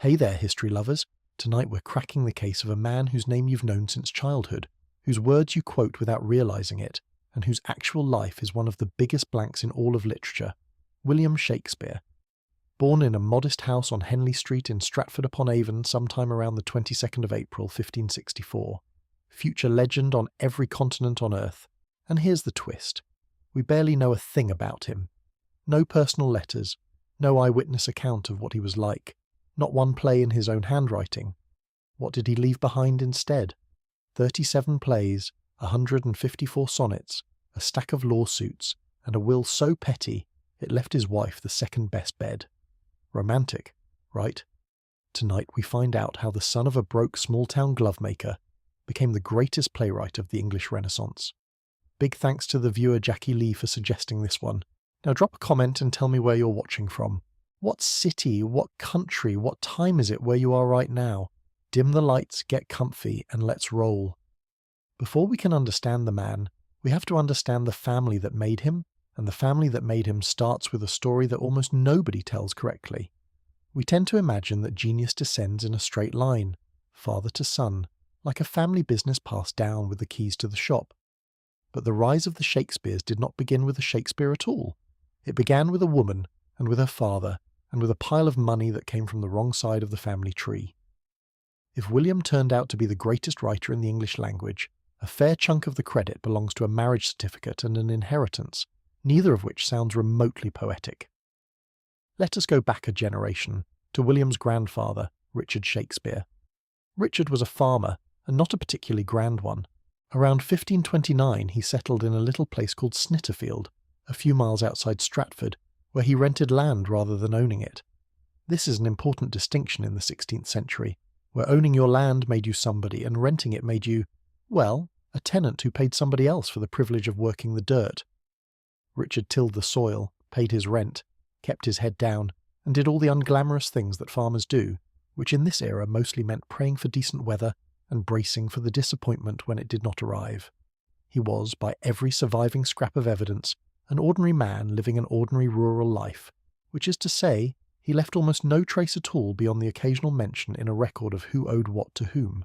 Hey there, history lovers. Tonight we're cracking the case of a man whose name you've known since childhood, whose words you quote without realising it, and whose actual life is one of the biggest blanks in all of literature, William Shakespeare. Born in a modest house on Henley Street in Stratford-upon-Avon sometime around the 22nd of April 1564. Future legend on every continent on earth. And here's the twist. We barely know a thing about him. No personal letters, no eyewitness account of what he was like, not one play in his own handwriting. What did he leave behind instead? 37 plays, 154 sonnets, a stack of lawsuits, and a will so petty it left his wife the second best bed. Romantic, right? Tonight we find out how the son of a broke small-town glovemaker became the greatest playwright of the English Renaissance. Big thanks to the viewer Jackie Lee for suggesting this one. Now drop a comment and tell me where you're watching from. What city, what country, what time is it where you are right now? Dim the lights, get comfy, and let's roll. Before we can understand the man, we have to understand the family that made him, and the family that made him starts with a story that almost nobody tells correctly. We tend to imagine that genius descends in a straight line, father to son, like a family business passed down with the keys to the shop. But the rise of the Shakespeares did not begin with a Shakespeare at all. It began with a woman, and with her father, and with a pile of money that came from the wrong side of the family tree. If William turned out to be the greatest writer in the English language, a fair chunk of the credit belongs to a marriage certificate and an inheritance, neither of which sounds remotely poetic. Let us go back a generation, to William's grandfather, Richard Shakespeare. Richard was a farmer, and not a particularly grand one. Around 1529 he settled in a little place called Snitterfield, a few miles outside Stratford, where he rented land rather than owning it. This is an important distinction in the 16th century, where owning your land made you somebody and renting it made you, well, a tenant who paid somebody else for the privilege of working the dirt. Richard tilled the soil, paid his rent, kept his head down, and did all the unglamorous things that farmers do, which in this era mostly meant praying for decent weather and bracing for the disappointment when it did not arrive. He was, by every surviving scrap of evidence, an ordinary man living an ordinary rural life, which is to say, he left almost no trace at all beyond the occasional mention in a record of who owed what to whom.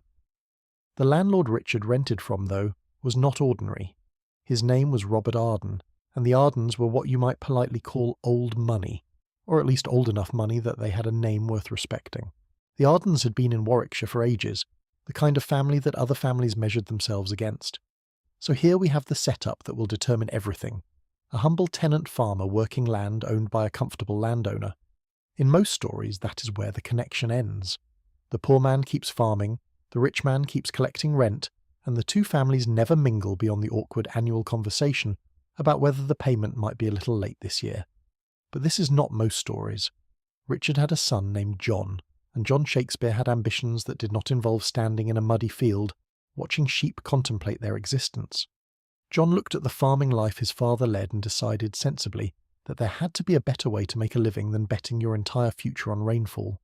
The landlord Richard rented from, though, was not ordinary. His name was Robert Arden, and the Ardens were what you might politely call old money, or at least old enough money that they had a name worth respecting. The Ardens had been in Warwickshire for ages, the kind of family that other families measured themselves against. So here we have the setup that will determine everything. A humble tenant farmer working land owned by a comfortable landowner. In most stories, that is where the connection ends. The poor man keeps farming, the rich man keeps collecting rent, and the two families never mingle beyond the awkward annual conversation about whether the payment might be a little late this year. But this is not most stories. Richard had a son named John, and John Shakespeare had ambitions that did not involve standing in a muddy field, watching sheep contemplate their existence. John looked at the farming life his father led and decided sensibly that there had to be a better way to make a living than betting your entire future on rainfall.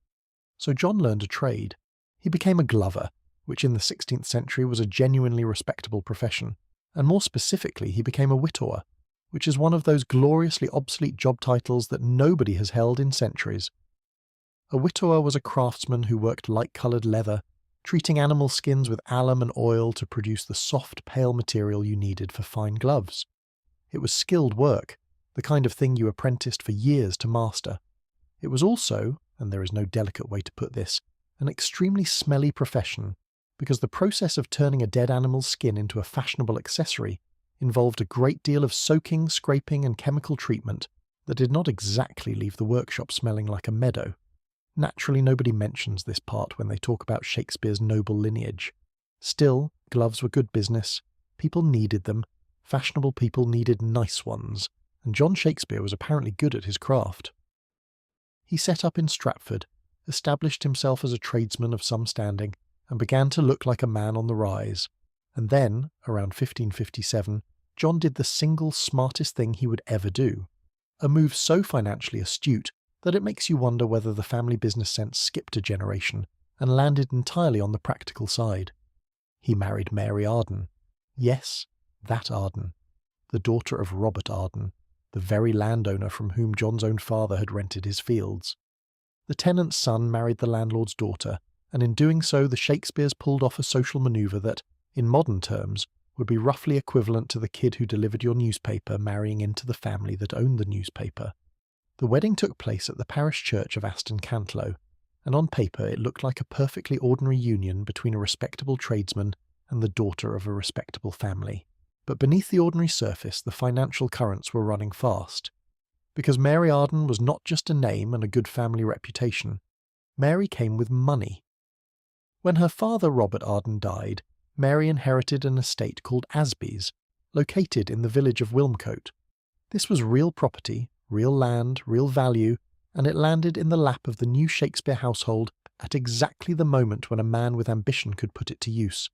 So John learned a trade. He became a glover, which in the 16th century was a genuinely respectable profession, and more specifically he became a wittwer, which is one of those gloriously obsolete job titles that nobody has held in centuries. A wittwer was a craftsman who worked light-coloured leather, treating animal skins with alum and oil to produce the soft, pale material you needed for fine gloves. It was skilled work, the kind of thing you apprenticed for years to master. It was also, and there is no delicate way to put this, an extremely smelly profession, because the process of turning a dead animal's skin into a fashionable accessory involved a great deal of soaking, scraping, and chemical treatment that did not exactly leave the workshop smelling like a meadow. Naturally, nobody mentions this part when they talk about Shakespeare's noble lineage. Still, gloves were good business. People needed them. Fashionable people needed nice ones, and John Shakespeare was apparently good at his craft. He set up in Stratford, established himself as a tradesman of some standing, and began to look like a man on the rise. And then, around 1557, John did the single smartest thing he would ever do. A move so financially astute that it makes you wonder whether the family business sense skipped a generation and landed entirely on the practical side. He married Mary Arden. Yes, that Arden, the daughter of Robert Arden, the very landowner from whom John's own father had rented his fields. The tenant's son married the landlord's daughter, and in doing so the Shakespeares pulled off a social manoeuvre that, in modern terms, would be roughly equivalent to the kid who delivered your newspaper marrying into the family that owned the newspaper. The wedding took place at the parish church of Aston Cantlow, and on paper it looked like a perfectly ordinary union between a respectable tradesman and the daughter of a respectable family. But beneath the ordinary surface the financial currents were running fast. Because Mary Arden was not just a name and a good family reputation, Mary came with money. When her father Robert Arden died, Mary inherited an estate called Asbies, located in the village of Wilmcote. This was real property, real land, real value, and it landed in the lap of the new Shakespeare household at exactly the moment when a man with ambition could put it to use.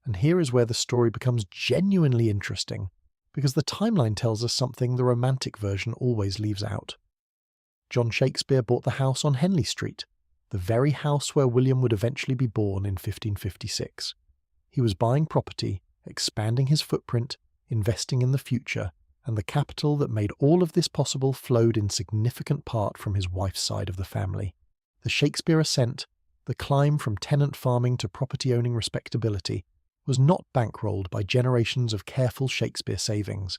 And here is where the story becomes genuinely interesting, because the timeline tells us something the romantic version always leaves out. John Shakespeare bought the house on Henley Street, the very house where William would eventually be born in 1556. He was buying property, expanding his footprint, investing in the future, and the capital that made all of this possible flowed in significant part from his wife's side of the family. The Shakespeare ascent, the climb from tenant farming to property-owning respectability, was not bankrolled by generations of careful Shakespeare savings.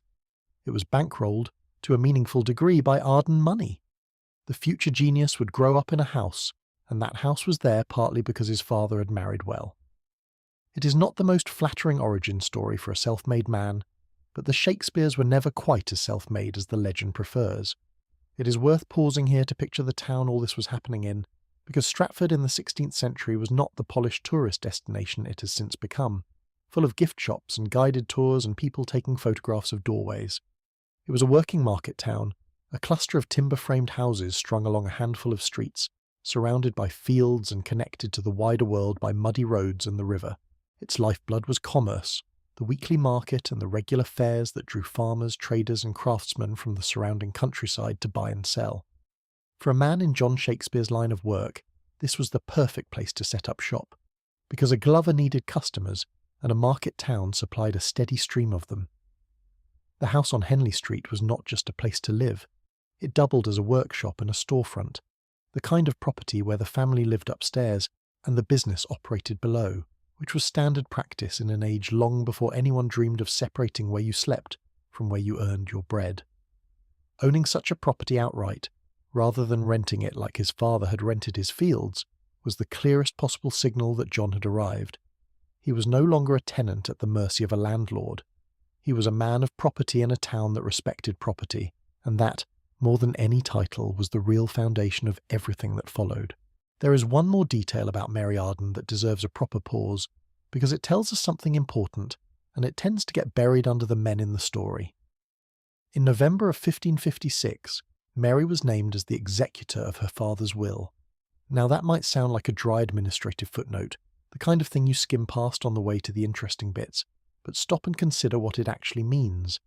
It was bankrolled, to a meaningful degree, by Arden money. The future genius would grow up in a house, and that house was there partly because his father had married well. It is not the most flattering origin story for a self-made man, but the Shakespeares were never quite as self-made as the legend prefers. It is worth pausing here to picture the town all this was happening in, because Stratford in the 16th century was not the polished tourist destination it has since become, full of gift shops and guided tours and people taking photographs of doorways. It was a working market town, a cluster of timber-framed houses strung along a handful of streets, surrounded by fields and connected to the wider world by muddy roads and the river. Its lifeblood was commerce, the weekly market and the regular fairs that drew farmers, traders and craftsmen from the surrounding countryside to buy and sell. For a man in John Shakespeare's line of work, this was the perfect place to set up shop, because a glover needed customers and a market town supplied a steady stream of them. The house on Henley Street was not just a place to live. It doubled as a workshop and a storefront, the kind of property where the family lived upstairs and the business operated below, which was standard practice in an age long before anyone dreamed of separating where you slept from where you earned your bread. Owning such a property outright, rather than renting it like his father had rented his fields, was the clearest possible signal that John had arrived. He was no longer a tenant at the mercy of a landlord. He was a man of property in a town that respected property, and that, more than any title, was the real foundation of everything that followed. There is one more detail about Mary Arden that deserves a proper pause, because it tells us something important, and it tends to get buried under the men in the story. In November of 1556, Mary was named as the executor of her father's will. Now that might sound like a dry administrative footnote, the kind of thing you skim past on the way to the interesting bits, but stop and consider what it actually means.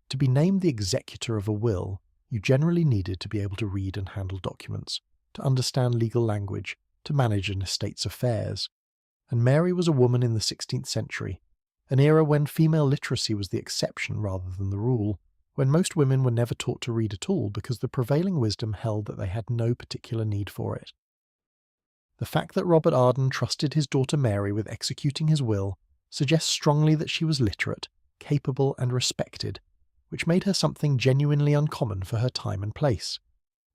To be named the executor of a will, you generally needed to be able to read and handle documents, to understand legal language, to manage an estate's affairs. And Mary was a woman in the 16th century, an era when female literacy was the exception rather than the rule, when most women were never taught to read at all because the prevailing wisdom held that they had no particular need for it. The fact that Robert Arden trusted his daughter Mary with executing his will suggests strongly that she was literate, capable and respected, which made her something genuinely uncommon for her time and place.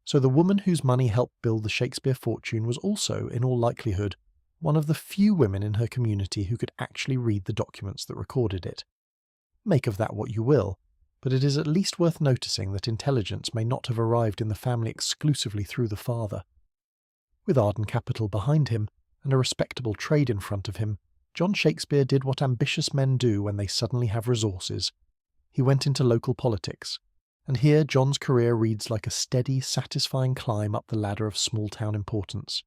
So the woman whose money helped build the Shakespeare fortune was also, in all likelihood, one of the few women in her community who could actually read the documents that recorded it. Make of that what you will, but it is at least worth noticing that intelligence may not have arrived in the family exclusively through the father. With Arden capital behind him, and a respectable trade in front of him, John Shakespeare did what ambitious men do when they suddenly have resources. He went into local politics, and here John's career reads like a steady, satisfying climb up the ladder of small-town importance.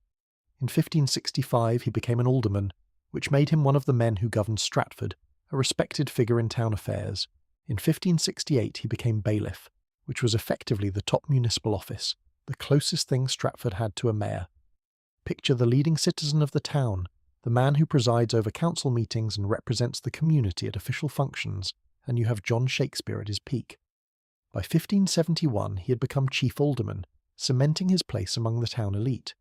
In 1565 he became an alderman, which made him one of the men who governed Stratford, a respected figure in town affairs. In 1568 he became bailiff, which was effectively the top municipal office, the closest thing Stratford had to a mayor. Picture the leading citizen of the town, the man who presides over council meetings and represents the community at official functions, and you have John Shakespeare at his peak. By 1571 he had become chief alderman, cementing his place among the town elite.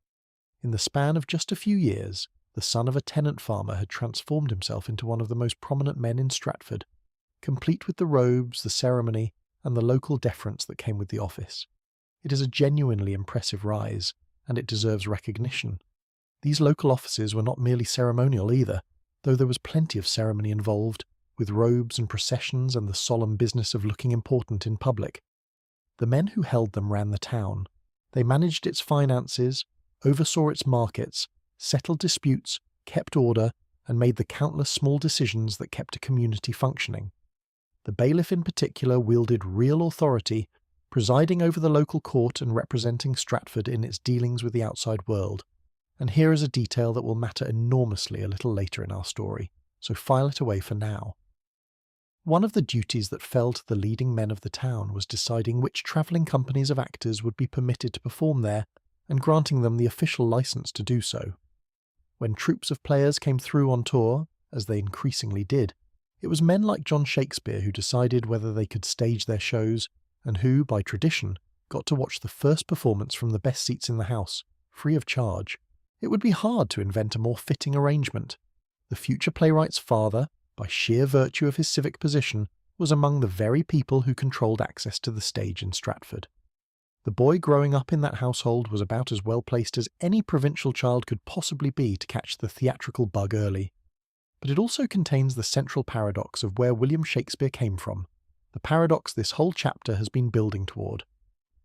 In the span of just a few years, the son of a tenant farmer had transformed himself into one of the most prominent men in Stratford, complete with the robes, the ceremony, and the local deference that came with the office. It is a genuinely impressive rise, and it deserves recognition. These local offices were not merely ceremonial either, though there was plenty of ceremony involved, with robes and processions and the solemn business of looking important in public. The men who held them ran the town. They managed its finances, oversaw its markets, settled disputes, kept order, and made the countless small decisions that kept a community functioning. The bailiff in particular wielded real authority, presiding over the local court and representing Stratford in its dealings with the outside world. And here is a detail that will matter enormously a little later in our story, so file it away for now. One of the duties that fell to the leading men of the town was deciding which travelling companies of actors would be permitted to perform there and granting them the official licence to do so. When troupes of players came through on tour, as they increasingly did, it was men like John Shakespeare who decided whether they could stage their shows, and who, by tradition, got to watch the first performance from the best seats in the house, free of charge. It would be hard to invent a more fitting arrangement. The future playwright's father, by sheer virtue of his civic position, was among the very people who controlled access to the stage in Stratford. The boy growing up in that household was about as well placed as any provincial child could possibly be to catch the theatrical bug early. But it also contains the central paradox of where William Shakespeare came from, the paradox this whole chapter has been building toward.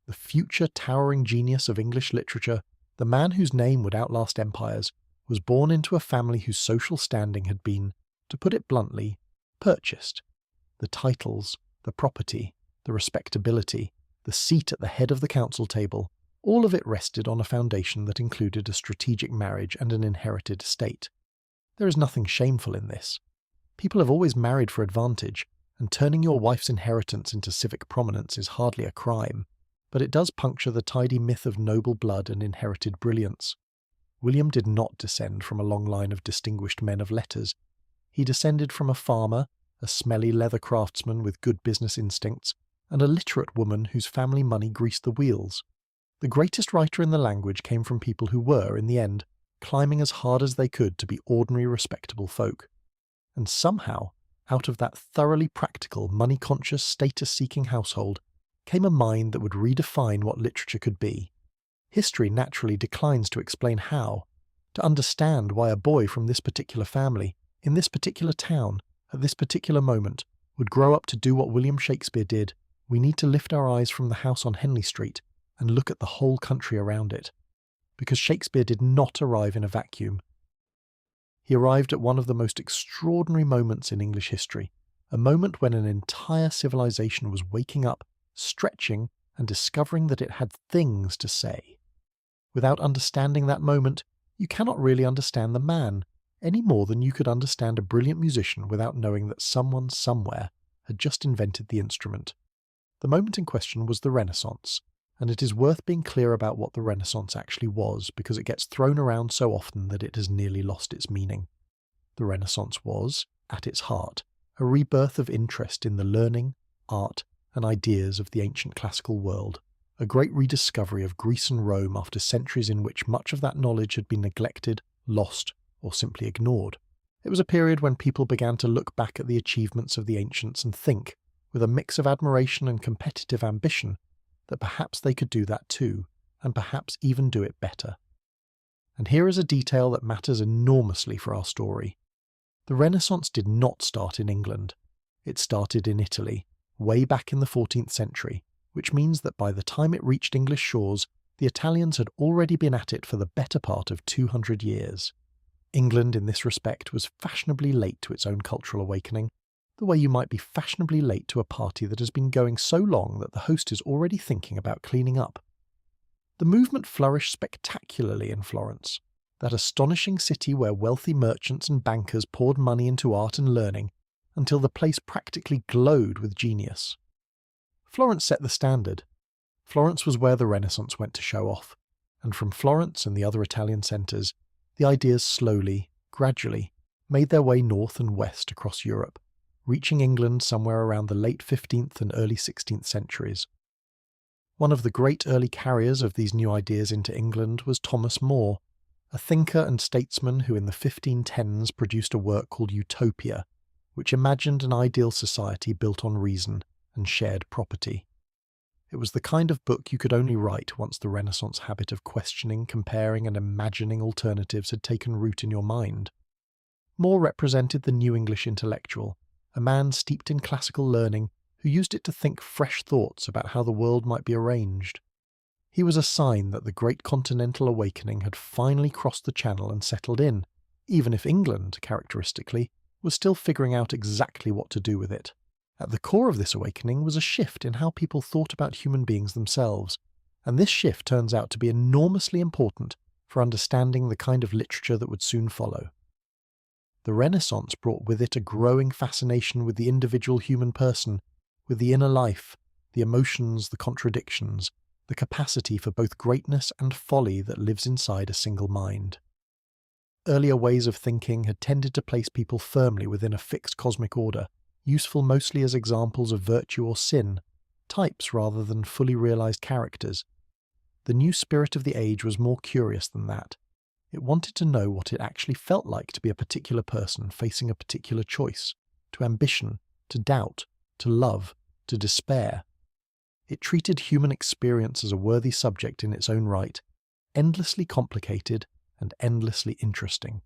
The future towering genius of English literature, the man whose name would outlast empires, was born into a family whose social standing had been, to put it bluntly, purchased. The titles, the property, the respectability, the seat at the head of the council table, all of it rested on a foundation that included a strategic marriage and an inherited estate. There is nothing shameful in this. People have always married for advantage, and turning your wife's inheritance into civic prominence is hardly a crime, but it does puncture the tidy myth of noble blood and inherited brilliance. William did not descend from a long line of distinguished men of letters. He descended from a farmer, a smelly leather craftsman with good business instincts, and a literate woman whose family money greased the wheels. The greatest writer in the language came from people who were, in the end, climbing as hard as they could to be ordinary respectable folk. And somehow, out of that thoroughly practical, money-conscious, status-seeking household, came a mind that would redefine what literature could be. History naturally declines to explain how. To understand why a boy from this particular family, in this particular town, at this particular moment, would grow up to do what William Shakespeare did, we need to lift our eyes from the house on Henley Street and look at the whole country around it. Because Shakespeare did not arrive in a vacuum. He arrived at one of the most extraordinary moments in English history, a moment when an entire civilization was waking up, stretching, and discovering that it had things to say. Without understanding that moment, you cannot really understand the man, any more than you could understand a brilliant musician without knowing that someone somewhere had just invented the instrument. The moment in question was the Renaissance, and it is worth being clear about what the Renaissance actually was, because it gets thrown around so often that it has nearly lost its meaning. The Renaissance was, at its heart, a rebirth of interest in the learning, art, and ideas of the ancient classical world, a great rediscovery of Greece and Rome after centuries in which much of that knowledge had been neglected, lost, or simply ignored. It was a period when people began to look back at the achievements of the ancients and think, with a mix of admiration and competitive ambition, that perhaps they could do that too, and perhaps even do it better. And here is a detail that matters enormously for our story. The Renaissance did not start in England. It started in Italy, way back in the 14th century, which means that by the time it reached English shores, the Italians had already been at it for the better part of 200 years. England, in this respect, was fashionably late to its own cultural awakening, the way you might be fashionably late to a party that has been going so long that the host is already thinking about cleaning up. The movement flourished spectacularly in Florence, that astonishing city where wealthy merchants and bankers poured money into art and learning, until the place practically glowed with genius. Florence set the standard. Florence was where the Renaissance went to show off, and from Florence and the other Italian centres, the ideas slowly, gradually, made their way north and west across Europe, reaching England somewhere around the late 15th and early 16th centuries. One of the great early carriers of these new ideas into England was Thomas More, a thinker and statesman who in the 1510s produced a work called Utopia, which imagined an ideal society built on reason and shared property. It was the kind of book you could only write once the Renaissance habit of questioning, comparing, and imagining alternatives had taken root in your mind. More represented the New English intellectual, a man steeped in classical learning who used it to think fresh thoughts about how the world might be arranged. He was a sign that the great continental awakening had finally crossed the Channel and settled in, even if England, characteristically, was still figuring out exactly what to do with it. At the core of this awakening was a shift in how people thought about human beings themselves, and this shift turns out to be enormously important for understanding the kind of literature that would soon follow. The Renaissance brought with it a growing fascination with the individual human person, with the inner life, the emotions, the contradictions, the capacity for both greatness and folly that lives inside a single mind. Earlier ways of thinking had tended to place people firmly within a fixed cosmic order, useful mostly as examples of virtue or sin, types rather than fully realized characters. The new spirit of the age was more curious than that. It wanted to know what it actually felt like to be a particular person facing a particular choice, to ambition, to doubt, to love, to despair. It treated human experience as a worthy subject in its own right, endlessly complicated and endlessly interesting.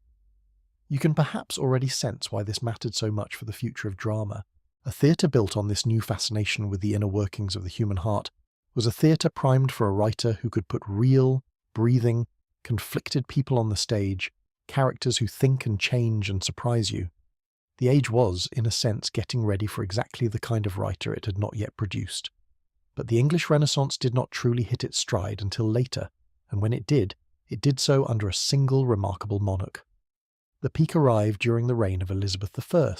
You can perhaps already sense why this mattered so much for the future of drama. A theatre built on this new fascination with the inner workings of the human heart was a theatre primed for a writer who could put real, breathing, conflicted people on the stage, characters who think and change and surprise you. The age was, in a sense, getting ready for exactly the kind of writer it had not yet produced. But the English Renaissance did not truly hit its stride until later, and when it did so under a single remarkable monarch. The peak arrived during the reign of Elizabeth I,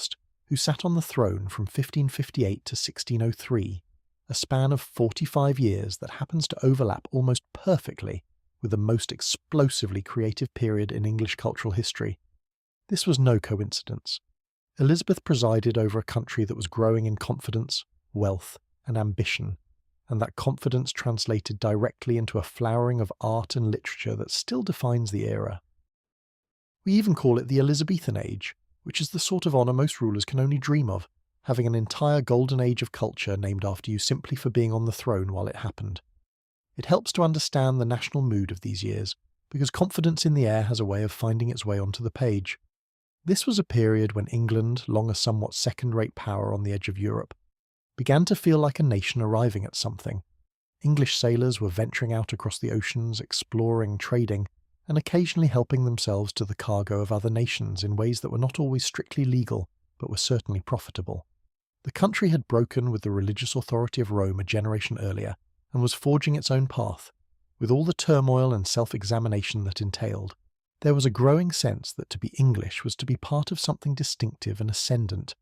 who sat on the throne from 1558 to 1603, a span of 45 years that happens to overlap almost perfectly with the most explosively creative period in English cultural history. This was no coincidence. Elizabeth presided over a country that was growing in confidence, wealth, and ambition, and that confidence translated directly into a flowering of art and literature that still defines the era. We even call it the Elizabethan Age, which is the sort of honour most rulers can only dream of, having an entire golden age of culture named after you simply for being on the throne while it happened. It helps to understand the national mood of these years, because confidence in the air has a way of finding its way onto the page. This was a period when England, long a somewhat second-rate power on the edge of Europe, began to feel like a nation arriving at something. English sailors were venturing out across the oceans, exploring, trading, and occasionally helping themselves to the cargo of other nations in ways that were not always strictly legal, but were certainly profitable. The country had broken with the religious authority of Rome a generation earlier, and was forging its own path, with all the turmoil and self-examination that entailed. There was a growing sense that to be English was to be part of something distinctive and ascendant,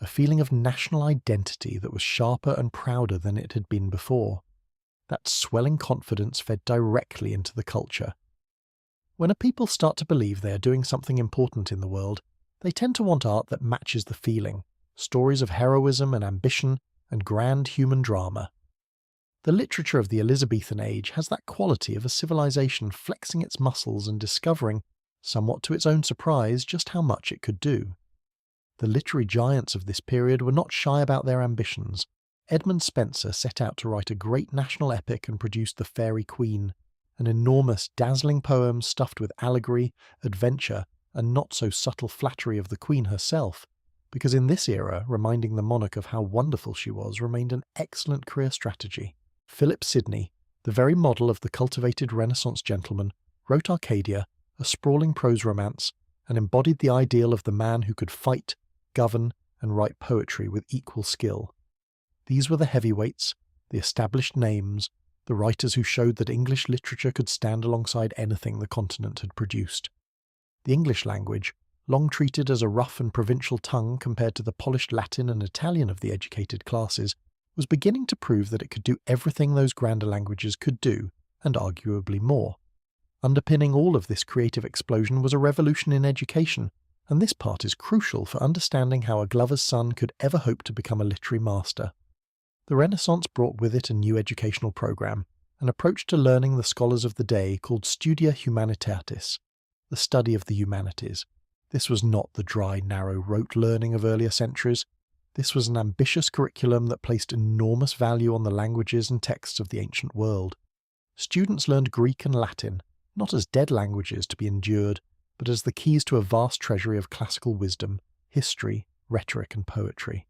a feeling of national identity that was sharper and prouder than it had been before. That swelling confidence fed directly into the culture. When a people start to believe they are doing something important in the world, they tend to want art that matches the feeling, stories of heroism and ambition and grand human drama. The literature of the Elizabethan age has that quality of a civilization flexing its muscles and discovering, somewhat to its own surprise, just how much it could do. The literary giants of this period were not shy about their ambitions. Edmund Spenser set out to write a great national epic and produced The Faerie Queene, an enormous, dazzling poem stuffed with allegory, adventure, and not-so-subtle flattery of the Queen herself, because in this era, reminding the monarch of how wonderful she was remained an excellent career strategy. Philip Sidney, the very model of the cultivated Renaissance gentleman, wrote Arcadia, a sprawling prose romance, and embodied the ideal of the man who could fight, govern, and write poetry with equal skill. These were the heavyweights, the established names, the writers who showed that English literature could stand alongside anything the continent had produced. The English language, long treated as a rough and provincial tongue compared to the polished Latin and Italian of the educated classes, was beginning to prove that it could do everything those grander languages could do, and arguably more. Underpinning all of this creative explosion was a revolution in education, and this part is crucial for understanding how a glover's son could ever hope to become a literary master. The Renaissance brought with it a new educational program, an approach to learning the scholars of the day called Studia Humanitatis, the study of the humanities. This was not the dry, narrow rote learning of earlier centuries. This was an ambitious curriculum that placed enormous value on the languages and texts of the ancient world. Students learned Greek and Latin, not as dead languages to be endured, but as the keys to a vast treasury of classical wisdom, history, rhetoric, and poetry.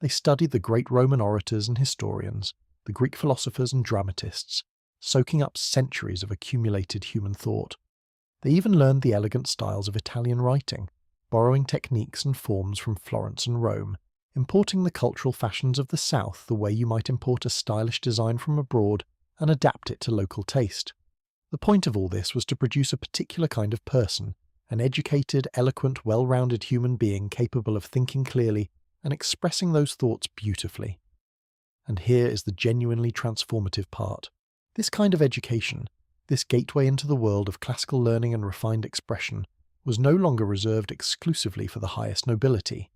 They studied the great Roman orators and historians, the Greek philosophers and dramatists, soaking up centuries of accumulated human thought. They even learned the elegant styles of Italian writing, borrowing techniques and forms from Florence and Rome, importing the cultural fashions of the South the way you might import a stylish design from abroad and adapt it to local taste. The point of all this was to produce a particular kind of person, an educated, eloquent, well-rounded human being capable of thinking clearly and expressing those thoughts beautifully. And here is the genuinely transformative part. This kind of education, this gateway into the world of classical learning and refined expression, was no longer reserved exclusively for the highest nobility.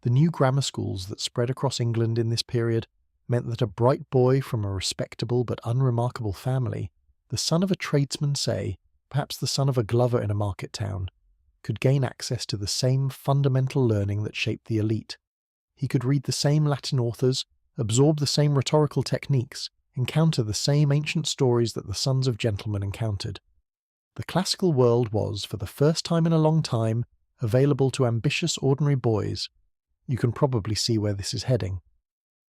The new grammar schools that spread across England in this period meant that a bright boy from a respectable but unremarkable family, the son of a tradesman, say, perhaps the son of a glover in a market town, could gain access to the same fundamental learning that shaped the elite. He could read the same Latin authors, absorb the same rhetorical techniques, encounter the same ancient stories that the sons of gentlemen encountered. The classical world was, for the first time in a long time, available to ambitious ordinary boys. You can probably see where this is heading.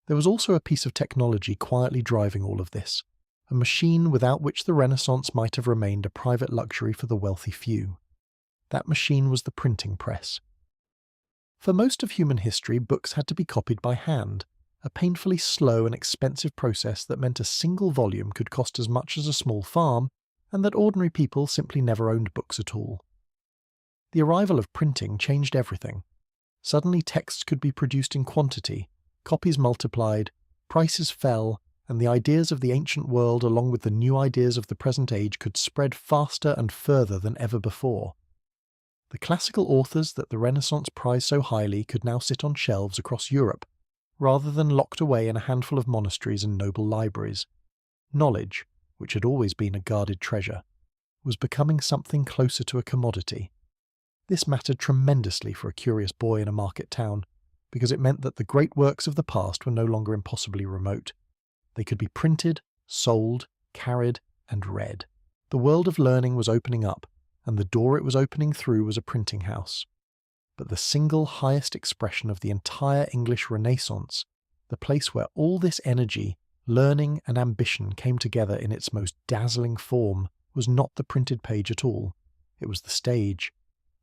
There was also a piece of technology quietly driving all of this, a machine without which the Renaissance might have remained a private luxury for the wealthy few. That machine was the printing press. For most of human history, books had to be copied by hand, a painfully slow and expensive process that meant a single volume could cost as much as a small farm, and that ordinary people simply never owned books at all. The arrival of printing changed everything. Suddenly texts could be produced in quantity, copies multiplied, prices fell, and the ideas of the ancient world along with the new ideas of the present age could spread faster and further than ever before. The classical authors that the Renaissance prized so highly could now sit on shelves across Europe, rather than locked away in a handful of monasteries and noble libraries. Knowledge, which had always been a guarded treasure, was becoming something closer to a commodity. This mattered tremendously for a curious boy in a market town, because it meant that the great works of the past were no longer impossibly remote. They could be printed, sold, carried, and read. The world of learning was opening up, and the door it was opening through was a printing house. But the single highest expression of the entire English Renaissance, the place where all this energy, learning, and ambition came together in its most dazzling form, was not the printed page at all. It was the stage.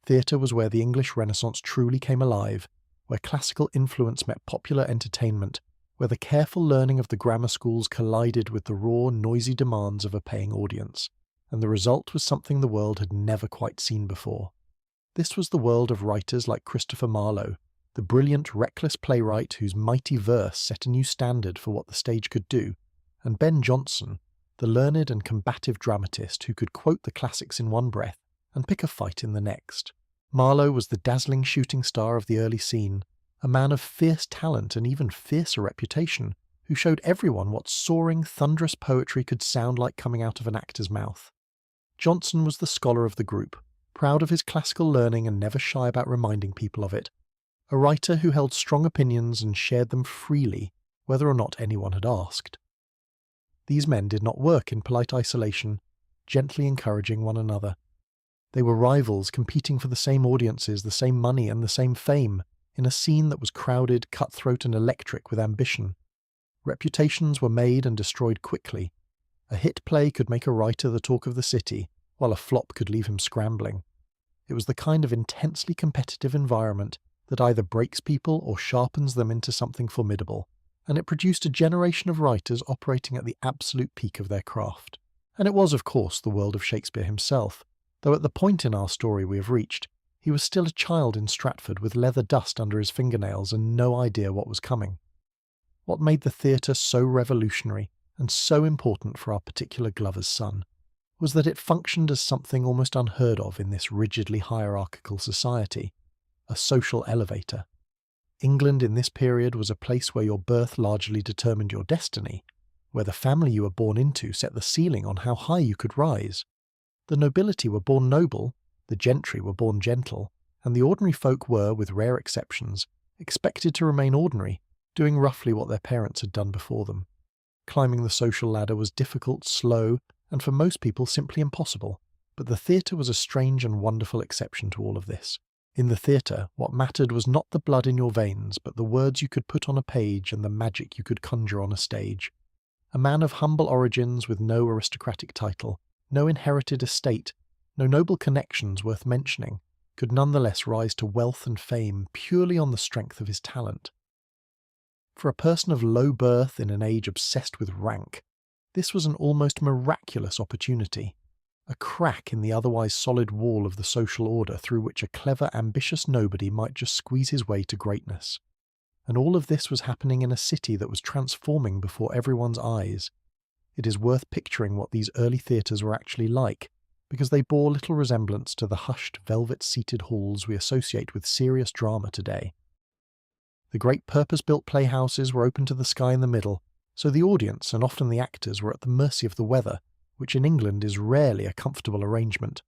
Theatre was where the English Renaissance truly came alive, where classical influence met popular entertainment, where the careful learning of the grammar schools collided with the raw, noisy demands of a paying audience, and the result was something the world had never quite seen before. This was the world of writers like Christopher Marlowe, the brilliant, reckless playwright whose mighty verse set a new standard for what the stage could do, and Ben Jonson, the learned and combative dramatist who could quote the classics in one breath and pick a fight in the next. Marlowe was the dazzling shooting star of the early scene, a man of fierce talent and even fiercer reputation, who showed everyone what soaring, thunderous poetry could sound like coming out of an actor's mouth. Jonson was the scholar of the group, proud of his classical learning and never shy about reminding people of it, a writer who held strong opinions and shared them freely, whether or not anyone had asked. These men did not work in polite isolation, gently encouraging one another. They were rivals competing for the same audiences, the same money, and the same fame, in a scene that was crowded, cutthroat, and electric with ambition. Reputations were made and destroyed quickly. A hit play could make a writer the talk of the city, while a flop could leave him scrambling. It was the kind of intensely competitive environment that either breaks people or sharpens them into something formidable, and it produced a generation of writers operating at the absolute peak of their craft. And it was, of course, the world of Shakespeare himself, though at the point in our story we have reached, he was still a child in Stratford with leather dust under his fingernails and no idea what was coming. What made the theatre so revolutionary and so important for our particular Glover's son was that it functioned as something almost unheard of in this rigidly hierarchical society, a social elevator. England in this period was a place where your birth largely determined your destiny, where the family you were born into set the ceiling on how high you could rise. The nobility were born noble, the gentry were born gentle, and the ordinary folk were, with rare exceptions, expected to remain ordinary, doing roughly what their parents had done before them. Climbing the social ladder was difficult, slow, and for most people simply impossible, but the theatre was a strange and wonderful exception to all of this. In the theatre, what mattered was not the blood in your veins, but the words you could put on a page and the magic you could conjure on a stage. A man of humble origins with no aristocratic title, no inherited estate, no noble connections worth mentioning, could nonetheless rise to wealth and fame purely on the strength of his talent. For a person of low birth in an age obsessed with rank, this was an almost miraculous opportunity, a crack in the otherwise solid wall of the social order through which a clever, ambitious nobody might just squeeze his way to greatness. And all of this was happening in a city that was transforming before everyone's eyes. It is worth picturing what these early theatres were actually like, because they bore little resemblance to the hushed, velvet-seated halls we associate with serious drama today. The great purpose-built playhouses were open to the sky in the middle, so the audience and often the actors were at the mercy of the weather, which in England is rarely a comfortable arrangement.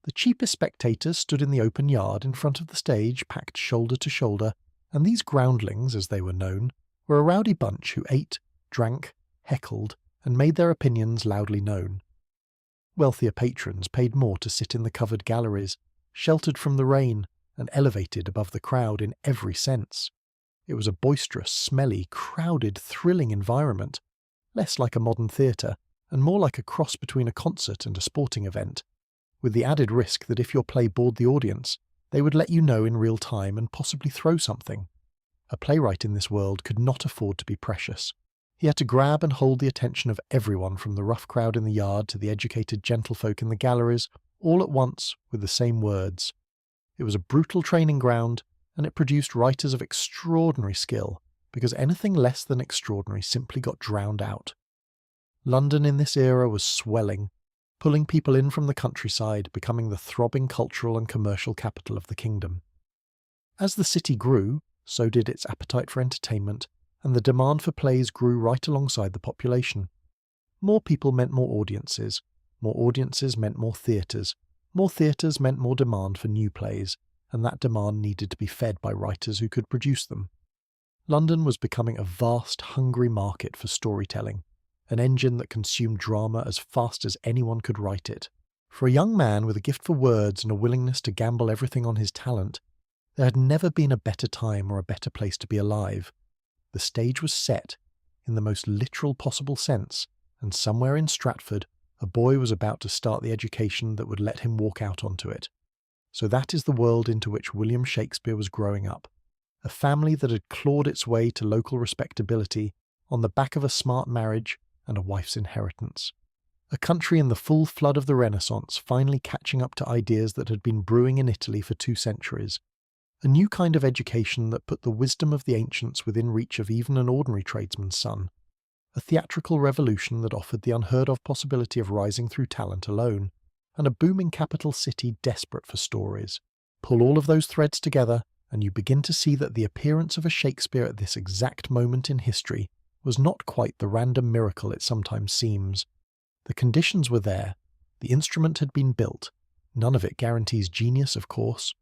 The cheapest spectators stood in the open yard in front of the stage, packed shoulder to shoulder, and these groundlings, as they were known, were a rowdy bunch who ate, drank, heckled, and made their opinions loudly known. Wealthier patrons paid more to sit in the covered galleries, sheltered from the rain, and elevated above the crowd in every sense. It was a boisterous, smelly, crowded, thrilling environment, less like a modern theatre, and more like a cross between a concert and a sporting event, with the added risk that if your play bored the audience, they would let you know in real time and possibly throw something. A playwright in this world could not afford to be precious. He had to grab and hold the attention of everyone from the rough crowd in the yard to the educated gentlefolk in the galleries, all at once with the same words. It was a brutal training ground, and it produced writers of extraordinary skill, because anything less than extraordinary simply got drowned out. London in this era was swelling, pulling people in from the countryside, becoming the throbbing cultural and commercial capital of the kingdom. As the city grew, so did its appetite for entertainment, and the demand for plays grew right alongside the population. More people meant more audiences meant more theatres meant more demand for new plays, and that demand needed to be fed by writers who could produce them. London was becoming a vast, hungry market for storytelling, an engine that consumed drama as fast as anyone could write it. For a young man with a gift for words and a willingness to gamble everything on his talent, there had never been a better time or a better place to be alive. The stage was set, in the most literal possible sense, and somewhere in Stratford, a boy was about to start the education that would let him walk out onto it. So that is the world into which William Shakespeare was growing up, a family that had clawed its way to local respectability on the back of a smart marriage and a wife's inheritance. A country in the full flood of the Renaissance finally catching up to ideas that had been brewing in Italy for 2 centuries. A new kind of education that put the wisdom of the ancients within reach of even an ordinary tradesman's son. A theatrical revolution that offered the unheard-of possibility of rising through talent alone. And a booming capital city desperate for stories. Pull all of those threads together, and you begin to see that the appearance of a Shakespeare at this exact moment in history was not quite the random miracle it sometimes seems. The conditions were there, the instrument had been built, none of it guarantees genius, of course.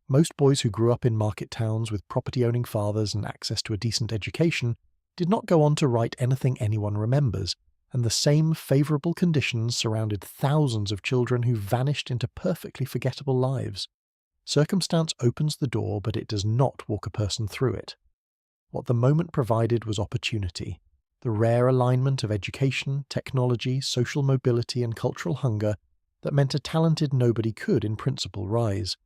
Most boys who grew up in market towns with property-owning fathers and access to a decent education did not go on to write anything anyone remembers, and the same favourable conditions surrounded thousands of children who vanished into perfectly forgettable lives. Circumstance opens the door, but it does not walk a person through it. What the moment provided was opportunity, the rare alignment of education, technology, social mobility and cultural hunger that meant a talented nobody could, in principle, rise.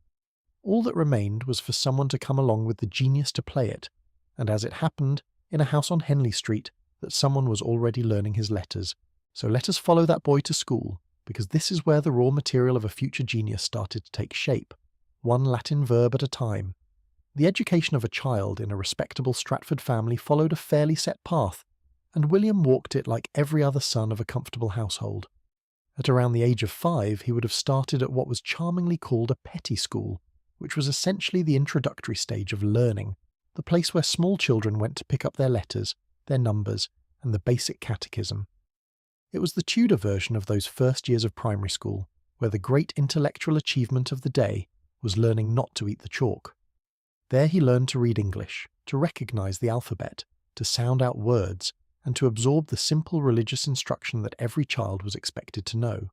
All that remained was for someone to come along with the genius to play it, and as it happened, in a house on Henley Street, that someone was already learning his letters. So let us follow that boy to school, because this is where the raw material of a future genius started to take shape, one Latin verb at a time. The education of a child in a respectable Stratford family followed a fairly set path, and William walked it like every other son of a comfortable household. At around the age of 5, he would have started at what was charmingly called a petty school, which was essentially the introductory stage of learning, the place where small children went to pick up their letters, their numbers, and the basic catechism. It was the Tudor version of those first years of primary school, where the great intellectual achievement of the day was learning not to eat the chalk. There he learned to read English, to recognise the alphabet, to sound out words, and to absorb the simple religious instruction that every child was expected to know.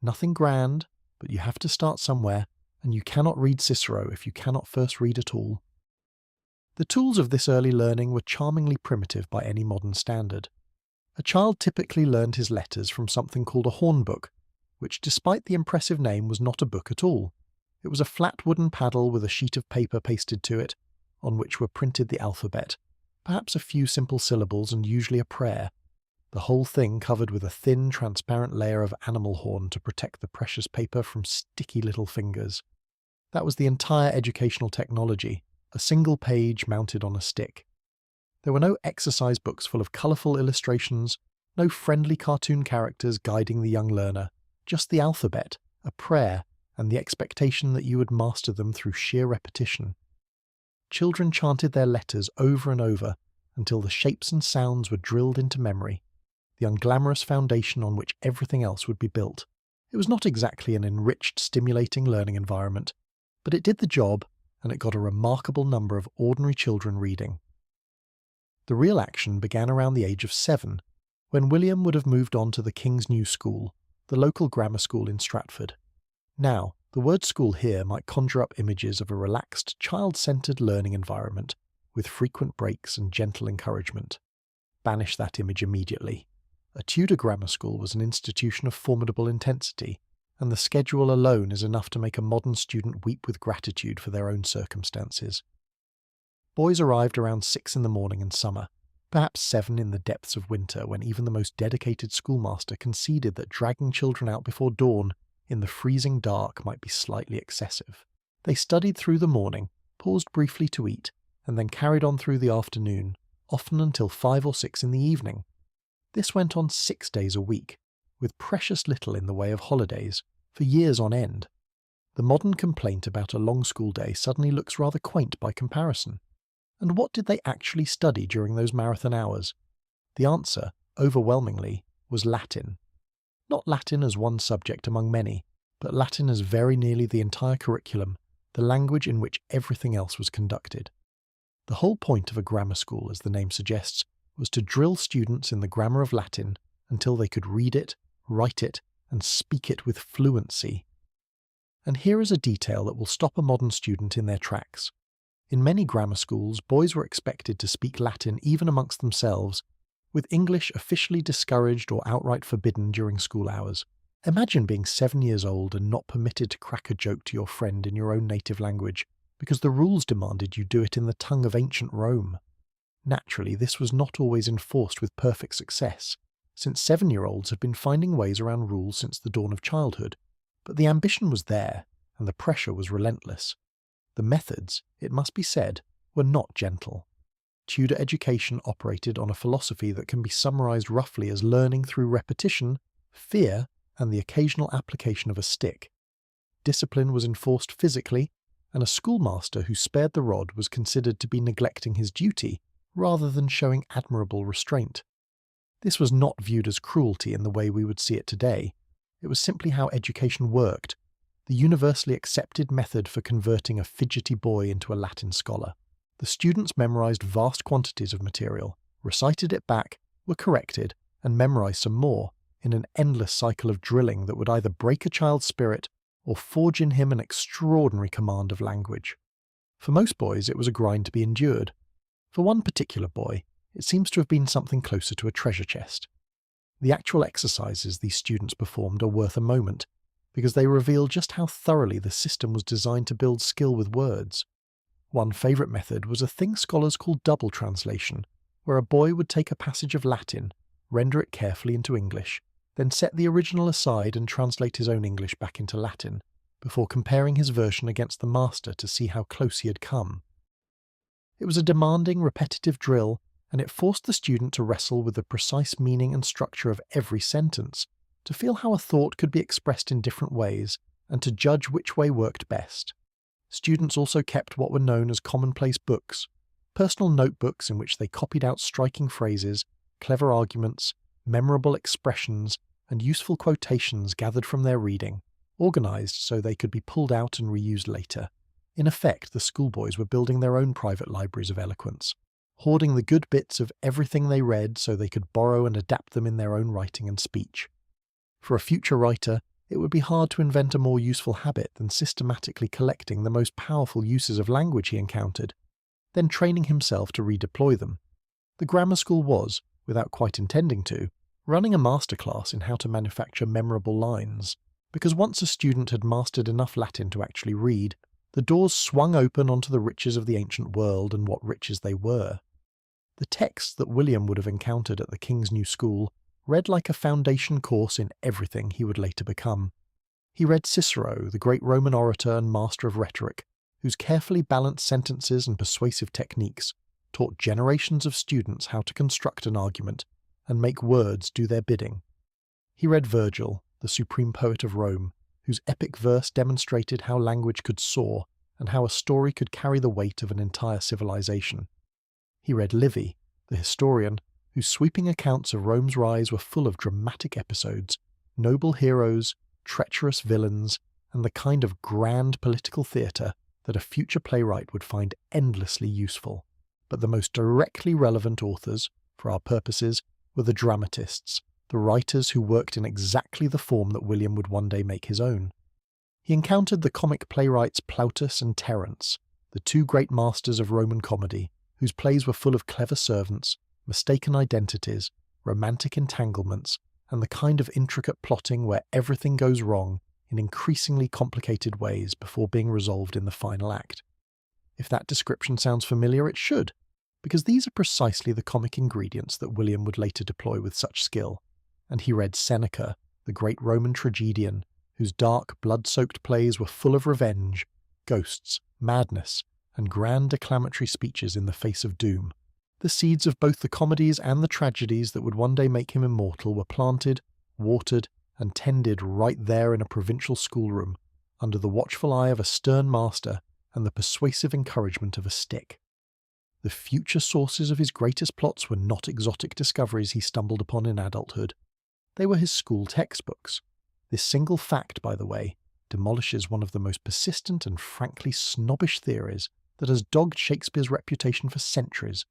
Nothing grand, but you have to start somewhere, and you cannot read Cicero if you cannot first read at all. The tools of this early learning were charmingly primitive by any modern standard. A child typically learned his letters from something called a hornbook, which despite the impressive name was not a book at all. It was a flat wooden paddle with a sheet of paper pasted to it, on which were printed the alphabet, perhaps a few simple syllables and usually a prayer, the whole thing covered with a thin, transparent layer of animal horn to protect the precious paper from sticky little fingers. That was the entire educational technology, a single page mounted on a stick. There were no exercise books full of colourful illustrations, no friendly cartoon characters guiding the young learner, just the alphabet, a prayer, and the expectation that you would master them through sheer repetition. Children chanted their letters over and over until the shapes and sounds were drilled into memory, the unglamorous foundation on which everything else would be built. It was not exactly an enriched, stimulating learning environment, but it did the job, and it got a remarkable number of ordinary children reading. The real action began around the age of 7, when William would have moved on to the King's New School, the local grammar school in Stratford. Now, the word school here might conjure up images of a relaxed, child-centred learning environment, with frequent breaks and gentle encouragement. Banish that image immediately. A Tudor grammar school was an institution of formidable intensity, and the schedule alone is enough to make a modern student weep with gratitude for their own circumstances. Boys arrived around 6 in the morning in summer, perhaps 7 in the depths of winter when even the most dedicated schoolmaster conceded that dragging children out before dawn in the freezing dark might be slightly excessive. They studied through the morning, paused briefly to eat, and then carried on through the afternoon, often until 5 or 6 in the evening. This went on 6 days a week, with precious little in the way of holidays, for years on end. The modern complaint about a long school day suddenly looks rather quaint by comparison. And what did they actually study during those marathon hours? The answer, overwhelmingly, was Latin. Not Latin as one subject among many, but Latin as very nearly the entire curriculum, the language in which everything else was conducted. The whole point of a grammar school, as the name suggests, was to drill students in the grammar of Latin until they could read it, write it, and speak it with fluency. And here is a detail that will stop a modern student in their tracks. In many grammar schools, boys were expected to speak Latin even amongst themselves, with English officially discouraged or outright forbidden during school hours. Imagine being 7 years old and not permitted to crack a joke to your friend in your own native language, because the rules demanded you do it in the tongue of ancient Rome. Naturally, this was not always enforced with perfect success, since 7-year-olds have been finding ways around rules since the dawn of childhood, but the ambition was there, and the pressure was relentless. The methods, it must be said, were not gentle. Tudor education operated on a philosophy that can be summarised roughly as learning through repetition, fear, and the occasional application of a stick. Discipline was enforced physically, and a schoolmaster who spared the rod was considered to be neglecting his duty rather than showing admirable restraint. This was not viewed as cruelty in the way we would see it today. It was simply how education worked, the universally accepted method for converting a fidgety boy into a Latin scholar. The students memorised vast quantities of material, recited it back, were corrected, and memorised some more, in an endless cycle of drilling that would either break a child's spirit or forge in him an extraordinary command of language. For most boys, it was a grind to be endured. For one particular boy, it seems to have been something closer to a treasure chest. The actual exercises these students performed are worth a moment, because they reveal just how thoroughly the system was designed to build skill with words. One favourite method was a thing scholars call double translation, where a boy would take a passage of Latin, render it carefully into English, then set the original aside and translate his own English back into Latin, before comparing his version against the master to see how close he had come. It was a demanding, repetitive drill, and it forced the student to wrestle with the precise meaning and structure of every sentence, to feel how a thought could be expressed in different ways, and to judge which way worked best. Students also kept what were known as commonplace books, personal notebooks in which they copied out striking phrases, clever arguments, memorable expressions, and useful quotations gathered from their reading, organised so they could be pulled out and reused later. In effect, the schoolboys were building their own private libraries of eloquence, hoarding the good bits of everything they read so they could borrow and adapt them in their own writing and speech. For a future writer, it would be hard to invent a more useful habit than systematically collecting the most powerful uses of language he encountered, then training himself to redeploy them. The grammar school was, without quite intending to, running a masterclass in how to manufacture memorable lines, because once a student had mastered enough Latin to actually read, the doors swung open onto the riches of the ancient world and what riches they were. The texts that William would have encountered at the King's New School read like a foundation course in everything he would later become. He read Cicero, the great Roman orator and master of rhetoric, whose carefully balanced sentences and persuasive techniques taught generations of students how to construct an argument and make words do their bidding. He read Virgil, the supreme poet of Rome, whose epic verse demonstrated how language could soar and how a story could carry the weight of an entire civilization. He read Livy, the historian, whose sweeping accounts of Rome's rise were full of dramatic episodes, noble heroes, treacherous villains, and the kind of grand political theatre that a future playwright would find endlessly useful. But the most directly relevant authors, for our purposes, were the dramatists, the writers who worked in exactly the form that William would one day make his own. He encountered the comic playwrights Plautus and Terence, the two great masters of Roman comedy, whose plays were full of clever servants, mistaken identities, romantic entanglements, and the kind of intricate plotting where everything goes wrong in increasingly complicated ways before being resolved in the final act. If that description sounds familiar, it should, because these are precisely the comic ingredients that William would later deploy with such skill. And he read Seneca, the great Roman tragedian, whose dark, blood-soaked plays were full of revenge, ghosts, madness, and grand declamatory speeches in the face of doom. The seeds of both the comedies and the tragedies that would one day make him immortal were planted, watered, and tended right there in a provincial schoolroom, under the watchful eye of a stern master and the persuasive encouragement of a stick. The future sources of his greatest plots were not exotic discoveries he stumbled upon in adulthood. They were his school textbooks. This single fact, by the way, demolishes one of the most persistent and frankly snobbish theories that has dogged Shakespeare's reputation for centuries,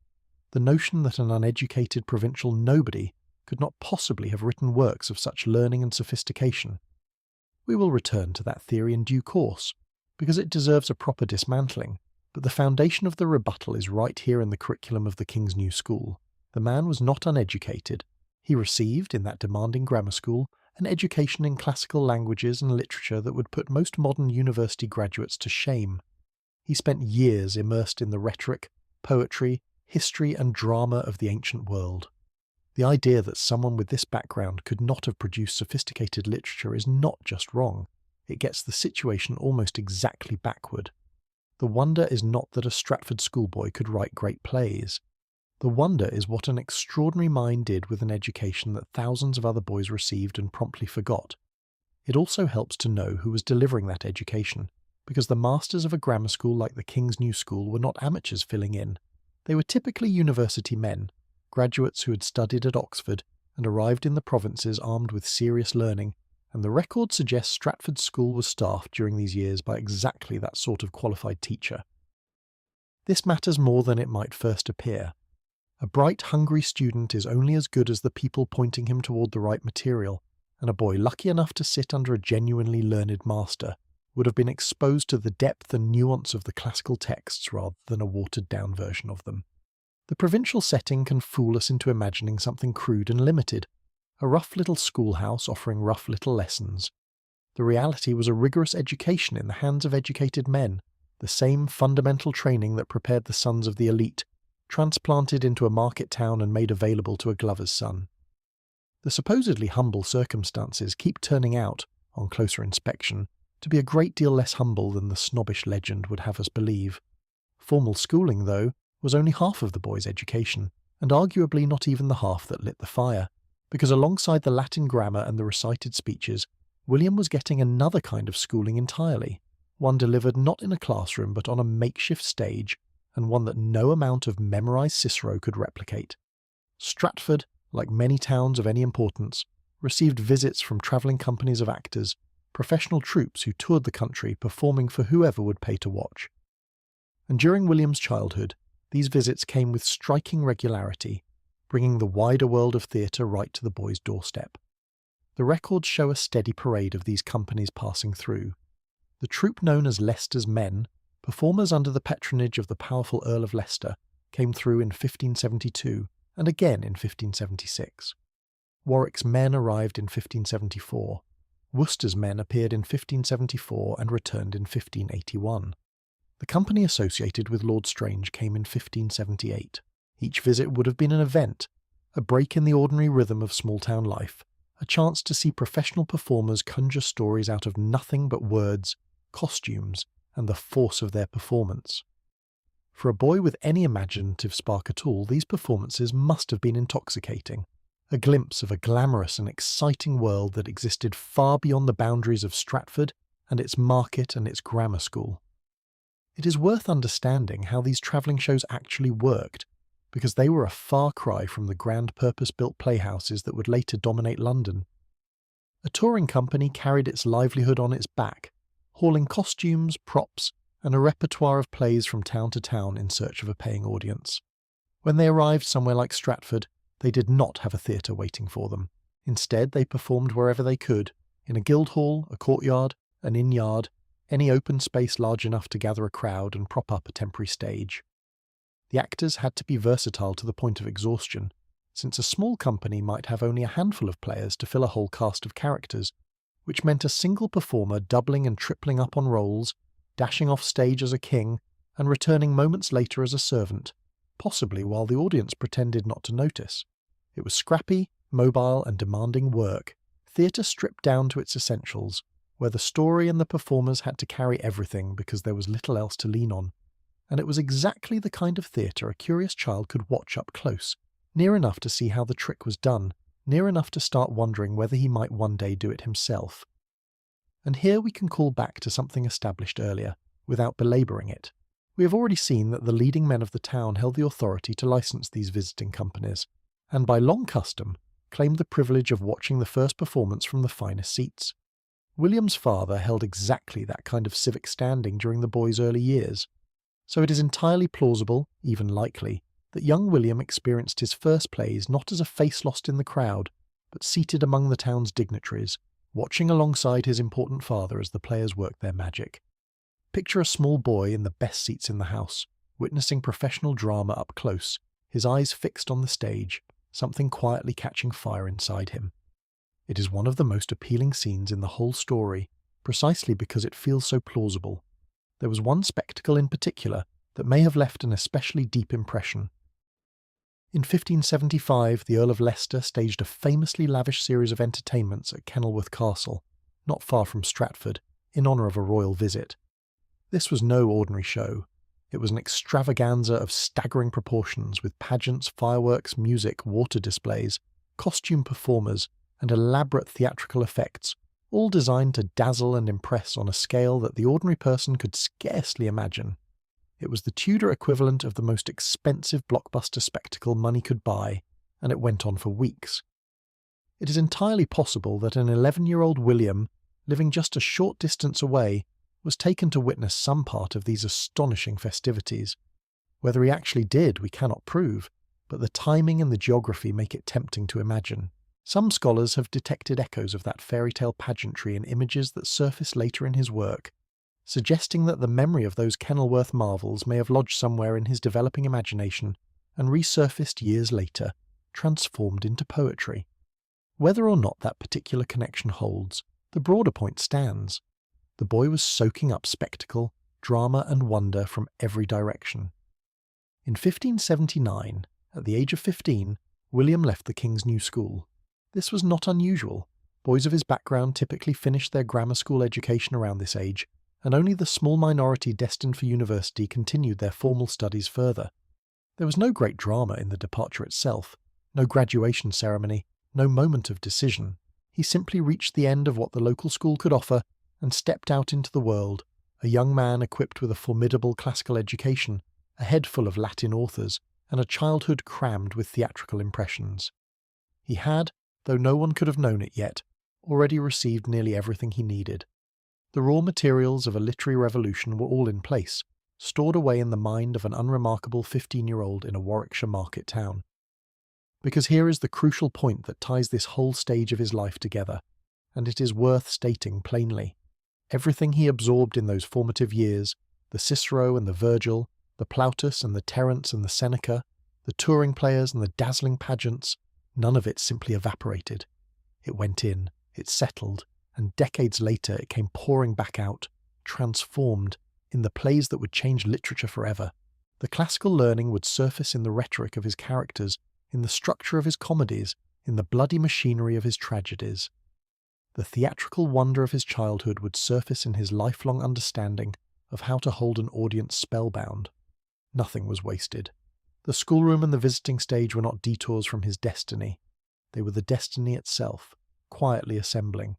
the notion that an uneducated provincial nobody could not possibly have written works of such learning and sophistication. We will return to that theory in due course, because it deserves a proper dismantling, but the foundation of the rebuttal is right here in the curriculum of the King's New School. The man was not uneducated. He received, in that demanding grammar school, an education in classical languages and literature that would put most modern university graduates to shame. He spent years immersed in the rhetoric, poetry, history and drama of the ancient world. The idea that someone with this background could not have produced sophisticated literature is not just wrong. It gets the situation almost exactly backward. The wonder is not that a Stratford schoolboy could write great plays. The wonder is what an extraordinary mind did with an education that thousands of other boys received and promptly forgot. It also helps to know who was delivering that education, because the masters of a grammar school like the King's New School were not amateurs filling in. They were typically university men, graduates who had studied at Oxford and arrived in the provinces armed with serious learning, and the record suggests Stratford School was staffed during these years by exactly that sort of qualified teacher. This matters more than it might first appear. A bright, hungry student is only as good as the people pointing him toward the right material, and a boy lucky enough to sit under a genuinely learned master would have been exposed to the depth and nuance of the classical texts rather than a watered-down version of them. The provincial setting can fool us into imagining something crude and limited, a rough little schoolhouse offering rough little lessons. The reality was a rigorous education in the hands of educated men, the same fundamental training that prepared the sons of the elite, transplanted into a market town and made available to a glover's son. The supposedly humble circumstances keep turning out, on closer inspection, to be a great deal less humble than the snobbish legend would have us believe. Formal schooling, though, was only half of the boy's education, and arguably not even the half that lit the fire, because alongside the Latin grammar and the recited speeches, William was getting another kind of schooling entirely, one delivered not in a classroom but on a makeshift stage, and one that no amount of memorized Cicero could replicate. Stratford, like many towns of any importance, received visits from travelling companies of actors, professional troupes who toured the country performing for whoever would pay to watch. And during William's childhood, these visits came with striking regularity, bringing the wider world of theatre right to the boy's doorstep. The records show a steady parade of these companies passing through. The troupe known as Leicester's Men, performers under the patronage of the powerful Earl of Leicester, came through in 1572 and again in 1576. Warwick's Men arrived in 1574. Worcester's Men appeared in 1574 and returned in 1581. The company associated with Lord Strange came in 1578. Each visit would have been an event, a break in the ordinary rhythm of small-town life, a chance to see professional performers conjure stories out of nothing but words, costumes, and the force of their performance. For a boy with any imaginative spark at all, these performances must have been intoxicating, a glimpse of a glamorous and exciting world that existed far beyond the boundaries of Stratford and its market and its grammar school. It is worth understanding how these travelling shows actually worked, because they were a far cry from the grand purpose-built playhouses that would later dominate London. A touring company carried its livelihood on its back, hauling costumes, props, and a repertoire of plays from town to town in search of a paying audience. When they arrived somewhere like Stratford, they did not have a theatre waiting for them. Instead, they performed wherever they could, in a guildhall, a courtyard, an inn-yard, any open space large enough to gather a crowd and prop up a temporary stage. The actors had to be versatile to the point of exhaustion, since a small company might have only a handful of players to fill a whole cast of characters, which meant a single performer doubling and tripling up on roles, dashing off stage as a king, and returning moments later as a servant, possibly while the audience pretended not to notice. It was scrappy, mobile, and demanding work, theatre stripped down to its essentials, where the story and the performers had to carry everything because there was little else to lean on. And it was exactly the kind of theatre a curious child could watch up close, near enough to see how the trick was done, near enough to start wondering whether he might one day do it himself. And here we can call back to something established earlier, without belabouring it. We have already seen that the leading men of the town held the authority to license these visiting companies, and by long custom claimed the privilege of watching the first performance from the finest seats. William's father held exactly that kind of civic standing during the boy's early years, so it is entirely plausible, even likely, that young William experienced his first plays not as a face lost in the crowd, but seated among the town's dignitaries, watching alongside his important father as the players worked their magic. Picture a small boy in the best seats in the house, witnessing professional drama up close, his eyes fixed on the stage, something quietly catching fire inside him. It is one of the most appealing scenes in the whole story, precisely because it feels so plausible. There was one spectacle in particular that may have left an especially deep impression. In 1575, the Earl of Leicester staged a famously lavish series of entertainments at Kenilworth Castle, not far from Stratford, in honour of a royal visit. This was no ordinary show. It was an extravaganza of staggering proportions, with pageants, fireworks, music, water displays, costume performers, and elaborate theatrical effects, all designed to dazzle and impress on a scale that the ordinary person could scarcely imagine. It was the Tudor equivalent of the most expensive blockbuster spectacle money could buy, and it went on for weeks. It is entirely possible that an 11-year-old William, living just a short distance away, was taken to witness some part of these astonishing festivities. Whether he actually did, we cannot prove, but the timing and the geography make it tempting to imagine. Some scholars have detected echoes of that fairy tale pageantry in images that surface later in his work, suggesting that the memory of those Kenilworth marvels may have lodged somewhere in his developing imagination and resurfaced years later, transformed into poetry. Whether or not that particular connection holds, the broader point stands. The boy was soaking up spectacle, drama and wonder from every direction. In 1579, at the age of 15, William left the King's New School. This was not unusual. Boys of his background typically finished their grammar school education around this age, and only the small minority destined for university continued their formal studies further. There was no great drama in the departure itself, no graduation ceremony, no moment of decision. He simply reached the end of what the local school could offer and stepped out into the world, a young man equipped with a formidable classical education, a head full of Latin authors, and a childhood crammed with theatrical impressions. He had, though no one could have known it yet, already received nearly everything he needed. The raw materials of a literary revolution were all in place, stored away in the mind of an unremarkable 15-year-old in a Warwickshire market town. Because here is the crucial point that ties this whole stage of his life together, and it is worth stating plainly. Everything he absorbed in those formative years, the Cicero and the Virgil, the Plautus and the Terence and the Seneca, the touring players and the dazzling pageants, none of it simply evaporated. It went in, it settled, and decades later it came pouring back out, transformed, in the plays that would change literature forever. The classical learning would surface in the rhetoric of his characters, in the structure of his comedies, in the bloody machinery of his tragedies. The theatrical wonder of his childhood would surface in his lifelong understanding of how to hold an audience spellbound. Nothing was wasted. The schoolroom and the visiting stage were not detours from his destiny. They were the destiny itself, quietly assembling.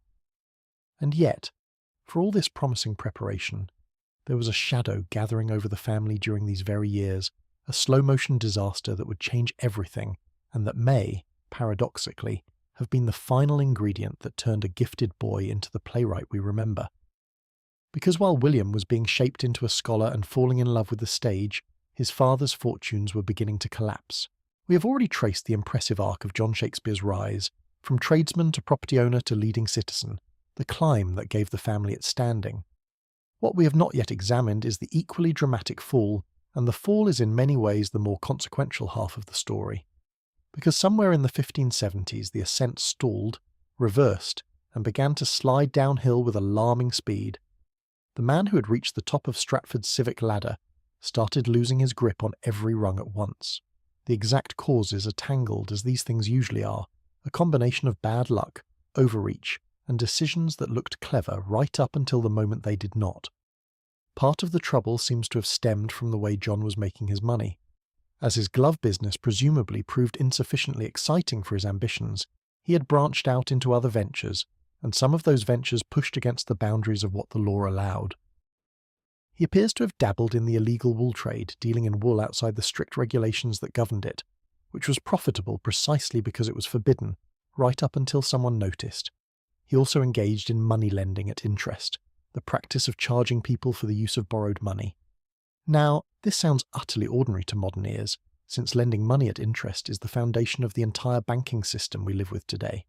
And yet, for all this promising preparation, there was a shadow gathering over the family during these very years, a slow-motion disaster that would change everything, and that may, paradoxically, have been the final ingredient that turned a gifted boy into the playwright we remember. Because while William was being shaped into a scholar and falling in love with the stage, his father's fortunes were beginning to collapse. We have already traced the impressive arc of John Shakespeare's rise, from tradesman to property owner to leading citizen, the climb that gave the family its standing. What we have not yet examined is the equally dramatic fall, and the fall is in many ways the more consequential half of the story. Because somewhere in the 1570s the ascent stalled, reversed, and began to slide downhill with alarming speed. The man who had reached the top of Stratford's civic ladder started losing his grip on every rung at once. The exact causes are tangled, as these things usually are, a combination of bad luck, overreach, and decisions that looked clever right up until the moment they did not. Part of the trouble seems to have stemmed from the way John was making his money. As his glove business presumably proved insufficiently exciting for his ambitions, he had branched out into other ventures, and some of those ventures pushed against the boundaries of what the law allowed. He appears to have dabbled in the illegal wool trade, dealing in wool outside the strict regulations that governed it, which was profitable precisely because it was forbidden, right up until someone noticed. He also engaged in money lending at interest, the practice of charging people for the use of borrowed money. Now, this sounds utterly ordinary to modern ears, since lending money at interest is the foundation of the entire banking system we live with today.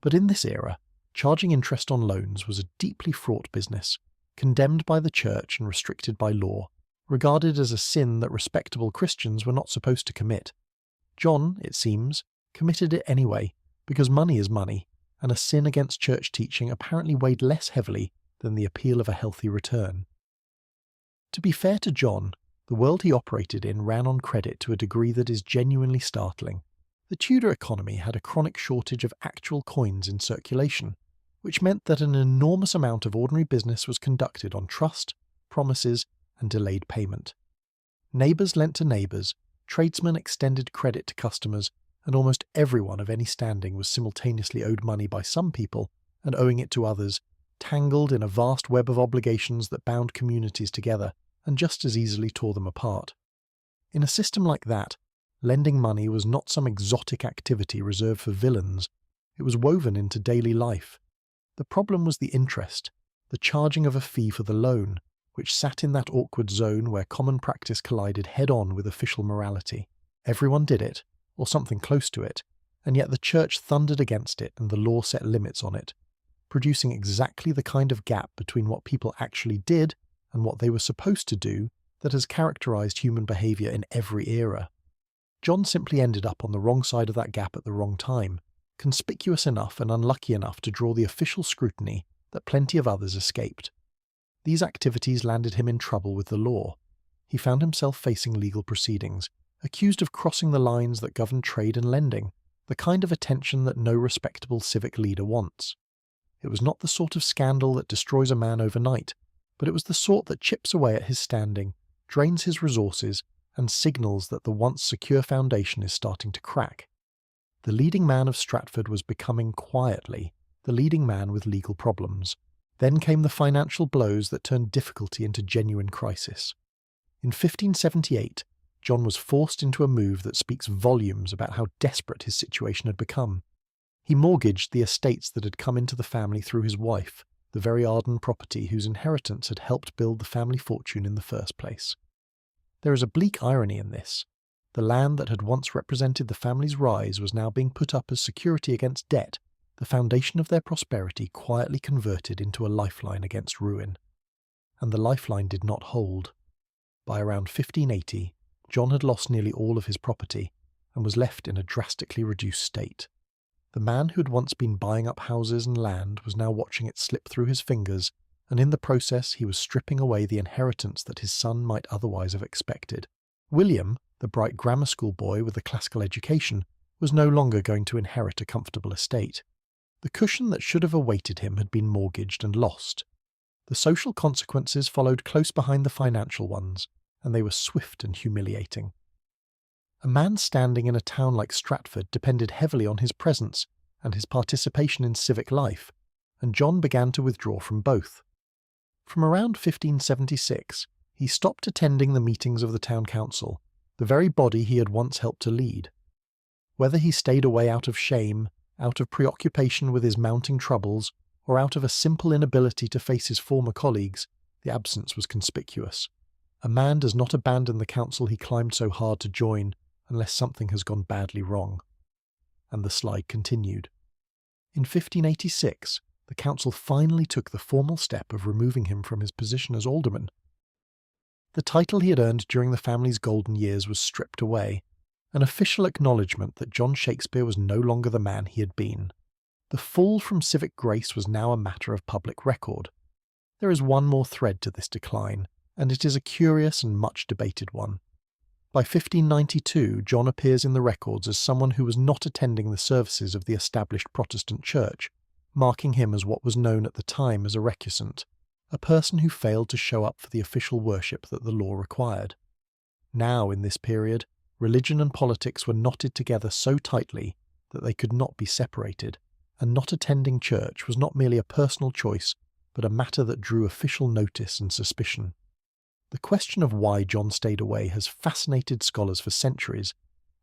But in this era, charging interest on loans was a deeply fraught business, condemned by the church and restricted by law, regarded as a sin that respectable Christians were not supposed to commit. John, it seems, committed it anyway, because money is money, and a sin against church teaching apparently weighed less heavily than the appeal of a healthy return. To be fair to John, the world he operated in ran on credit to a degree that is genuinely startling. The Tudor economy had a chronic shortage of actual coins in circulation, which meant that an enormous amount of ordinary business was conducted on trust, promises, and delayed payment. Neighbours lent to neighbours, tradesmen extended credit to customers, and almost everyone of any standing was simultaneously owed money by some people and owing it to others, tangled in a vast web of obligations that bound communities together and just as easily tore them apart. In a system like that, lending money was not some exotic activity reserved for villains. It was woven into daily life. The problem was the interest, the charging of a fee for the loan, which sat in that awkward zone where common practice collided head-on with official morality. Everyone did it, or something close to it, and yet the church thundered against it and the law set limits on it, producing exactly the kind of gap between what people actually did and what they were supposed to do that has characterized human behavior in every era. John simply ended up on the wrong side of that gap at the wrong time, conspicuous enough and unlucky enough to draw the official scrutiny that plenty of others escaped. These activities landed him in trouble with the law. He found himself facing legal proceedings, accused of crossing the lines that govern trade and lending, the kind of attention that no respectable civic leader wants. It was not the sort of scandal that destroys a man overnight, but it was the sort that chips away at his standing, drains his resources, and signals that the once secure foundation is starting to crack. The leading man of Stratford was becoming quietly the leading man with legal problems, Then came the financial blows that turned difficulty into genuine crisis. In 1578, John was forced into a move that speaks volumes about how desperate his situation had become. He mortgaged the estates that had come into the family through his wife, the very Arden property whose inheritance had helped build the family fortune in the first place. There is a bleak irony in this. The land that had once represented the family's rise was now being put up as security against debt, the foundation of their prosperity quietly converted into a lifeline against ruin. And the lifeline did not hold. By around 1580, John had lost nearly all of his property and was left in a drastically reduced state. The man who had once been buying up houses and land was now watching it slip through his fingers, and in the process he was stripping away the inheritance that his son might otherwise have expected. William, the bright grammar school boy with a classical education, was no longer going to inherit a comfortable estate. The cushion that should have awaited him had been mortgaged and lost. The social consequences followed close behind the financial ones, and they were swift and humiliating. A man standing in a town like Stratford depended heavily on his presence and his participation in civic life, and John began to withdraw from both. From around 1576, he stopped attending the meetings of the town council, the very body he had once helped to lead. Whether he stayed away out of shame, out of preoccupation with his mounting troubles, or out of a simple inability to face his former colleagues, the absence was conspicuous. A man does not abandon the council he climbed so hard to join unless something has gone badly wrong. And the slide continued. In 1586, the council finally took the formal step of removing him from his position as alderman. The title he had earned during the family's golden years was stripped away, an official acknowledgement that John Shakespeare was no longer the man he had been. The fall from civic grace was now a matter of public record. There is one more thread to this decline, and it is a curious and much debated one. By 1592, John appears in the records as someone who was not attending the services of the established Protestant Church, marking him as what was known at the time as a recusant, a person who failed to show up for the official worship that the law required. Now, in this period, religion and politics were knotted together so tightly that they could not be separated, and not attending church was not merely a personal choice, but a matter that drew official notice and suspicion. The question of why John stayed away has fascinated scholars for centuries,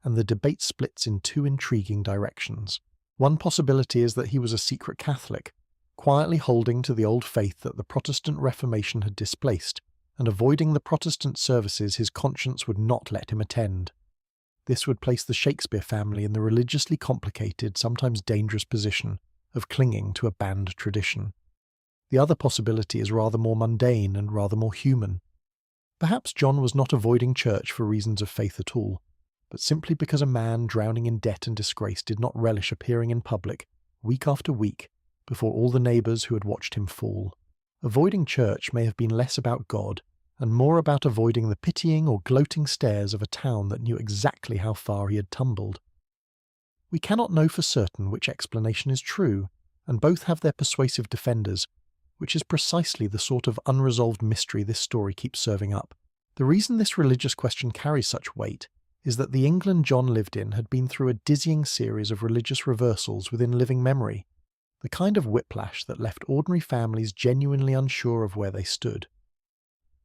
and the debate splits in two intriguing directions. One possibility is that he was a secret Catholic, quietly holding to the old faith that the Protestant Reformation had displaced, and avoiding the Protestant services his conscience would not let him attend. This would place the Shakespeare family in the religiously complicated, sometimes dangerous position of clinging to a banned tradition. The other possibility is rather more mundane and rather more human. Perhaps John was not avoiding church for reasons of faith at all, but simply because a man drowning in debt and disgrace did not relish appearing in public, week after week, before all the neighbours who had watched him fall. Avoiding church may have been less about God, and more about avoiding the pitying or gloating stares of a town that knew exactly how far he had tumbled. We cannot know for certain which explanation is true, and both have their persuasive defenders, which is precisely the sort of unresolved mystery this story keeps serving up. The reason this religious question carries such weight is that the England John lived in had been through a dizzying series of religious reversals within living memory, the kind of whiplash that left ordinary families genuinely unsure of where they stood.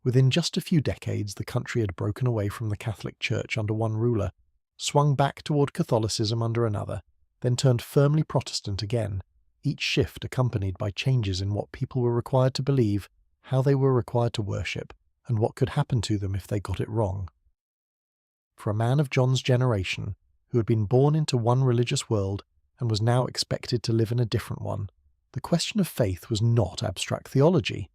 Within just a few decades, the country had broken away from the Catholic Church under one ruler, swung back toward Catholicism under another, then turned firmly Protestant again, each shift accompanied by changes in what people were required to believe, how they were required to worship, and what could happen to them if they got it wrong. For a man of John's generation, who had been born into one religious world and was now expected to live in a different one, the question of faith was not abstract theology.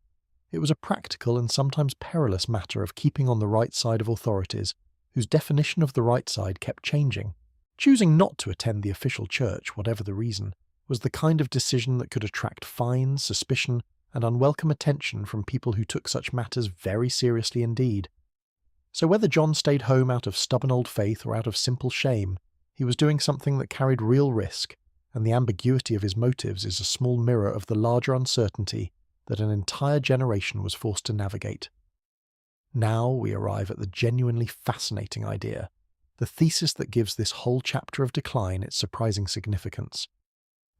It was a practical and sometimes perilous matter of keeping on the right side of authorities, whose definition of the right side kept changing. Choosing not to attend the official church, whatever the reason, was the kind of decision that could attract fines, suspicion, and unwelcome attention from people who took such matters very seriously indeed. So whether John stayed home out of stubborn old faith or out of simple shame, he was doing something that carried real risk, and the ambiguity of his motives is a small mirror of the larger uncertainty that an entire generation was forced to navigate. Now we arrive at the genuinely fascinating idea, the thesis that gives this whole chapter of decline its surprising significance.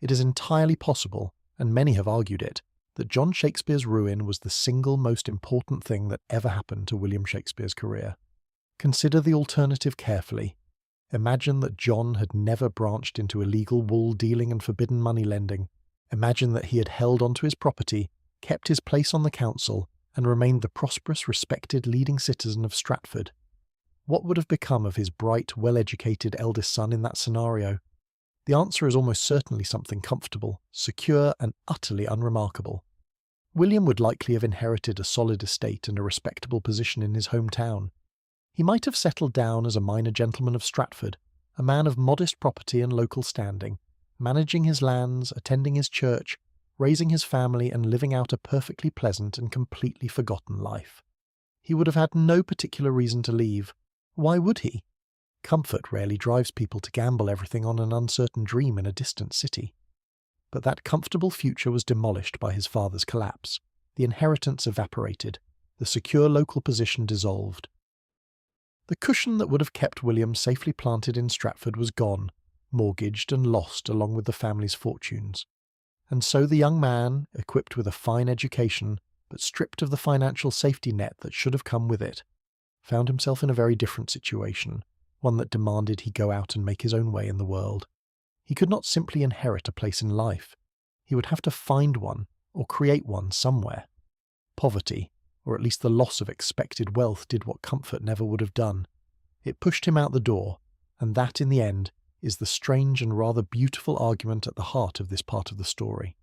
It is entirely possible, and many have argued it, that John Shakespeare's ruin was the single most important thing that ever happened to William Shakespeare's career. Consider the alternative carefully. Imagine that John had never branched into illegal wool dealing and forbidden money lending. Imagine that he had held onto his property, kept his place on the council, and remained the prosperous, respected leading citizen of Stratford. What would have become of his bright, well-educated eldest son in that scenario? The answer is almost certainly something comfortable, secure, and utterly unremarkable. William would likely have inherited a solid estate and a respectable position in his hometown. He might have settled down as a minor gentleman of Stratford, a man of modest property and local standing, managing his lands, attending his church, raising his family, and living out a perfectly pleasant and completely forgotten life. He would have had no particular reason to leave. Why would he? Comfort rarely drives people to gamble everything on an uncertain dream in a distant city. But that comfortable future was demolished by his father's collapse. The inheritance evaporated. The secure local position dissolved. The cushion that would have kept William safely planted in Stratford was gone, mortgaged and lost along with the family's fortunes. And so the young man, equipped with a fine education, but stripped of the financial safety net that should have come with it, found himself in a very different situation, one that demanded he go out and make his own way in the world. He could not simply inherit a place in life. He would have to find one, or create one somewhere. Poverty, or at least the loss of expected wealth, did what comfort never would have done. It pushed him out the door, and that, in the end, is the strange and rather beautiful argument at the heart of this part of the story.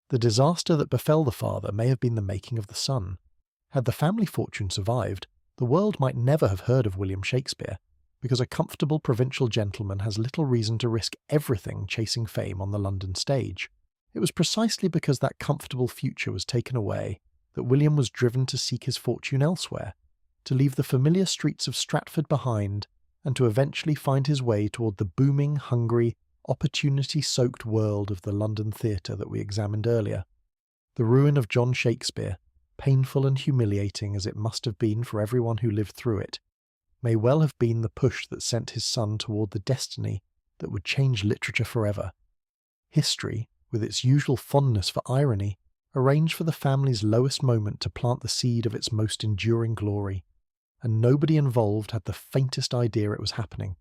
The disaster that befell the father may have been the making of the son. Had the family fortune survived, the world might never have heard of William Shakespeare, because a comfortable provincial gentleman has little reason to risk everything chasing fame on the London stage. It was precisely because that comfortable future was taken away that William was driven to seek his fortune elsewhere, to leave the familiar streets of Stratford behind, and to eventually find his way toward the booming, hungry, opportunity-soaked world of the London theatre that we examined earlier. The ruin of John Shakespeare, painful and humiliating as it must have been for everyone who lived through it, may well have been the push that sent his son toward the destiny that would change literature forever. History, with its usual fondness for irony, arranged for the family's lowest moment to plant the seed of its most enduring glory, and nobody involved had the faintest idea it was happening.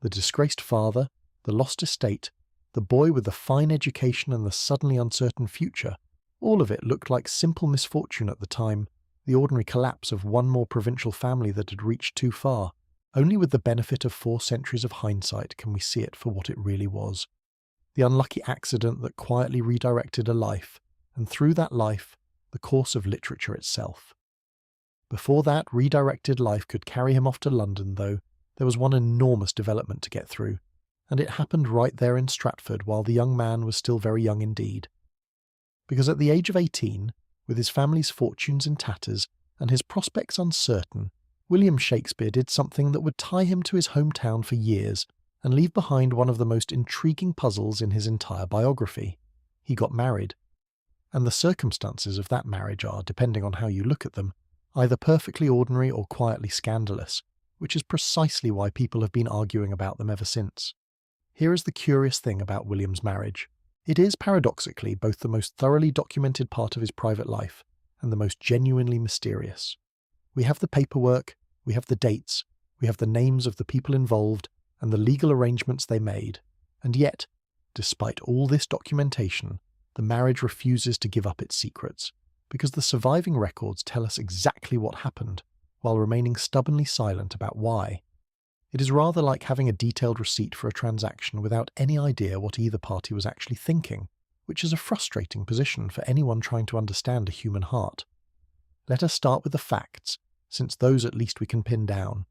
The disgraced father, the lost estate, the boy with the fine education and the suddenly uncertain future, all of it looked like simple misfortune at the time, the ordinary collapse of one more provincial family that had reached too far. Only with the benefit of 4 centuries of hindsight can we see it for what it really was. The unlucky accident that quietly redirected a life, and through that life, the course of literature itself. Before that redirected life could carry him off to London, though, there was one enormous development to get through, and it happened right there in Stratford while the young man was still very young indeed. Because at the age of 18, with his family's fortunes in tatters and his prospects uncertain, William Shakespeare did something that would tie him to his hometown for years and leave behind one of the most intriguing puzzles in his entire biography. He got married. And the circumstances of that marriage are, depending on how you look at them, either perfectly ordinary or quietly scandalous, which is precisely why people have been arguing about them ever since. Here is the curious thing about William's marriage. It is, paradoxically, both the most thoroughly documented part of his private life and the most genuinely mysterious. We have the paperwork, we have the dates, we have the names of the people involved and the legal arrangements they made, and yet, despite all this documentation, the marriage refuses to give up its secrets, because the surviving records tell us exactly what happened, while remaining stubbornly silent about why. It is rather like having a detailed receipt for a transaction without any idea what either party was actually thinking, which is a frustrating position for anyone trying to understand a human heart. Let us start with the facts, since those at least we can pin down.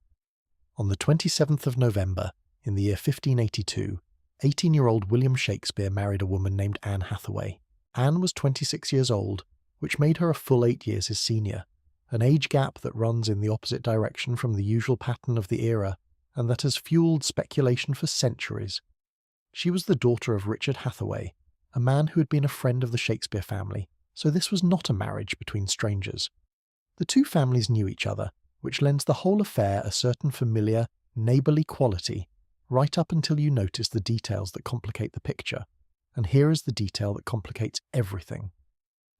On the 27th of November, in the year 1582, 18-year-old William Shakespeare married a woman named Anne Hathaway. Anne was 26 years old, which made her a full 8 years his senior, an age gap that runs in the opposite direction from the usual pattern of the era, and that has fueled speculation for centuries. She was the daughter of Richard Hathaway, a man who had been a friend of the Shakespeare family, so this was not a marriage between strangers. The two families knew each other, which lends the whole affair a certain familiar, neighbourly quality, right up until you notice the details that complicate the picture. And here is the detail that complicates everything.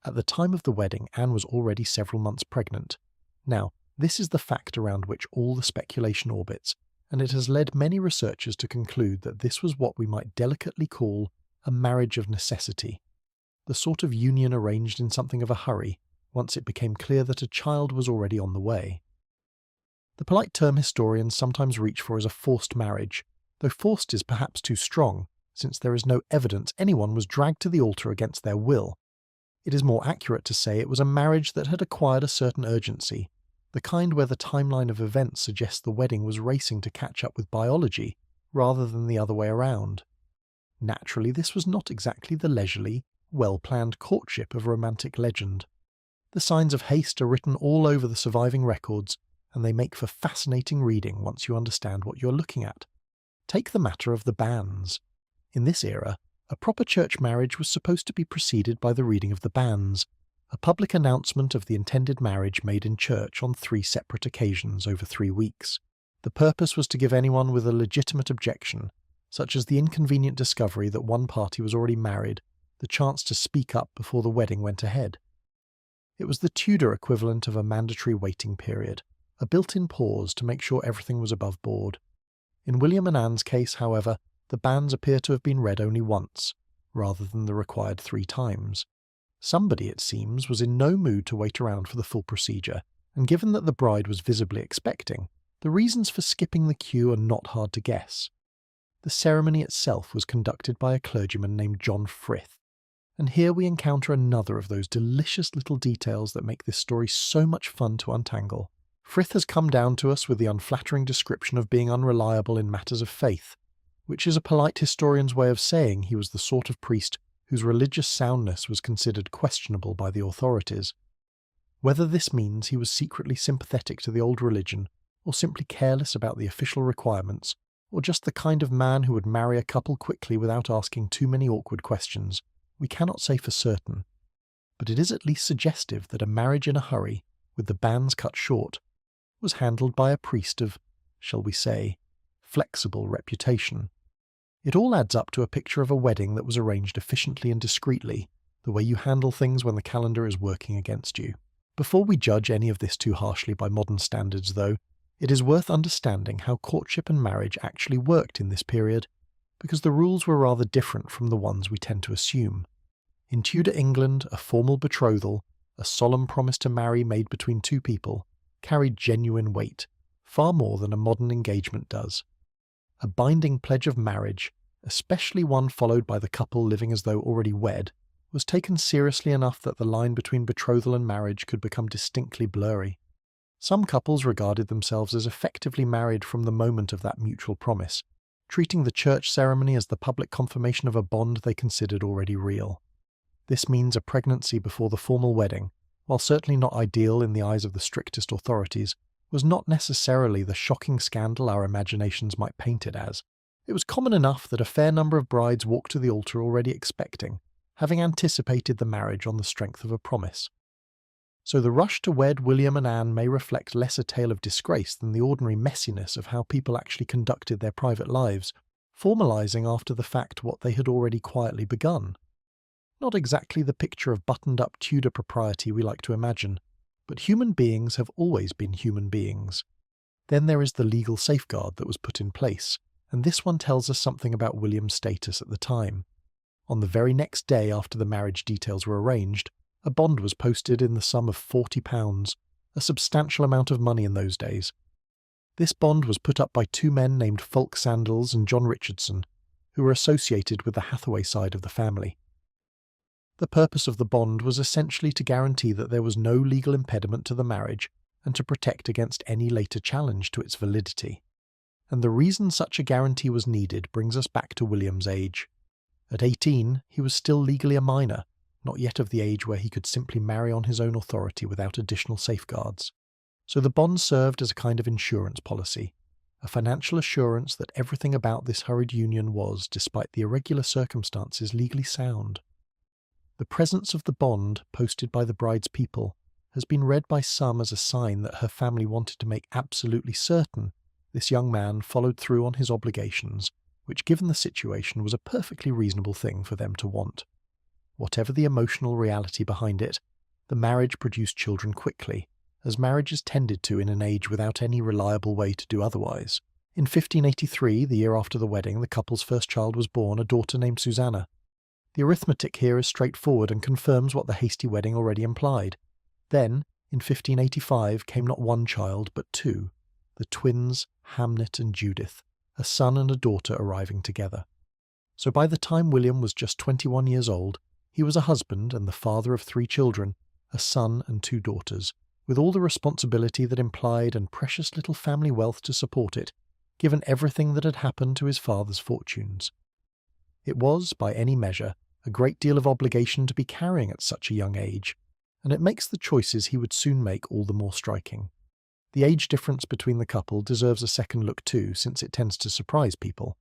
At the time of the wedding, Anne was already several months pregnant. Now, this is the fact around which all the speculation orbits, and it has led many researchers to conclude that this was what we might delicately call a marriage of necessity, the sort of union arranged in something of a hurry, once it became clear that a child was already on the way. The polite term historians sometimes reach for is a forced marriage, though forced is perhaps too strong, since there is no evidence anyone was dragged to the altar against their will. It is more accurate to say it was a marriage that had acquired a certain urgency, the kind where the timeline of events suggests the wedding was racing to catch up with biology, rather than the other way around. Naturally, this was not exactly the leisurely, well-planned courtship of romantic legend. The signs of haste are written all over the surviving records, and they make for fascinating reading once you understand what you're looking at. Take the matter of the banns. In this era, a proper church marriage was supposed to be preceded by the reading of the banns, a public announcement of the intended marriage made in church on 3 separate occasions over 3 weeks. The purpose was to give anyone with a legitimate objection, such as the inconvenient discovery that one party was already married, the chance to speak up before the wedding went ahead. It was the Tudor equivalent of a mandatory waiting period, a built-in pause to make sure everything was above board. In William and Anne's case, however, the banns appear to have been read only once, rather than the required 3 times. Somebody, it seems, was in no mood to wait around for the full procedure, and given that the bride was visibly expecting, the reasons for skipping the queue are not hard to guess. The ceremony itself was conducted by a clergyman named John Frith, and here we encounter another of those delicious little details that make this story so much fun to untangle. Frith has come down to us with the unflattering description of being unreliable in matters of faith, which is a polite historian's way of saying he was the sort of priest whose religious soundness was considered questionable by the authorities. Whether this means he was secretly sympathetic to the old religion, or simply careless about the official requirements, or just the kind of man who would marry a couple quickly without asking too many awkward questions, we cannot say for certain. But it is at least suggestive that a marriage in a hurry, with the banns cut short, was handled by a priest of, shall we say, flexible reputation. It all adds up to a picture of a wedding that was arranged efficiently and discreetly, the way you handle things when the calendar is working against you. Before we judge any of this too harshly by modern standards, though, it is worth understanding how courtship and marriage actually worked in this period, because the rules were rather different from the ones we tend to assume. In Tudor England, a formal betrothal, a solemn promise to marry made between 2 people, carried genuine weight, far more than a modern engagement does. A binding pledge of marriage, especially one followed by the couple living as though already wed, was taken seriously enough that the line between betrothal and marriage could become distinctly blurry. Some couples regarded themselves as effectively married from the moment of that mutual promise, treating the church ceremony as the public confirmation of a bond they considered already real. This means a pregnancy before the formal wedding, while certainly not ideal in the eyes of the strictest authorities, was not necessarily the shocking scandal our imaginations might paint it as. It was common enough that a fair number of brides walked to the altar already expecting, having anticipated the marriage on the strength of a promise. So the rush to wed William and Anne may reflect less a tale of disgrace than the ordinary messiness of how people actually conducted their private lives, formalising after the fact what they had already quietly begun. Not exactly the picture of buttoned-up Tudor propriety we like to imagine, but human beings have always been human beings. Then there is the legal safeguard that was put in place, and this one tells us something about William's status at the time. On the very next day after the marriage details were arranged, a bond was posted in the sum of £40, a substantial amount of money in those days. This bond was put up by 2 men named Fulk Sandals and John Richardson, who were associated with the Hathaway side of the family. The purpose of the bond was essentially to guarantee that there was no legal impediment to the marriage and to protect against any later challenge to its validity. And the reason such a guarantee was needed brings us back to William's age. At 18, he was still legally a minor, not yet of the age where he could simply marry on his own authority without additional safeguards. So the bond served as a kind of insurance policy, a financial assurance that everything about this hurried union was, despite the irregular circumstances, legally sound. The presence of the bond, posted by the bride's people, has been read by some as a sign that her family wanted to make absolutely certain this young man followed through on his obligations, which given the situation was a perfectly reasonable thing for them to want. whatever the emotional reality behind it, the marriage produced children quickly, as marriages tended to in an age without any reliable way to do otherwise. In 1583, the year after the wedding, the couple's first child was born, a daughter named Susanna. The arithmetic here is straightforward and confirms what the hasty wedding already implied. Then, in 1585, came not one child, but two, the twins Hamnet and Judith, a son and a daughter arriving together. So by the time William was just 21 years old, he was a husband and the father of 3 children, a son and 2 daughters, with all the responsibility that implied and precious little family wealth to support it, given everything that had happened to his father's fortunes. It was, by any measure, a great deal of obligation to be carrying at such a young age, and it makes the choices he would soon make all the more striking. The age difference between the couple deserves a second look too, since it tends to surprise people.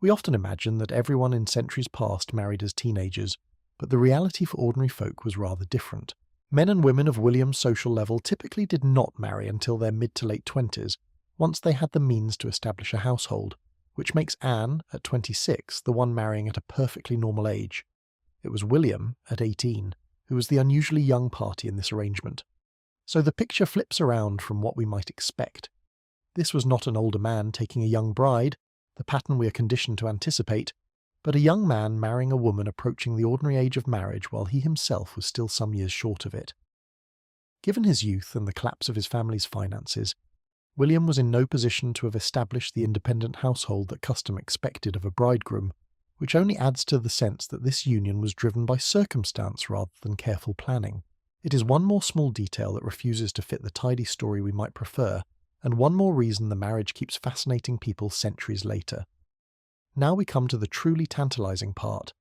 We often imagine that everyone in centuries past married as teenagers, but the reality for ordinary folk was rather different. Men and women of William's social level typically did not marry until their mid to late 20s, once they had the means to establish a household, which makes Anne, at 26, the one marrying at a perfectly normal age. It was William, at 18, who was the unusually young party in this arrangement. So the picture flips around from what we might expect. This was not an older man taking a young bride, the pattern we are conditioned to anticipate, but a young man marrying a woman approaching the ordinary age of marriage while he himself was still some years short of it. Given his youth and the collapse of his family's finances, William was in no position to have established the independent household that custom expected of a bridegroom, which only adds to the sense that this union was driven by circumstance rather than careful planning. It is one more small detail that refuses to fit the tidy story we might prefer, and one more reason the marriage keeps fascinating people centuries later. Now we come to the truly tantalizing part,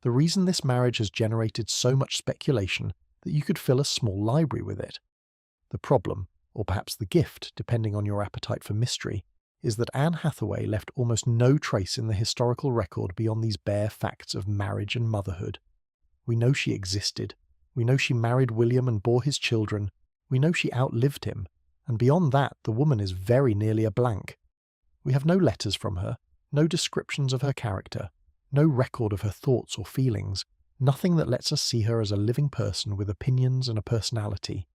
the reason this marriage has generated so much speculation that you could fill a small library with it. The problem, or perhaps the gift, depending on your appetite for mystery, is that Anne Hathaway left almost no trace in the historical record beyond these bare facts of marriage and motherhood. We know she existed. We know she married William and bore his children. We know she outlived him. And beyond that, the woman is very nearly a blank. We have no letters from her, no descriptions of her character, no record of her thoughts or feelings, nothing that lets us see her as a living person with opinions and a personality.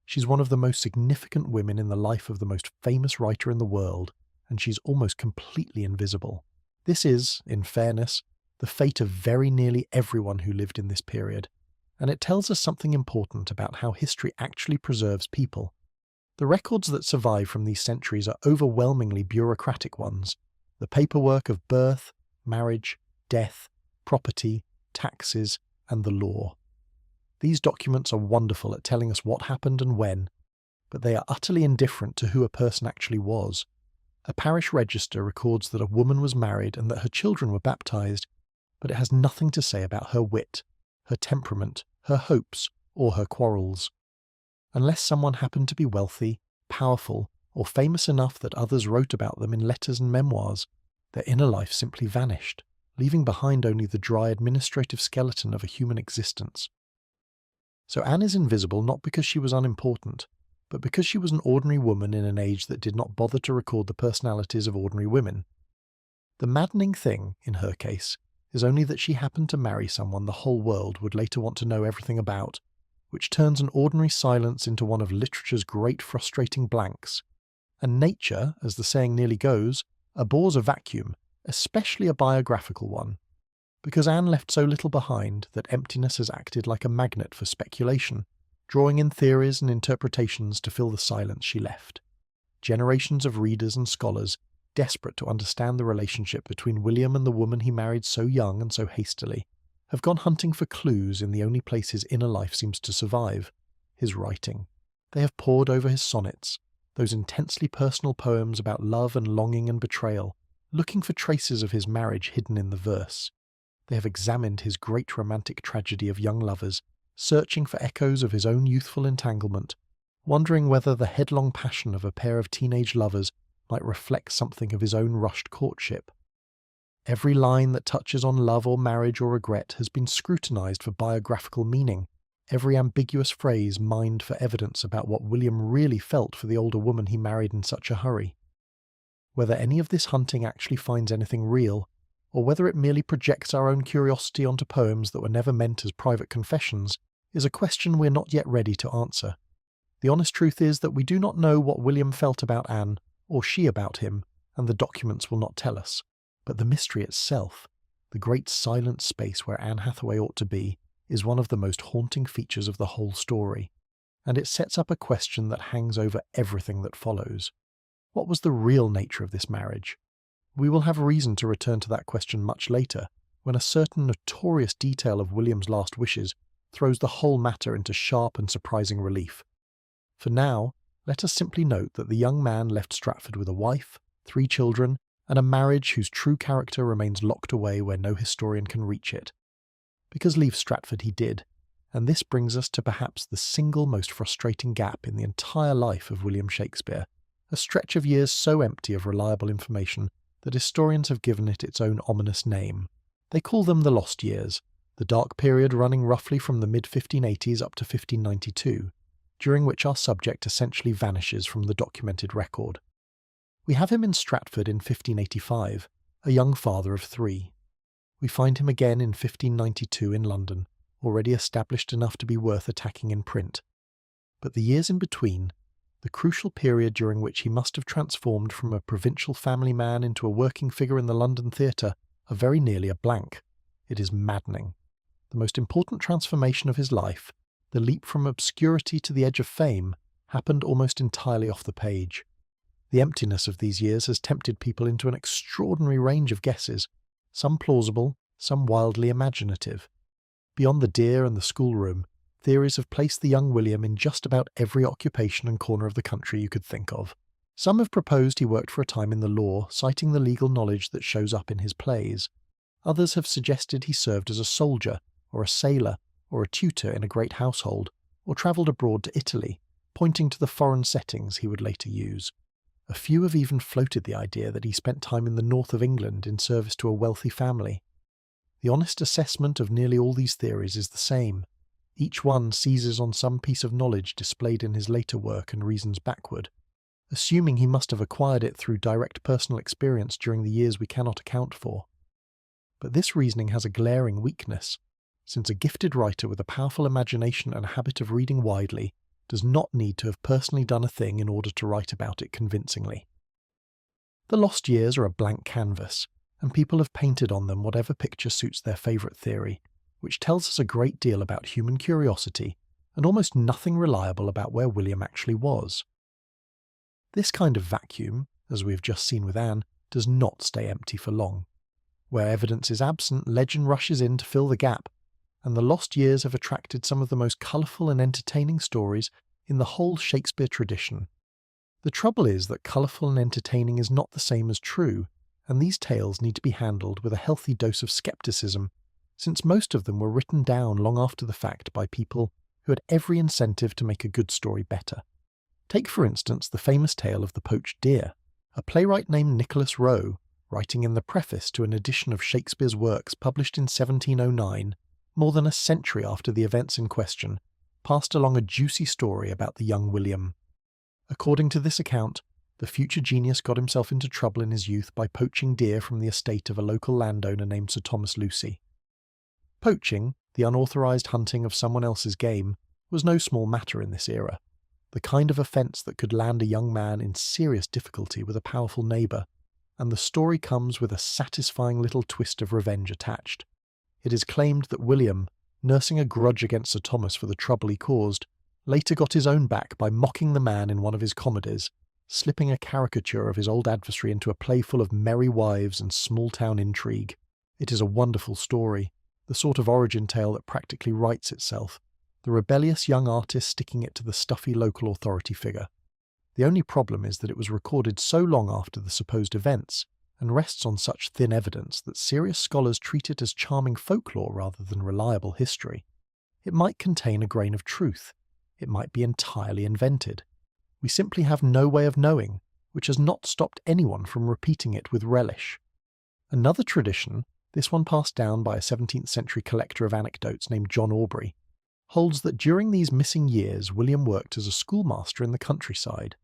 She's one of the most significant women in the life of the most famous writer in the world, and she's almost completely invisible. This is, in fairness, the fate of very nearly everyone who lived in this period, and it tells us something important about how history actually preserves people. The records that survive from these centuries are overwhelmingly bureaucratic ones. The paperwork of birth, marriage, death, property, taxes, and the law. These documents are wonderful at telling us what happened and when, but they are utterly indifferent to who a person actually was. A parish register records that a woman was married and that her children were baptized, but it has nothing to say about her wit, her temperament, her hopes, or her quarrels. Unless someone happened to be wealthy, powerful, or famous enough that others wrote about them in letters and memoirs, their inner life simply vanished, leaving behind only the dry administrative skeleton of a human existence. So Anne is invisible not because she was unimportant, but because she was an ordinary woman in an age that did not bother to record the personalities of ordinary women. The maddening thing, in her case, is only that she happened to marry someone the whole world would later want to know everything about, which turns an ordinary silence into one of literature's great frustrating blanks. And nature, as the saying nearly goes, abhors a vacuum, especially a biographical one, because Anne left so little behind that emptiness has acted like a magnet for speculation, drawing in theories and interpretations to fill the silence she left. Generations of readers and scholars, desperate to understand the relationship between William and the woman he married so young and so hastily, have gone hunting for clues in the only place his inner life seems to survive, his writing. They have pored over his sonnets, those intensely personal poems about love and longing and betrayal, looking for traces of his marriage hidden in the verse. They have examined his great romantic tragedy of young lovers, searching for echoes of his own youthful entanglement, wondering whether the headlong passion of a pair of teenage lovers might reflect something of his own rushed courtship. Every line that touches on love or marriage or regret has been scrutinized for biographical meaning, every ambiguous phrase mined for evidence about what William really felt for the older woman he married in such a hurry. Whether any of this hunting actually finds anything real, or whether it merely projects our own curiosity onto poems that were never meant as private confessions, is a question we're not yet ready to answer. The honest truth is that we do not know what William felt about Anne, or she about him, and the documents will not tell us. But the mystery itself, the great silent space where Anne Hathaway ought to be, is one of the most haunting features of the whole story, and it sets up a question that hangs over everything that follows. What was the real nature of this marriage? We will have reason to return to that question much later, when a certain notorious detail of William's last wishes throws the whole matter into sharp and surprising relief. For now, let us simply note that the young man left Stratford with a wife, 3 children, and a marriage whose true character remains locked away where no historian can reach it. Because leave Stratford he did, and this brings us to perhaps the single most frustrating gap in the entire life of William Shakespeare, a stretch of years so empty of reliable information that historians have given it its own ominous name. They call them the lost years, the dark period running roughly from the mid-1580s up to 1592, during which our subject essentially vanishes from the documented record. We have him in Stratford in 1585, a young father of 3. We find him again in 1592 in London, already established enough to be worth attacking in print. But the years in between, the crucial period during which he must have transformed from a provincial family man into a working figure in the London theatre, are very nearly a blank. It is maddening. The most important transformation of his life, the leap from obscurity to the edge of fame, happened almost entirely off the page. The emptiness of these years has tempted people into an extraordinary range of guesses, some plausible, some wildly imaginative. Beyond the deer and the schoolroom, theories have placed the young William in just about every occupation and corner of the country you could think of. Some have proposed he worked for a time in the law, citing the legal knowledge that shows up in his plays. Others have suggested he served as a soldier, or a sailor, or a tutor in a great household, or travelled abroad to Italy, pointing to the foreign settings he would later use. A few have even floated the idea that he spent time in the north of England in service to a wealthy family. The honest assessment of nearly all these theories is the same. Each one seizes on some piece of knowledge displayed in his later work and reasons backward, assuming he must have acquired it through direct personal experience during the years we cannot account for. But this reasoning has a glaring weakness, since a gifted writer with a powerful imagination and a habit of reading widely does not need to have personally done a thing in order to write about it convincingly. The lost years are a blank canvas, and people have painted on them whatever picture suits their favourite theory, which tells us a great deal about human curiosity and almost nothing reliable about where William actually was. This kind of vacuum, as we have just seen with Anne, does not stay empty for long. Where evidence is absent, legend rushes in to fill the gap, and the lost years have attracted some of the most colourful and entertaining stories in the whole Shakespeare tradition. The trouble is that colourful and entertaining is not the same as true, and these tales need to be handled with a healthy dose of scepticism, since most of them were written down long after the fact by people who had every incentive to make a good story better. Take, for instance, the famous tale of the poached deer. A playwright named Nicholas Rowe, writing in the preface to an edition of Shakespeare's works published in 1709, more than a century after the events in question, passed along a juicy story about the young William. According to this account, the future genius got himself into trouble in his youth by poaching deer from the estate of a local landowner named Sir Thomas Lucy. Poaching, the unauthorised hunting of someone else's game, was no small matter in this era, the kind of offence that could land a young man in serious difficulty with a powerful neighbour, and the story comes with a satisfying little twist of revenge attached. It is claimed that William, nursing a grudge against Sir Thomas for the trouble he caused, later got his own back by mocking the man in one of his comedies, slipping a caricature of his old adversary into a play full of merry wives and small-town intrigue. It is a wonderful story, the sort of origin tale that practically writes itself, the rebellious young artist sticking it to the stuffy local authority figure. The only problem is that it was recorded so long after the supposed events, and rests on such thin evidence that serious scholars treat it as charming folklore rather than reliable history. It might contain a grain of truth. It might be entirely invented. We simply have no way of knowing, which has not stopped anyone from repeating it with relish. Another tradition, this one passed down by a 17th century collector of anecdotes named John Aubrey, holds that during these missing years William worked as a schoolmaster in the countryside.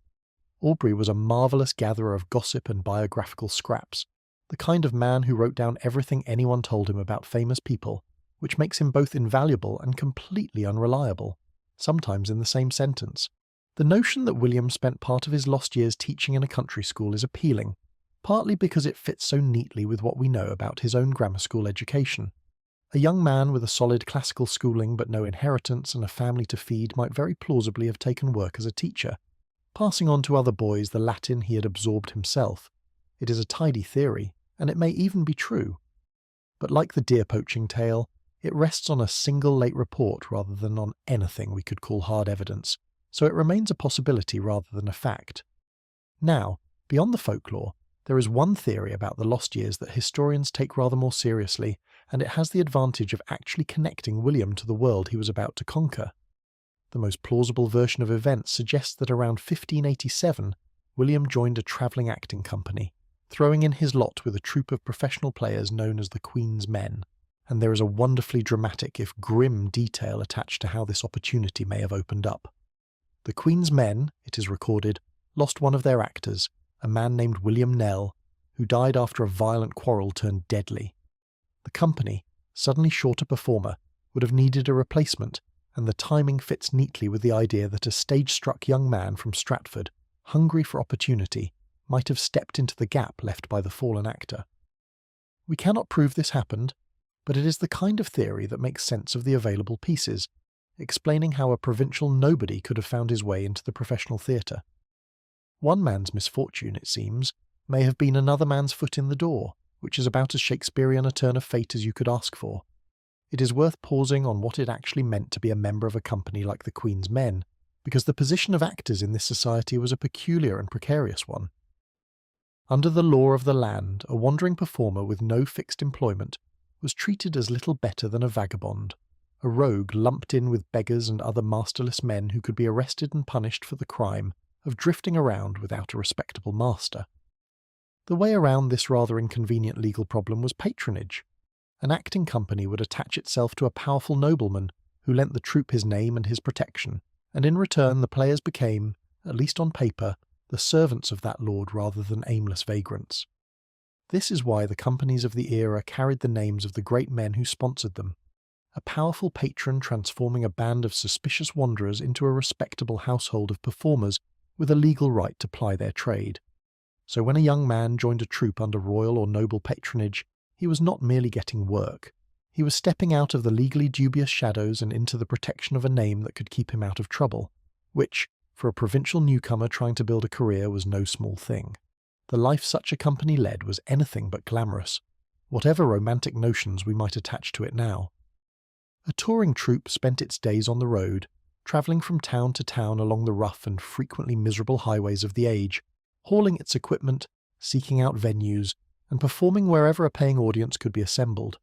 Aubrey was a marvellous gatherer of gossip and biographical scraps, the kind of man who wrote down everything anyone told him about famous people, which makes him both invaluable and completely unreliable, sometimes in the same sentence. The notion that William spent part of his lost years teaching in a country school is appealing, partly because it fits so neatly with what we know about his own grammar school education. A young man with a solid classical schooling but no inheritance and a family to feed might very plausibly have taken work as a teacher, passing on to other boys the Latin he had absorbed himself. It is a tidy theory, and it may even be true. But like the deer poaching tale, it rests on a single late report rather than on anything we could call hard evidence, so it remains a possibility rather than a fact. Now, beyond the folklore, there is one theory about the lost years that historians take rather more seriously, and it has the advantage of actually connecting William to the world he was about to conquer. The most plausible version of events suggests that around 1587, William joined a travelling acting company, throwing in his lot with a troupe of professional players known as the Queen's Men, and there is a wonderfully dramatic if grim detail attached to how this opportunity may have opened up. The Queen's Men, it is recorded, lost one of their actors, a man named William Nell, who died after a violent quarrel turned deadly. The company, suddenly short a performer, would have needed a replacement, and the timing fits neatly with the idea that a stage-struck young man from Stratford, hungry for opportunity, might have stepped into the gap left by the fallen actor. We cannot prove this happened, but it is the kind of theory that makes sense of the available pieces, explaining how a provincial nobody could have found his way into the professional theatre. One man's misfortune, it seems, may have been another man's foot in the door, which is about as Shakespearean a turn of fate as you could ask for. It is worth pausing on what it actually meant to be a member of a company like the Queen's Men, because the position of actors in this society was a peculiar and precarious one. Under the law of the land, a wandering performer with no fixed employment was treated as little better than a vagabond, a rogue lumped in with beggars and other masterless men who could be arrested and punished for the crime of drifting around without a respectable master. The way around this rather inconvenient legal problem was patronage. An acting company would attach itself to a powerful nobleman who lent the troupe his name and his protection, and in return the players became, at least on paper, the servants of that lord rather than aimless vagrants. This is why the companies of the era carried the names of the great men who sponsored them, a powerful patron transforming a band of suspicious wanderers into a respectable household of performers with a legal right to ply their trade. So when a young man joined a troupe under royal or noble patronage, he was not merely getting work. He was stepping out of the legally dubious shadows and into the protection of a name that could keep him out of trouble, which, for a provincial newcomer trying to build a career, was no small thing. The life such a company led was anything but glamorous, whatever romantic notions we might attach to it now. A touring troupe spent its days on the road, travelling from town to town along the rough and frequently miserable highways of the age, hauling its equipment, seeking out venues, and performing wherever a paying audience could be assembled.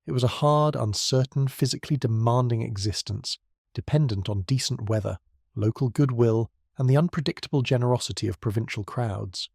It was a hard, uncertain, physically demanding existence, dependent on decent weather, local goodwill, and the unpredictable generosity of provincial crowds.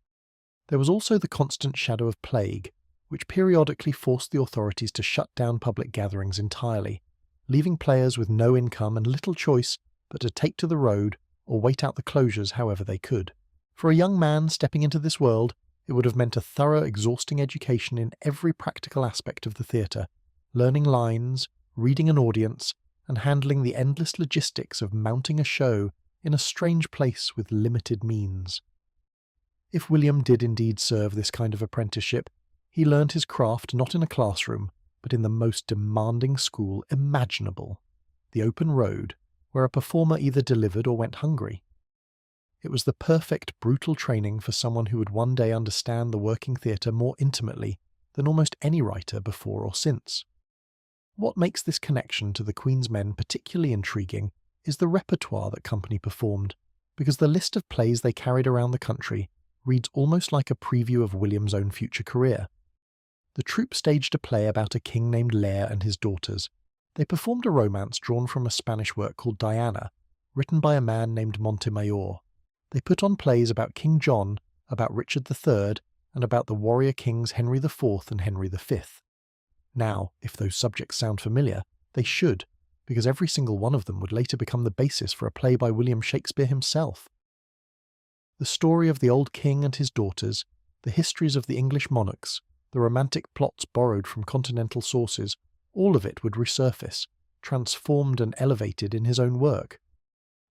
There was also the constant shadow of plague, which periodically forced the authorities to shut down public gatherings entirely, leaving players with no income and little choice but to take to the road or wait out the closures however they could. For a young man stepping into this world, it would have meant a thorough, exhausting education in every practical aspect of the theatre, learning lines, reading an audience, and handling the endless logistics of mounting a show in a strange place with limited means. If William did indeed serve this kind of apprenticeship, he learned his craft not in a classroom, but in the most demanding school imaginable, the open road, where a performer either delivered or went hungry. It was the perfect, brutal training for someone who would one day understand the working theatre more intimately than almost any writer before or since. What makes this connection to the Queen's Men particularly intriguing is the repertoire that company performed, because the list of plays they carried around the country reads almost like a preview of William's own future career. The troupe staged a play about a king named Lear and his daughters. They performed a romance drawn from a Spanish work called Diana, written by a man named Montemayor. They put on plays about King John, about Richard III, and about the warrior kings Henry IV and Henry V. Now, if those subjects sound familiar, they should, because every single one of them would later become the basis for a play by William Shakespeare himself. The story of the old king and his daughters, the histories of the English monarchs, the romantic plots borrowed from continental sources, all of it would resurface, transformed and elevated in his own work.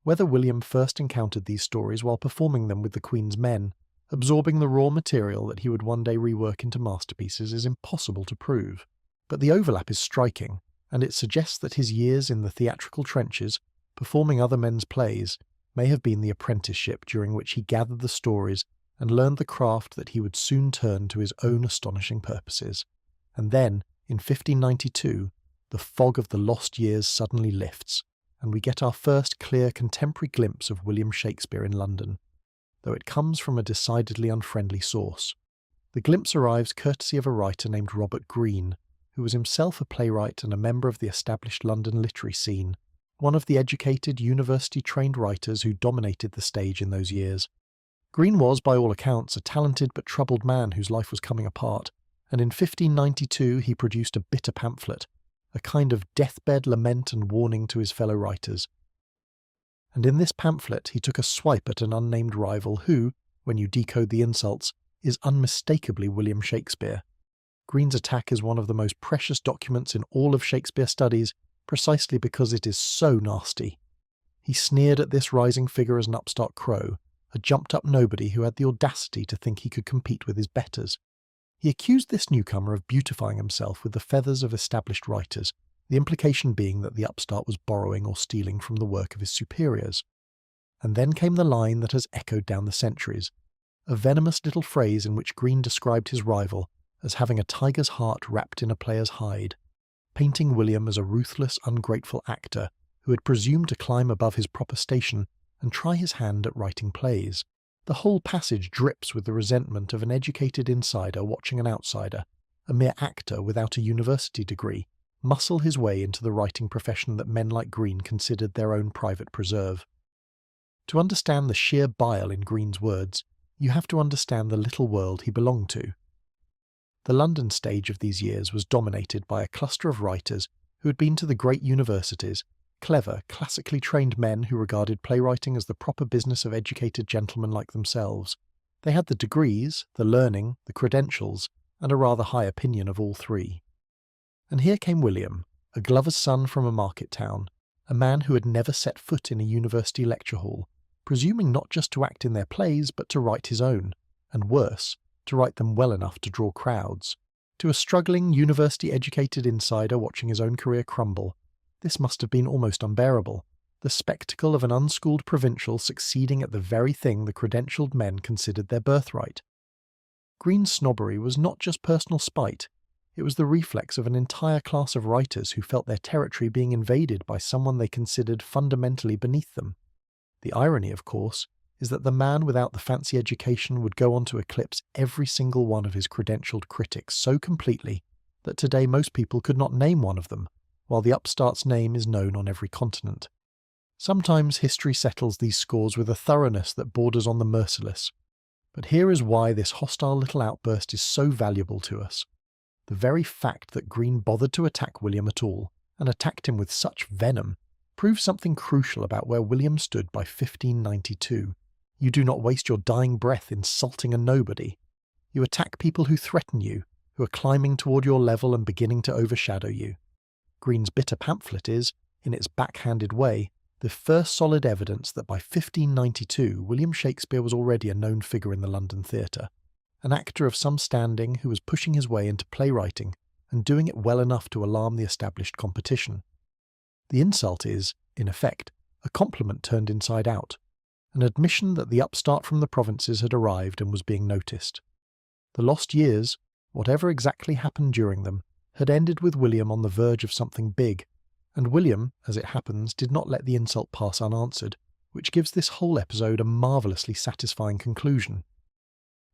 Whether William first encountered these stories while performing them with the Queen's men, absorbing the raw material that he would one day rework into masterpieces, is impossible to prove. But the overlap is striking, and it suggests that his years in the theatrical trenches, performing other men's plays, may have been the apprenticeship during which he gathered the stories and learned the craft that he would soon turn to his own astonishing purposes. And then, in 1592, the fog of the lost years suddenly lifts, and we get our first clear contemporary glimpse of William Shakespeare in London, though it comes from a decidedly unfriendly source. The glimpse arrives courtesy of a writer named Robert Greene, who was himself a playwright and a member of the established London literary scene, one of the educated, university-trained writers who dominated the stage in those years. Greene was, by all accounts, a talented but troubled man whose life was coming apart, and in 1592 he produced a bitter pamphlet, a kind of deathbed lament and warning to his fellow writers. And in this pamphlet he took a swipe at an unnamed rival who, when you decode the insults, is unmistakably William Shakespeare. Greene's attack is one of the most precious documents in all of Shakespeare studies, precisely because it is so nasty. He sneered at this rising figure as an upstart crow, a jumped-up nobody who had the audacity to think he could compete with his betters. He accused this newcomer of beautifying himself with the feathers of established writers, the implication being that the upstart was borrowing or stealing from the work of his superiors. And then came the line that has echoed down the centuries, a venomous little phrase in which Greene described his rival as having a tiger's heart wrapped in a player's hide, painting William as a ruthless, ungrateful actor who had presumed to climb above his proper station and try his hand at writing plays. The whole passage drips with the resentment of an educated insider watching an outsider, a mere actor without a university degree, muscle his way into the writing profession that men like Greene considered their own private preserve. To understand the sheer bile in Greene's words, you have to understand the little world he belonged to. The London stage of these years was dominated by a cluster of writers who had been to the great universities, clever, classically trained men who regarded playwriting as the proper business of educated gentlemen like themselves. They had the degrees, the learning, the credentials, and a rather high opinion of all three. And here came William, a glover's son from a market town, a man who had never set foot in a university lecture hall, presuming not just to act in their plays but to write his own, and worse, to write them well enough to draw crowds. To a struggling, university-educated insider watching his own career crumble, this must have been almost unbearable, the spectacle of an unschooled provincial succeeding at the very thing the credentialed men considered their birthright. Greene's snobbery was not just personal spite, it was the reflex of an entire class of writers who felt their territory being invaded by someone they considered fundamentally beneath them. The irony, of course, is that the man without the fancy education would go on to eclipse every single one of his credentialed critics so completely that today most people could not name one of them, while the upstart's name is known on every continent. Sometimes history settles these scores with a thoroughness that borders on the merciless. But here is why this hostile little outburst is so valuable to us. The very fact that Greene bothered to attack William at all, and attacked him with such venom, proves something crucial about where William stood by 1592. You do not waste your dying breath insulting a nobody. You attack people who threaten you, who are climbing toward your level and beginning to overshadow you. Greene's bitter pamphlet is, in its backhanded way, the first solid evidence that by 1592 William Shakespeare was already a known figure in the London theatre, an actor of some standing who was pushing his way into playwriting and doing it well enough to alarm the established competition. The insult is, in effect, a compliment turned inside out, an admission that the upstart from the provinces had arrived and was being noticed. The lost years, whatever exactly happened during them, had ended with William on the verge of something big, and William, as it happens, did not let the insult pass unanswered, which gives this whole episode a marvellously satisfying conclusion.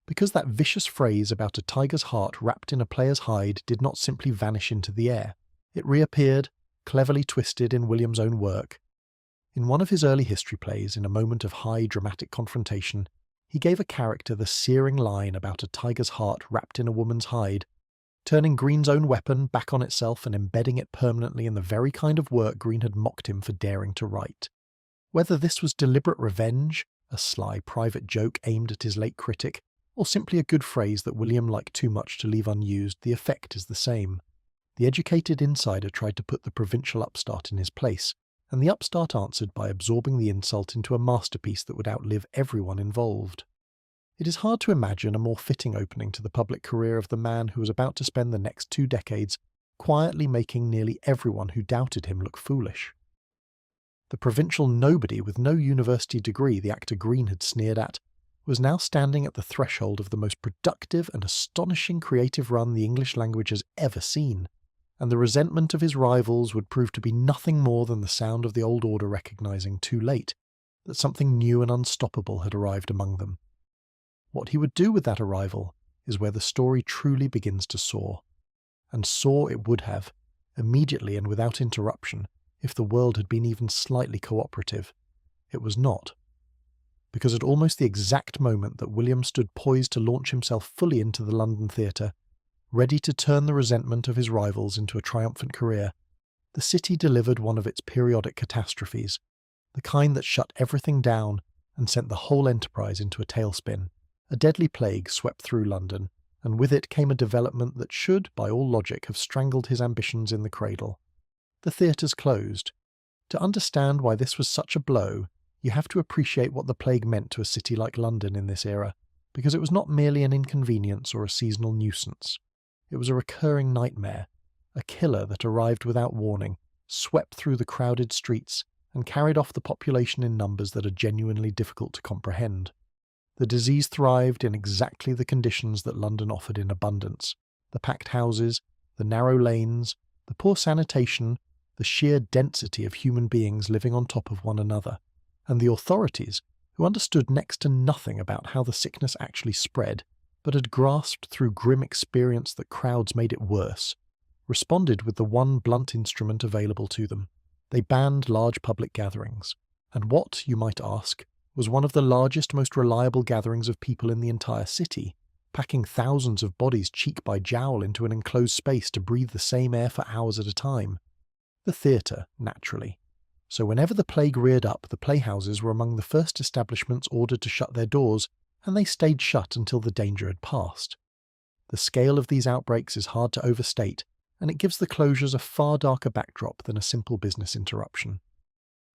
Because that vicious phrase about a tiger's heart wrapped in a player's hide did not simply vanish into the air, it reappeared, cleverly twisted in William's own work. In one of his early history plays, in a moment of high dramatic confrontation, he gave a character the searing line about a tiger's heart wrapped in a woman's hide, turning Greene's own weapon back on itself and embedding it permanently in the very kind of work Greene had mocked him for daring to write. Whether this was deliberate revenge, a sly private joke aimed at his late critic, or simply a good phrase that William liked too much to leave unused, the effect is the same. The educated insider tried to put the provincial upstart in his place, and the upstart answered by absorbing the insult into a masterpiece that would outlive everyone involved. It is hard to imagine a more fitting opening to the public career of the man who was about to spend the next 2 decades quietly making nearly everyone who doubted him look foolish. The provincial nobody with no university degree the actor Green had sneered at was now standing at the threshold of the most productive and astonishing creative run the English language has ever seen, and the resentment of his rivals would prove to be nothing more than the sound of the old order recognizing too late that something new and unstoppable had arrived among them. What he would do with that arrival is where the story truly begins to soar. And soar it would have, immediately and without interruption, if the world had been even slightly cooperative. It was not. Because at almost the exact moment that William stood poised to launch himself fully into the London theatre, ready to turn the resentment of his rivals into a triumphant career, the city delivered one of its periodic catastrophes, the kind that shut everything down and sent the whole enterprise into a tailspin. A deadly plague swept through London, and with it came a development that should, by all logic, have strangled his ambitions in the cradle. The theatres closed. To understand why this was such a blow, you have to appreciate what the plague meant to a city like London in this era, because it was not merely an inconvenience or a seasonal nuisance. It was a recurring nightmare, a killer that arrived without warning, swept through the crowded streets, and carried off the population in numbers that are genuinely difficult to comprehend. The disease thrived in exactly the conditions that London offered in abundance: the packed houses, the narrow lanes, the poor sanitation, the sheer density of human beings living on top of one another, and the authorities, who understood next to nothing about how the sickness actually spread, but had grasped through grim experience that crowds made it worse, responded with the one blunt instrument available to them. They banned large public gatherings. And what, you might ask, was one of the largest, most reliable gatherings of people in the entire city, packing thousands of bodies cheek by jowl into an enclosed space to breathe the same air for hours at a time? The theatre, naturally. So whenever the plague reared up, the playhouses were among the first establishments ordered to shut their doors, and they stayed shut until the danger had passed. The scale of these outbreaks is hard to overstate, and it gives the closures a far darker backdrop than a simple business interruption.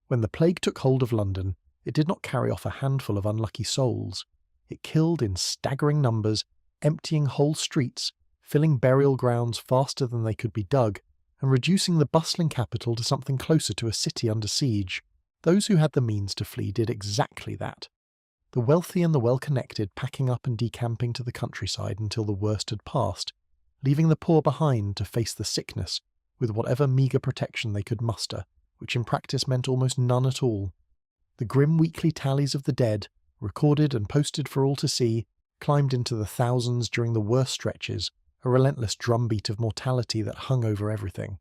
When the plague took hold of London, it did not carry off a handful of unlucky souls. It killed in staggering numbers, emptying whole streets, filling burial grounds faster than they could be dug, and reducing the bustling capital to something closer to a city under siege. Those who had the means to flee did exactly that. The wealthy and the well-connected packing up and decamping to the countryside until the worst had passed, leaving the poor behind to face the sickness with whatever meagre protection they could muster, which in practice meant almost none at all. The grim weekly tallies of the dead, recorded and posted for all to see, climbed into the thousands during the worst stretches, a relentless drumbeat of mortality that hung over everything.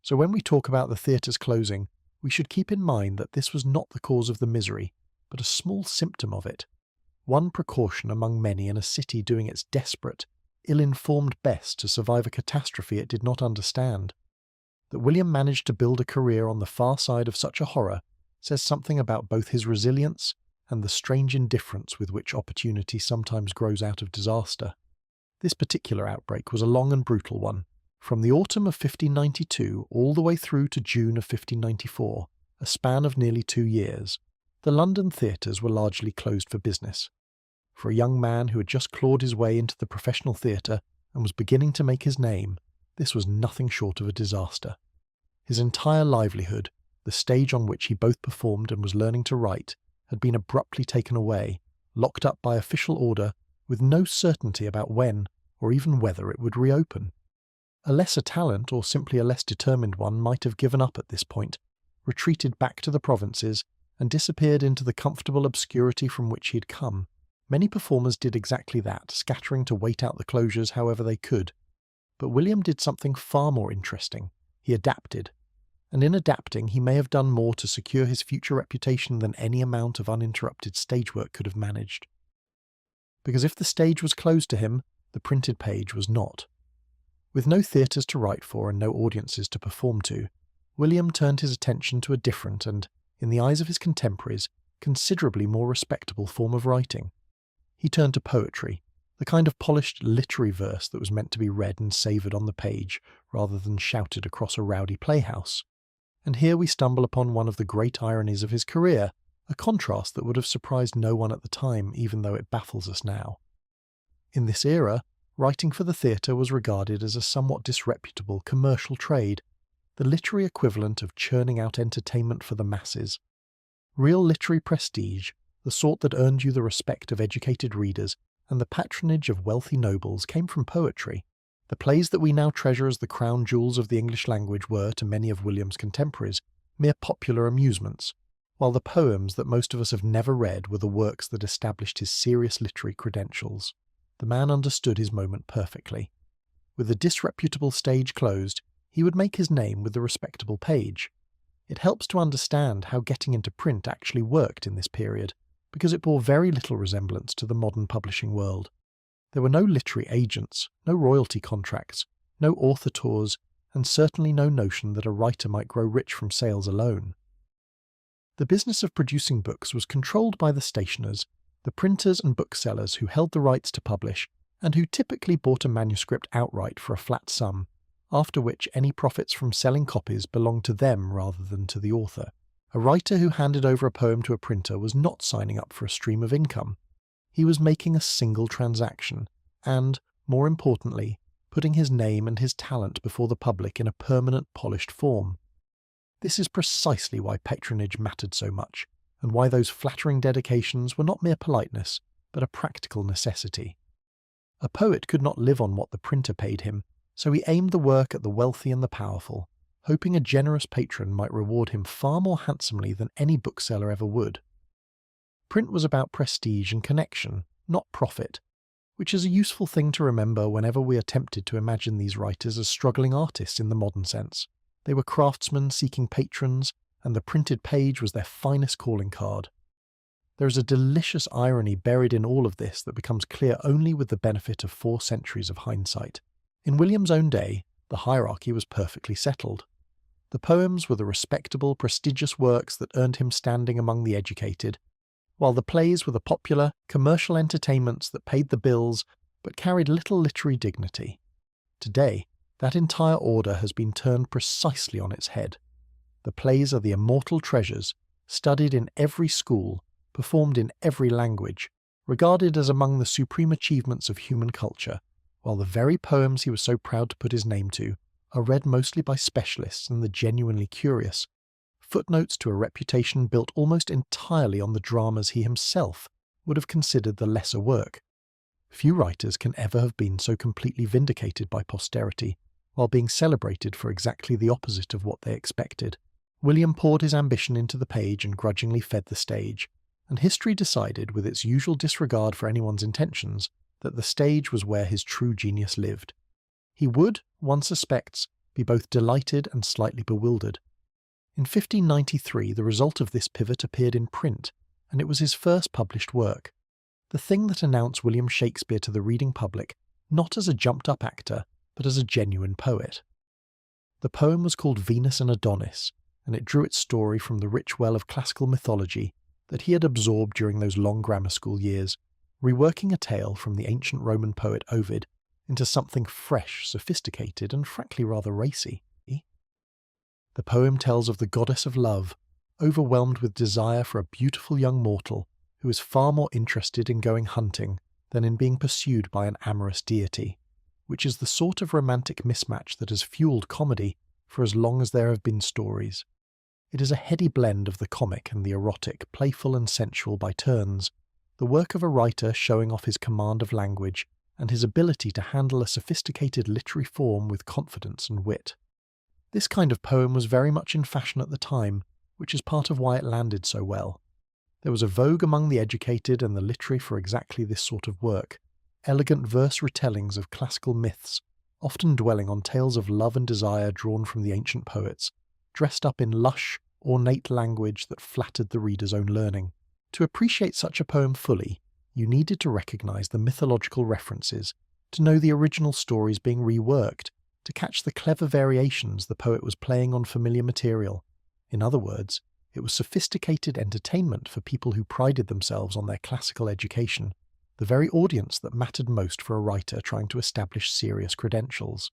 So when we talk about the theatres closing, we should keep in mind that this was not the cause of the misery, but a small symptom of it. One precaution among many in a city doing its desperate, ill-informed best to survive a catastrophe it did not understand. That William managed to build a career on the far side of such a horror says something about both his resilience and the strange indifference with which opportunity sometimes grows out of disaster. This particular outbreak was a long and brutal one. From the autumn of 1592 all the way through to June of 1594, a span of nearly 2 years, the London theatres were largely closed for business. For a young man who had just clawed his way into the professional theatre and was beginning to make his name, this was nothing short of a disaster. His entire livelihood, the stage on which he both performed and was learning to write, had been abruptly taken away, locked up by official order, with no certainty about when or even whether it would reopen. A lesser talent, or simply a less determined one, might have given up at this point, retreated back to the provinces, and disappeared into the comfortable obscurity from which he had come. Many performers did exactly that, scattering to wait out the closures however they could. But William did something far more interesting. He adapted. And in adapting, he may have done more to secure his future reputation than any amount of uninterrupted stage work could have managed. Because if the stage was closed to him, the printed page was not. With no theatres to write for and no audiences to perform to, William turned his attention to a different and, in the eyes of his contemporaries, considerably more respectable form of writing. He turned to poetry, the kind of polished literary verse that was meant to be read and savoured on the page rather than shouted across a rowdy playhouse. And here we stumble upon one of the great ironies of his career, a contrast that would have surprised no one at the time, even though it baffles us now. In this era, writing for the theatre was regarded as a somewhat disreputable commercial trade, the literary equivalent of churning out entertainment for the masses. Real literary prestige, the sort that earned you the respect of educated readers and the patronage of wealthy nobles, came from poetry. The plays that we now treasure as the crown jewels of the English language were, to many of William's contemporaries, mere popular amusements, while the poems that most of us have never read were the works that established his serious literary credentials. The man understood his moment perfectly. With the disreputable stage closed, he would make his name with the respectable page. It helps to understand how getting into print actually worked in this period, because it bore very little resemblance to the modern publishing world. There were no literary agents, no royalty contracts, no author tours, and certainly no notion that a writer might grow rich from sales alone. The business of producing books was controlled by the stationers, the printers and booksellers who held the rights to publish, and who typically bought a manuscript outright for a flat sum, after which any profits from selling copies belonged to them rather than to the author. A writer who handed over a poem to a printer was not signing up for a stream of income. He was making a single transaction, and, more importantly, putting his name and his talent before the public in a permanent, polished form. This is precisely why patronage mattered so much, and why those flattering dedications were not mere politeness, but a practical necessity. A poet could not live on what the printer paid him, so he aimed the work at the wealthy and the powerful, hoping a generous patron might reward him far more handsomely than any bookseller ever would. Print was about prestige and connection, not profit, which is a useful thing to remember whenever we are tempted to imagine these writers as struggling artists in the modern sense. They were craftsmen seeking patrons, and the printed page was their finest calling card. There is a delicious irony buried in all of this that becomes clear only with the benefit of 4 centuries of hindsight. In William's own day, the hierarchy was perfectly settled. The poems were the respectable, prestigious works that earned him standing among the educated, while the plays were the popular, commercial entertainments that paid the bills but carried little literary dignity. Today, that entire order has been turned precisely on its head. The plays are the immortal treasures, studied in every school, performed in every language, regarded as among the supreme achievements of human culture, while the very poems he was so proud to put his name to are read mostly by specialists and the genuinely curious, footnotes to a reputation built almost entirely on the dramas he himself would have considered the lesser work. Few writers can ever have been so completely vindicated by posterity, while being celebrated for exactly the opposite of what they expected. William poured his ambition into the page and grudgingly fed the stage, and history decided, with its usual disregard for anyone's intentions, that the stage was where his true genius lived. He would, one suspects, be both delighted and slightly bewildered. In 1593 the result of this pivot appeared in print, and it was his first published work. The thing that announced William Shakespeare to the reading public, not as a jumped-up actor, but as a genuine poet. The poem was called Venus and Adonis, and it drew its story from the rich well of classical mythology that he had absorbed during those long grammar school years, reworking a tale from the ancient Roman poet Ovid into something fresh, sophisticated, and frankly rather racy. The poem tells of the goddess of love, overwhelmed with desire for a beautiful young mortal who is far more interested in going hunting than in being pursued by an amorous deity, which is the sort of romantic mismatch that has fueled comedy for as long as there have been stories. It is a heady blend of the comic and the erotic, playful and sensual by turns, the work of a writer showing off his command of language and his ability to handle a sophisticated literary form with confidence and wit. This kind of poem was very much in fashion at the time, which is part of why it landed so well. There was a vogue among the educated and the literary for exactly this sort of work, elegant verse retellings of classical myths, often dwelling on tales of love and desire drawn from the ancient poets, dressed up in lush, ornate language that flattered the reader's own learning. To appreciate such a poem fully, you needed to recognize the mythological references, to know the original stories being reworked, to catch the clever variations the poet was playing on familiar material. In other words, it was sophisticated entertainment for people who prided themselves on their classical education, the very audience that mattered most for a writer trying to establish serious credentials.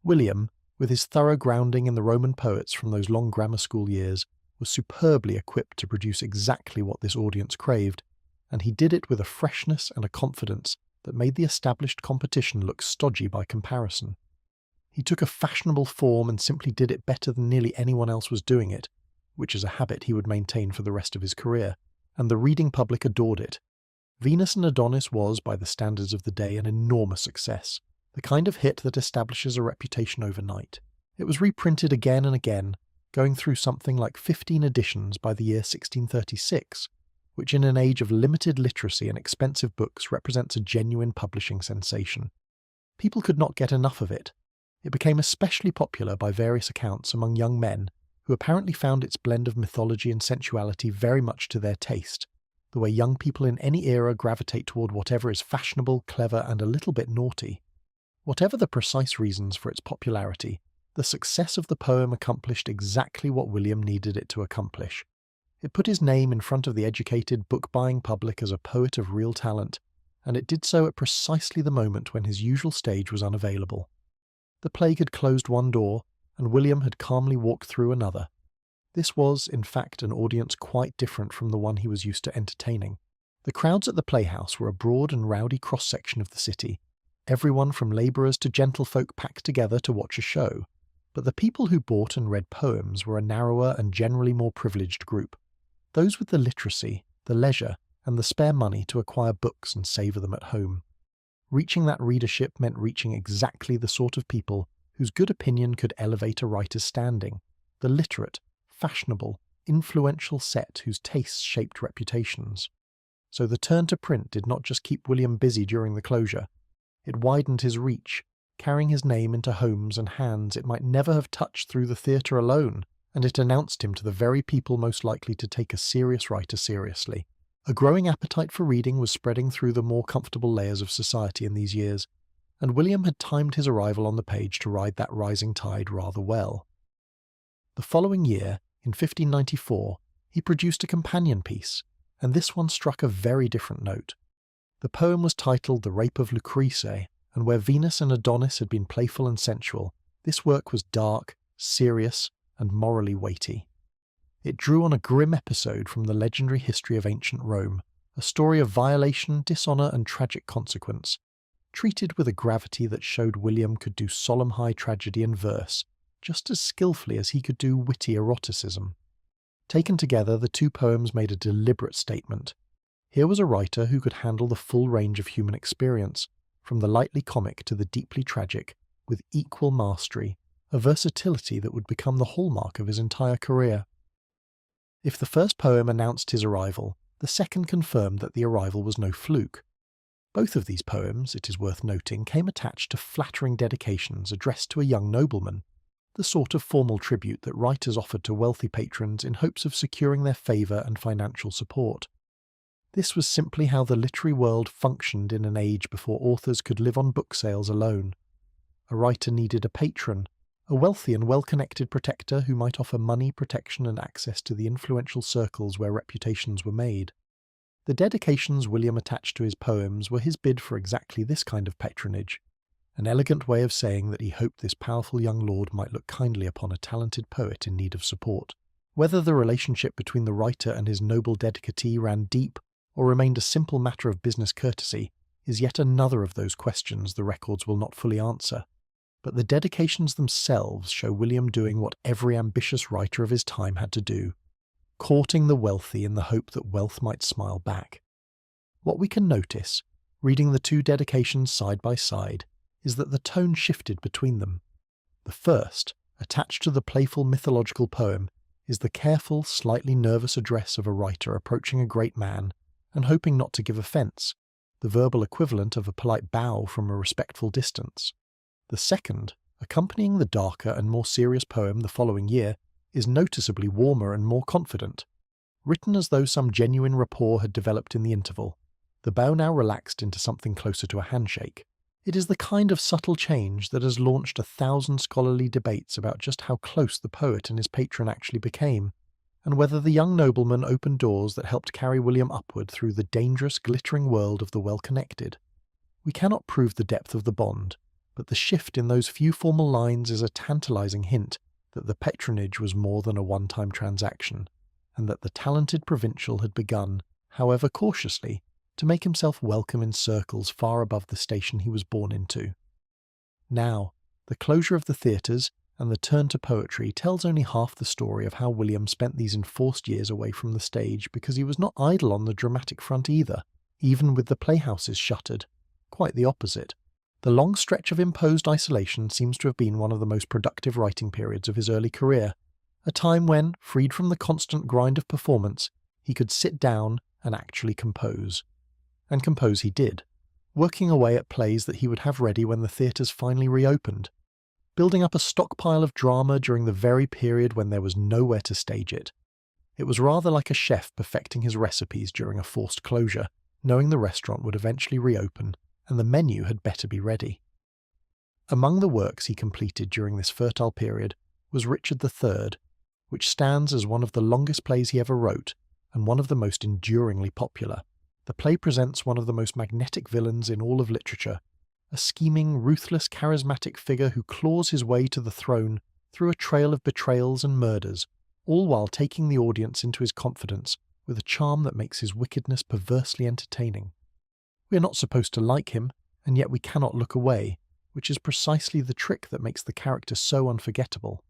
William, with his thorough grounding in the Roman poets from those long grammar school years, was superbly equipped to produce exactly what this audience craved, and he did it with a freshness and a confidence that made the established competition look stodgy by comparison. He took a fashionable form and simply did it better than nearly anyone else was doing it, which is a habit he would maintain for the rest of his career, and the reading public adored it. Venus and Adonis was, by the standards of the day, an enormous success, the kind of hit that establishes a reputation overnight. It was reprinted again and again, going through something like 15 editions by the year 1636, which in an age of limited literacy and expensive books represents a genuine publishing sensation. People could not get enough of it. It became especially popular by various accounts among young men who apparently found its blend of mythology and sensuality very much to their taste, the way young people in any era gravitate toward whatever is fashionable, clever, and a little bit naughty. Whatever the precise reasons for its popularity, the success of the poem accomplished exactly what William needed it to accomplish. It put his name in front of the educated, book-buying public as a poet of real talent, and it did so at precisely the moment when his usual stage was unavailable. The plague had closed one door, and William had calmly walked through another. This was, in fact, an audience quite different from the one he was used to entertaining. The crowds at the playhouse were a broad and rowdy cross-section of the city, everyone from labourers to gentlefolk packed together to watch a show. But the people who bought and read poems were a narrower and generally more privileged group, those with the literacy, the leisure, and the spare money to acquire books and savour them at home. Reaching that readership meant reaching exactly the sort of people whose good opinion could elevate a writer's standing, the literate, fashionable, influential set whose tastes shaped reputations. So the turn to print did not just keep William busy during the closure, it widened his reach, carrying his name into homes and hands it might never have touched through the theatre alone, and it announced him to the very people most likely to take a serious writer seriously. A growing appetite for reading was spreading through the more comfortable layers of society in these years, and William had timed his arrival on the page to ride that rising tide rather well. The following year, in 1594, he produced a companion piece, and this one struck a very different note. The poem was titled The Rape of Lucrece, and where Venus and Adonis had been playful and sensual, this work was dark, serious, and morally weighty. It drew on a grim episode from the legendary history of ancient Rome, a story of violation, dishonour, and tragic consequence, treated with a gravity that showed William could do solemn high tragedy in verse, just as skillfully as he could do witty eroticism. Taken together, the two poems made a deliberate statement. Here was a writer who could handle the full range of human experience, from the lightly comic to the deeply tragic, with equal mastery, a versatility that would become the hallmark of his entire career. If the first poem announced his arrival, the second confirmed that the arrival was no fluke. Both of these poems, it is worth noting, came attached to flattering dedications addressed to a young nobleman, the sort of formal tribute that writers offered to wealthy patrons in hopes of securing their favour and financial support. This was simply how the literary world functioned in an age before authors could live on book sales alone. A writer needed a patron, a wealthy and well-connected protector who might offer money, protection, and access to the influential circles where reputations were made. The dedications William attached to his poems were his bid for exactly this kind of patronage, an elegant way of saying that he hoped this powerful young lord might look kindly upon a talented poet in need of support. Whether the relationship between the writer and his noble dedicatee ran deep or remained a simple matter of business courtesy is yet another of those questions the records will not fully answer. But the dedications themselves show William doing what every ambitious writer of his time had to do, courting the wealthy in the hope that wealth might smile back. What we can notice, reading the two dedications side by side, is that the tone shifted between them. The first, attached to the playful mythological poem, is the careful, slightly nervous address of a writer approaching a great man and hoping not to give offence, the verbal equivalent of a polite bow from a respectful distance. The second, accompanying the darker and more serious poem the following year, is noticeably warmer and more confident. Written as though some genuine rapport had developed in the interval, the bow now relaxed into something closer to a handshake. It is the kind of subtle change that has launched 1,000 scholarly debates about just how close the poet and his patron actually became, and whether the young nobleman opened doors that helped carry William upward through the dangerous, glittering world of the well-connected. We cannot prove the depth of the bond, but the shift in those few formal lines is a tantalizing hint that the patronage was more than a one-time transaction, and that the talented provincial had begun, however cautiously, to make himself welcome in circles far above the station he was born into. Now, the closure of the theatres and the turn to poetry tells only half the story of how William spent these enforced years away from the stage, because he was not idle on the dramatic front either, even with the playhouses shuttered. Quite the opposite. The long stretch of imposed isolation seems to have been one of the most productive writing periods of his early career, a time when, freed from the constant grind of performance, he could sit down and actually compose. And compose he did, working away at plays that he would have ready when the theatres finally reopened, building up a stockpile of drama during the very period when there was nowhere to stage it. It was rather like a chef perfecting his recipes during a forced closure, knowing the restaurant would eventually reopen and the menu had better be ready. Among the works he completed during this fertile period was Richard III, which stands as one of the longest plays he ever wrote and one of the most enduringly popular. The play presents one of the most magnetic villains in all of literature, a scheming, ruthless, charismatic figure who claws his way to the throne through a trail of betrayals and murders, all while taking the audience into his confidence with a charm that makes his wickedness perversely entertaining. We are not supposed to like him, and yet we cannot look away, which is precisely the trick that makes the character so unforgettable.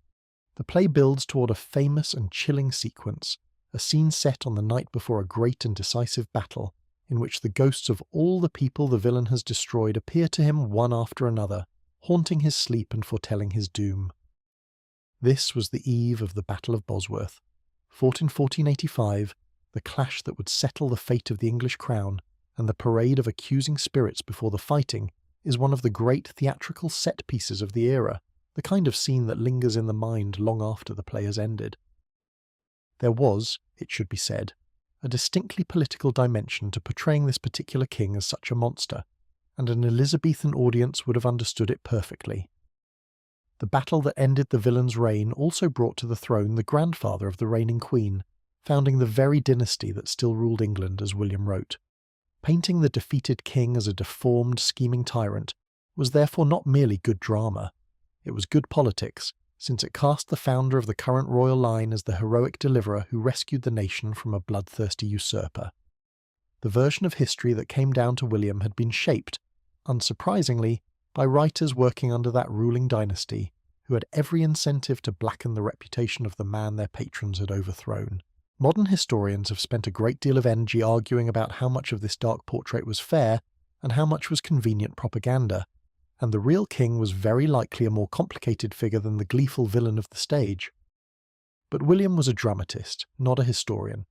The play builds toward a famous and chilling sequence, a scene set on the night before a great and decisive battle, in which the ghosts of all the people the villain has destroyed appear to him one after another, haunting his sleep and foretelling his doom. This was the eve of the Battle of Bosworth, fought in 1485, the clash that would settle the fate of the English crown, and the parade of accusing spirits before the fighting is one of the great theatrical set pieces of the era, the kind of scene that lingers in the mind long after the play has ended. There was, it should be said, a distinctly political dimension to portraying this particular king as such a monster, and an Elizabethan audience would have understood it perfectly. The battle that ended the villain's reign also brought to the throne the grandfather of the reigning queen, founding the very dynasty that still ruled England, as William wrote. Painting the defeated king as a deformed, scheming tyrant was therefore not merely good drama. It was good politics, since it cast the founder of the current royal line as the heroic deliverer who rescued the nation from a bloodthirsty usurper. The version of history that came down to William had been shaped, unsurprisingly, by writers working under that ruling dynasty, who had every incentive to blacken the reputation of the man their patrons had overthrown. Modern historians have spent a great deal of energy arguing about how much of this dark portrait was fair and how much was convenient propaganda, and the real king was very likely a more complicated figure than the gleeful villain of the stage. But William was a dramatist, not a historian,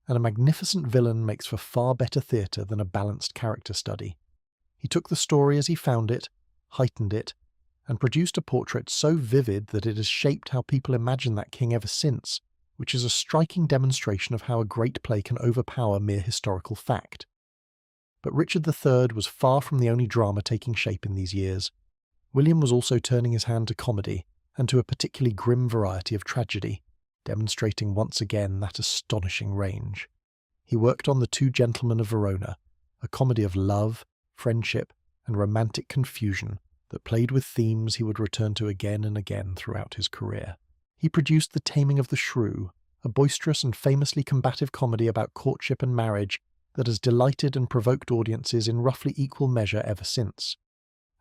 and a magnificent villain makes for far better theatre than a balanced character study. He took the story as he found it, heightened it, and produced a portrait so vivid that it has shaped how people imagine that king ever since, which is a striking demonstration of how a great play can overpower mere historical fact. But Richard III was far from the only drama taking shape in these years. William was also turning his hand to comedy, and to a particularly grim variety of tragedy, demonstrating once again that astonishing range. He worked on The Two Gentlemen of Verona, a comedy of love, friendship, and romantic confusion that played with themes he would return to again and again throughout his career. He produced The Taming of the Shrew, a boisterous and famously combative comedy about courtship and marriage that has delighted and provoked audiences in roughly equal measure ever since.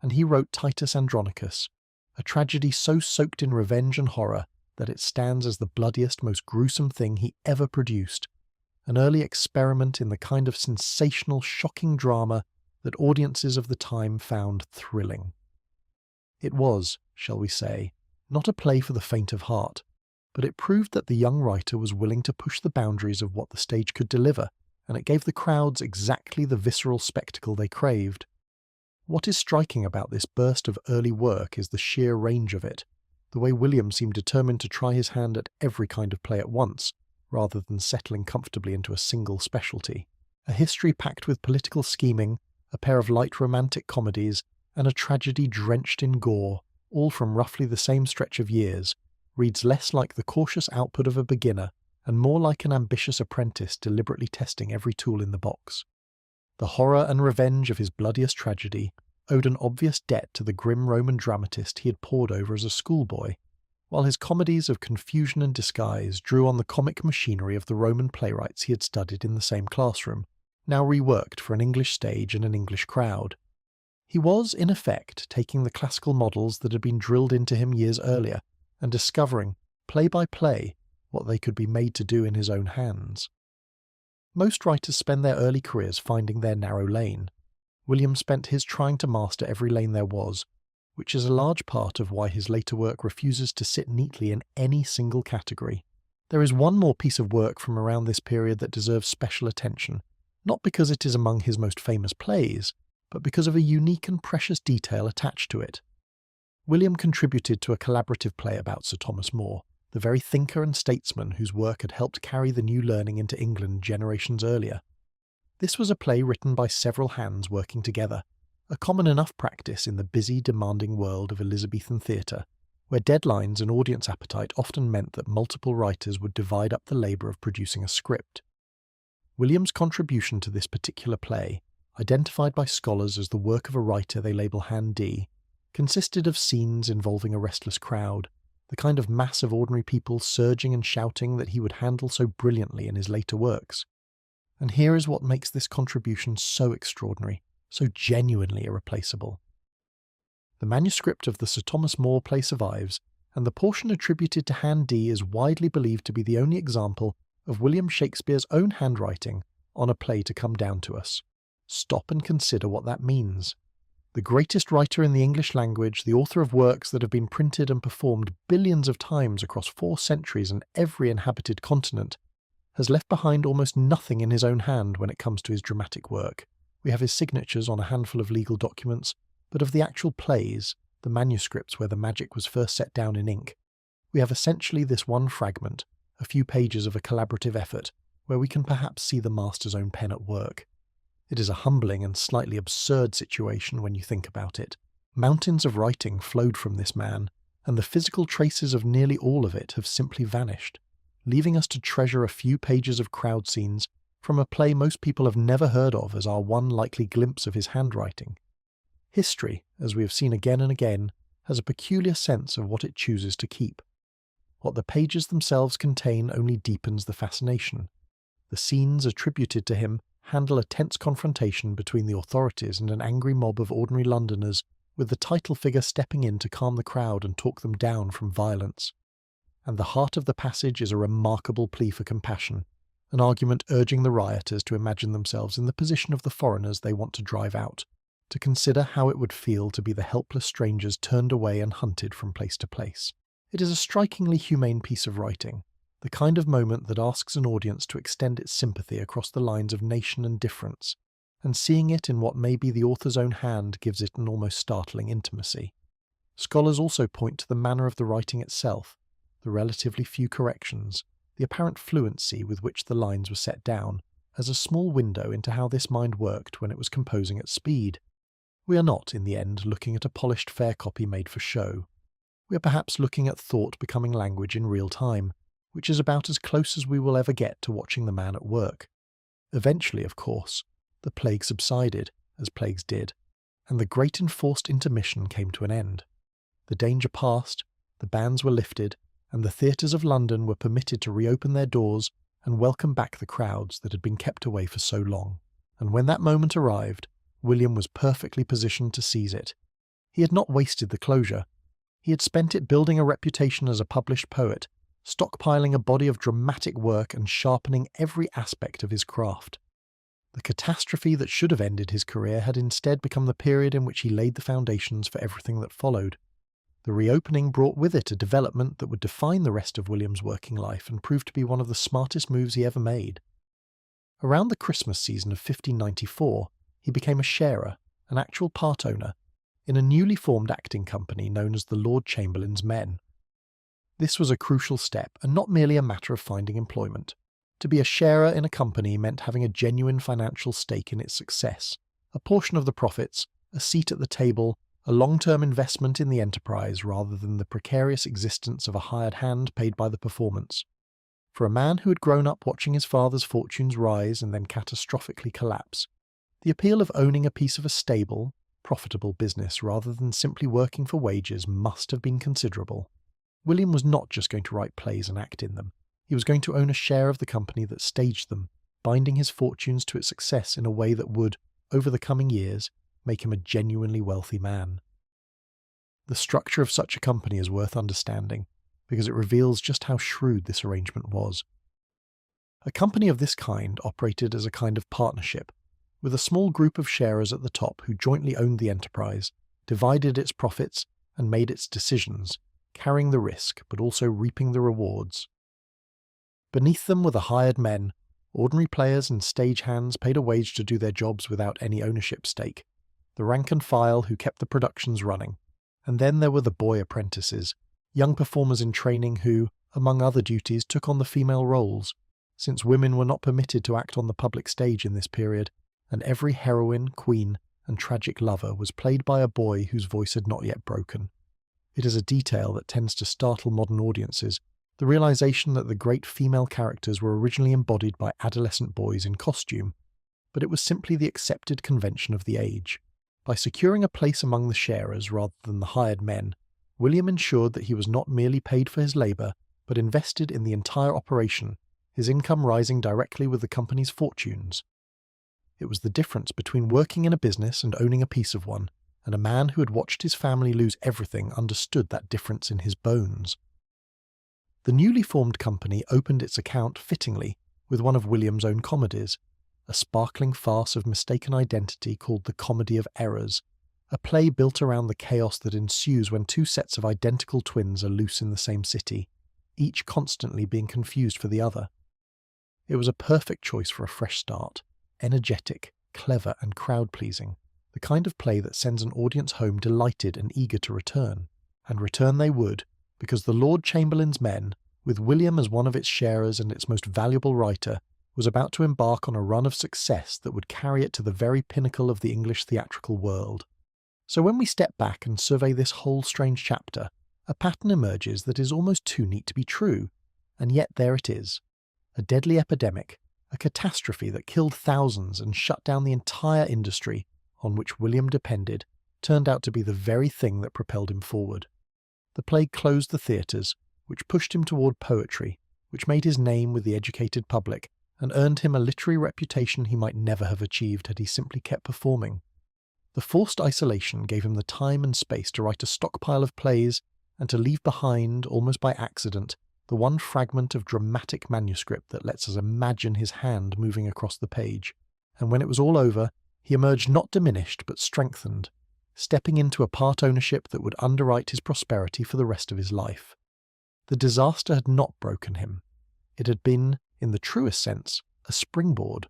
And he wrote Titus Andronicus, a tragedy so soaked in revenge and horror that it stands as the bloodiest, most gruesome thing he ever produced, an early experiment in the kind of sensational, shocking drama that audiences of the time found thrilling. It was, shall we say, not a play for the faint of heart, but it proved that the young writer was willing to push the boundaries of what the stage could deliver, and it gave the crowds exactly the visceral spectacle they craved. What is striking about this burst of early work is the sheer range of it, the way William seemed determined to try his hand at every kind of play at once, rather than settling comfortably into a single specialty. A history packed with political scheming, a pair of light romantic comedies, and a tragedy drenched in gore, all from roughly the same stretch of years, reads less like the cautious output of a beginner and more like an ambitious apprentice deliberately testing every tool in the box. The horror and revenge of his bloodiest tragedy owed an obvious debt to the grim Roman dramatist he had pored over as a schoolboy, while his comedies of confusion and disguise drew on the comic machinery of the Roman playwrights he had studied in the same classroom, now reworked for an English stage and an English crowd. He was, in effect, taking the classical models that had been drilled into him years earlier and discovering, play by play, what they could be made to do in his own hands. Most writers spend their early careers finding their narrow lane. William spent his trying to master every lane there was, which is a large part of why his later work refuses to sit neatly in any single category. There is one more piece of work from around this period that deserves special attention, not because it is among his most famous plays, but because of a unique and precious detail attached to it. William contributed to a collaborative play about Sir Thomas More, the very thinker and statesman whose work had helped carry the new learning into England generations earlier. This was a play written by several hands working together, a common enough practice in the busy, demanding world of Elizabethan theatre, where deadlines and audience appetite often meant that multiple writers would divide up the labour of producing a script. William's contribution to this particular play, identified by scholars as the work of a writer they label Hand D, consisted of scenes involving a restless crowd, the kind of mass of ordinary people surging and shouting that he would handle so brilliantly in his later works. And here is what makes this contribution so extraordinary, so genuinely irreplaceable. The manuscript of the Sir Thomas More play survives, and the portion attributed to Hand D is widely believed to be the only example of William Shakespeare's own handwriting on a play to come down to us. Stop and consider what that means. The greatest writer in the English language, the author of works that have been printed and performed billions of times across 4 centuries and every inhabited continent, has left behind almost nothing in his own hand when it comes to his dramatic work. We have his signatures on a handful of legal documents, but of the actual plays, the manuscripts where the magic was first set down in ink, we have essentially this one fragment, a few pages of a collaborative effort, where we can perhaps see the master's own pen at work. It is a humbling and slightly absurd situation when you think about it. Mountains of writing flowed from this man, and the physical traces of nearly all of it have simply vanished, leaving us to treasure a few pages of crowd scenes from a play most people have never heard of as our one likely glimpse of his handwriting. History, as we have seen again and again, has a peculiar sense of what it chooses to keep. What the pages themselves contain only deepens the fascination. The scenes attributed to him handle a tense confrontation between the authorities and an angry mob of ordinary Londoners, with the title figure stepping in to calm the crowd and talk them down from violence. And the heart of the passage is a remarkable plea for compassion, an argument urging the rioters to imagine themselves in the position of the foreigners they want to drive out, to consider how it would feel to be the helpless strangers turned away and hunted from place to place. It is a strikingly humane piece of writing, the kind of moment that asks an audience to extend its sympathy across the lines of nation and difference, and seeing it in what may be the author's own hand gives it an almost startling intimacy. Scholars also point to the manner of the writing itself, the relatively few corrections, the apparent fluency with which the lines were set down, as a small window into how this mind worked when it was composing at speed. We are not, in the end, looking at a polished fair copy made for show. We are perhaps looking at thought becoming language in real time, which is about as close as we will ever get to watching the man at work. Eventually, of course, the plague subsided, as plagues did, and the great enforced intermission came to an end. The danger passed, the bans were lifted, and the theatres of London were permitted to reopen their doors and welcome back the crowds that had been kept away for so long. And when that moment arrived, William was perfectly positioned to seize it. He had not wasted the closure. He had spent it building a reputation as a published poet, stockpiling a body of dramatic work and sharpening every aspect of his craft. The catastrophe that should have ended his career had instead become the period in which he laid the foundations for everything that followed. The reopening brought with it a development that would define the rest of William's working life and prove to be one of the smartest moves he ever made. Around the Christmas season of 1594, he became a sharer, an actual part owner, in a newly formed acting company known as the Lord Chamberlain's Men. This was a crucial step, and not merely a matter of finding employment. To be a sharer in a company meant having a genuine financial stake in its success, a portion of the profits, a seat at the table, a long-term investment in the enterprise rather than the precarious existence of a hired hand paid by the performance. For a man who had grown up watching his father's fortunes rise and then catastrophically collapse, the appeal of owning a piece of a stable, profitable business rather than simply working for wages must have been considerable. William was not just going to write plays and act in them. He was going to own a share of the company that staged them, binding his fortunes to its success in a way that would, over the coming years, make him a genuinely wealthy man. The structure of such a company is worth understanding, because it reveals just how shrewd this arrangement was. A company of this kind operated as a kind of partnership, with a small group of sharers at the top who jointly owned the enterprise, divided its profits, and made its decisions, carrying the risk but also reaping the rewards. Beneath them were the hired men, ordinary players and stagehands paid a wage to do their jobs without any ownership stake, the rank and file who kept the productions running, and then there were the boy apprentices, young performers in training who, among other duties, took on the female roles, since women were not permitted to act on the public stage in this period, and every heroine, queen, and tragic lover was played by a boy whose voice had not yet broken. It is a detail that tends to startle modern audiences, the realization that the great female characters were originally embodied by adolescent boys in costume, but it was simply the accepted convention of the age. By securing a place among the sharers rather than the hired men, William ensured that he was not merely paid for his labour, but invested in the entire operation, his income rising directly with the company's fortunes. It was the difference between working in a business and owning a piece of one, and a man who had watched his family lose everything understood that difference in his bones. The newly formed company opened its account fittingly with one of William's own comedies, a sparkling farce of mistaken identity called The Comedy of Errors, a play built around the chaos that ensues when two sets of identical twins are loose in the same city, each constantly being confused for the other. It was a perfect choice for a fresh start, energetic, clever and crowd-pleasing, the kind of play that sends an audience home delighted and eager to return. And return they would, because the Lord Chamberlain's Men, with William as one of its sharers and its most valuable writer, was about to embark on a run of success that would carry it to the very pinnacle of the English theatrical world. So when we step back and survey this whole strange chapter, a pattern emerges that is almost too neat to be true, and yet there it is. A deadly epidemic, a catastrophe that killed thousands and shut down the entire industry on which William depended, turned out to be the very thing that propelled him forward. The plague closed the theatres, which pushed him toward poetry, which made his name with the educated public, and earned him a literary reputation he might never have achieved had he simply kept performing. The forced isolation gave him the time and space to write a stockpile of plays and to leave behind, almost by accident, the one fragment of dramatic manuscript that lets us imagine his hand moving across the page. And when it was all over, he emerged not diminished but strengthened, stepping into a part ownership that would underwrite his prosperity for the rest of his life. The disaster had not broken him. It had been, in the truest sense, a springboard,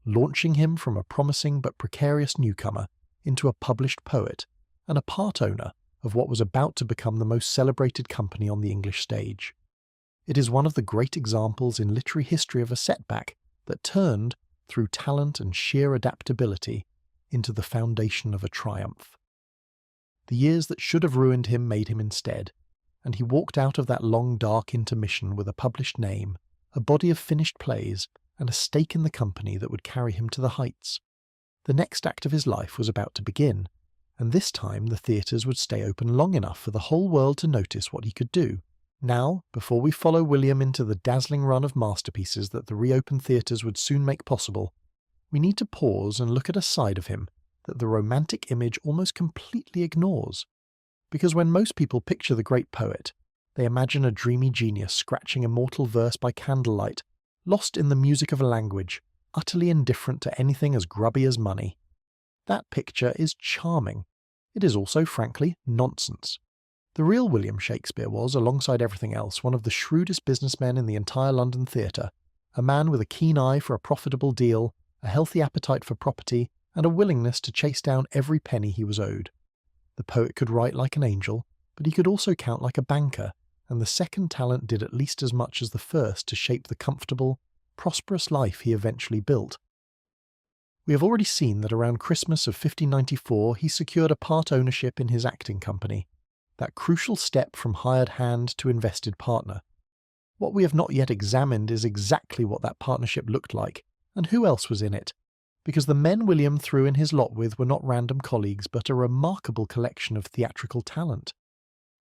launching him from a promising but precarious newcomer into a published poet and a part owner of what was about to become the most celebrated company on the English stage. It is one of the great examples in literary history of a setback that turned, through talent and sheer adaptability, into the foundation of a triumph. The years that should have ruined him made him instead, and he walked out of that long dark intermission with a published name, a body of finished plays, and a stake in the company that would carry him to the heights. The next act of his life was about to begin, and this time the theatres would stay open long enough for the whole world to notice what he could do. Now, before we follow William into the dazzling run of masterpieces that the reopened theatres would soon make possible, we need to pause and look at a side of him that the romantic image almost completely ignores. Because when most people picture the great poet, they imagine a dreamy genius scratching immortal verse by candlelight, lost in the music of a language, utterly indifferent to anything as grubby as money. That picture is charming. It is also, frankly, nonsense. The real William Shakespeare was, alongside everything else, one of the shrewdest businessmen in the entire London theatre, a man with a keen eye for a profitable deal, a healthy appetite for property, and a willingness to chase down every penny he was owed. The poet could write like an angel, but he could also count like a banker, and the second talent did at least as much as the first to shape the comfortable, prosperous life he eventually built. We have already seen that around Christmas of 1594 he secured a part ownership in his acting company, that crucial step from hired hand to invested partner. What we have not yet examined is exactly what that partnership looked like, and who else was in it, because the men William threw in his lot with were not random colleagues but a remarkable collection of theatrical talent.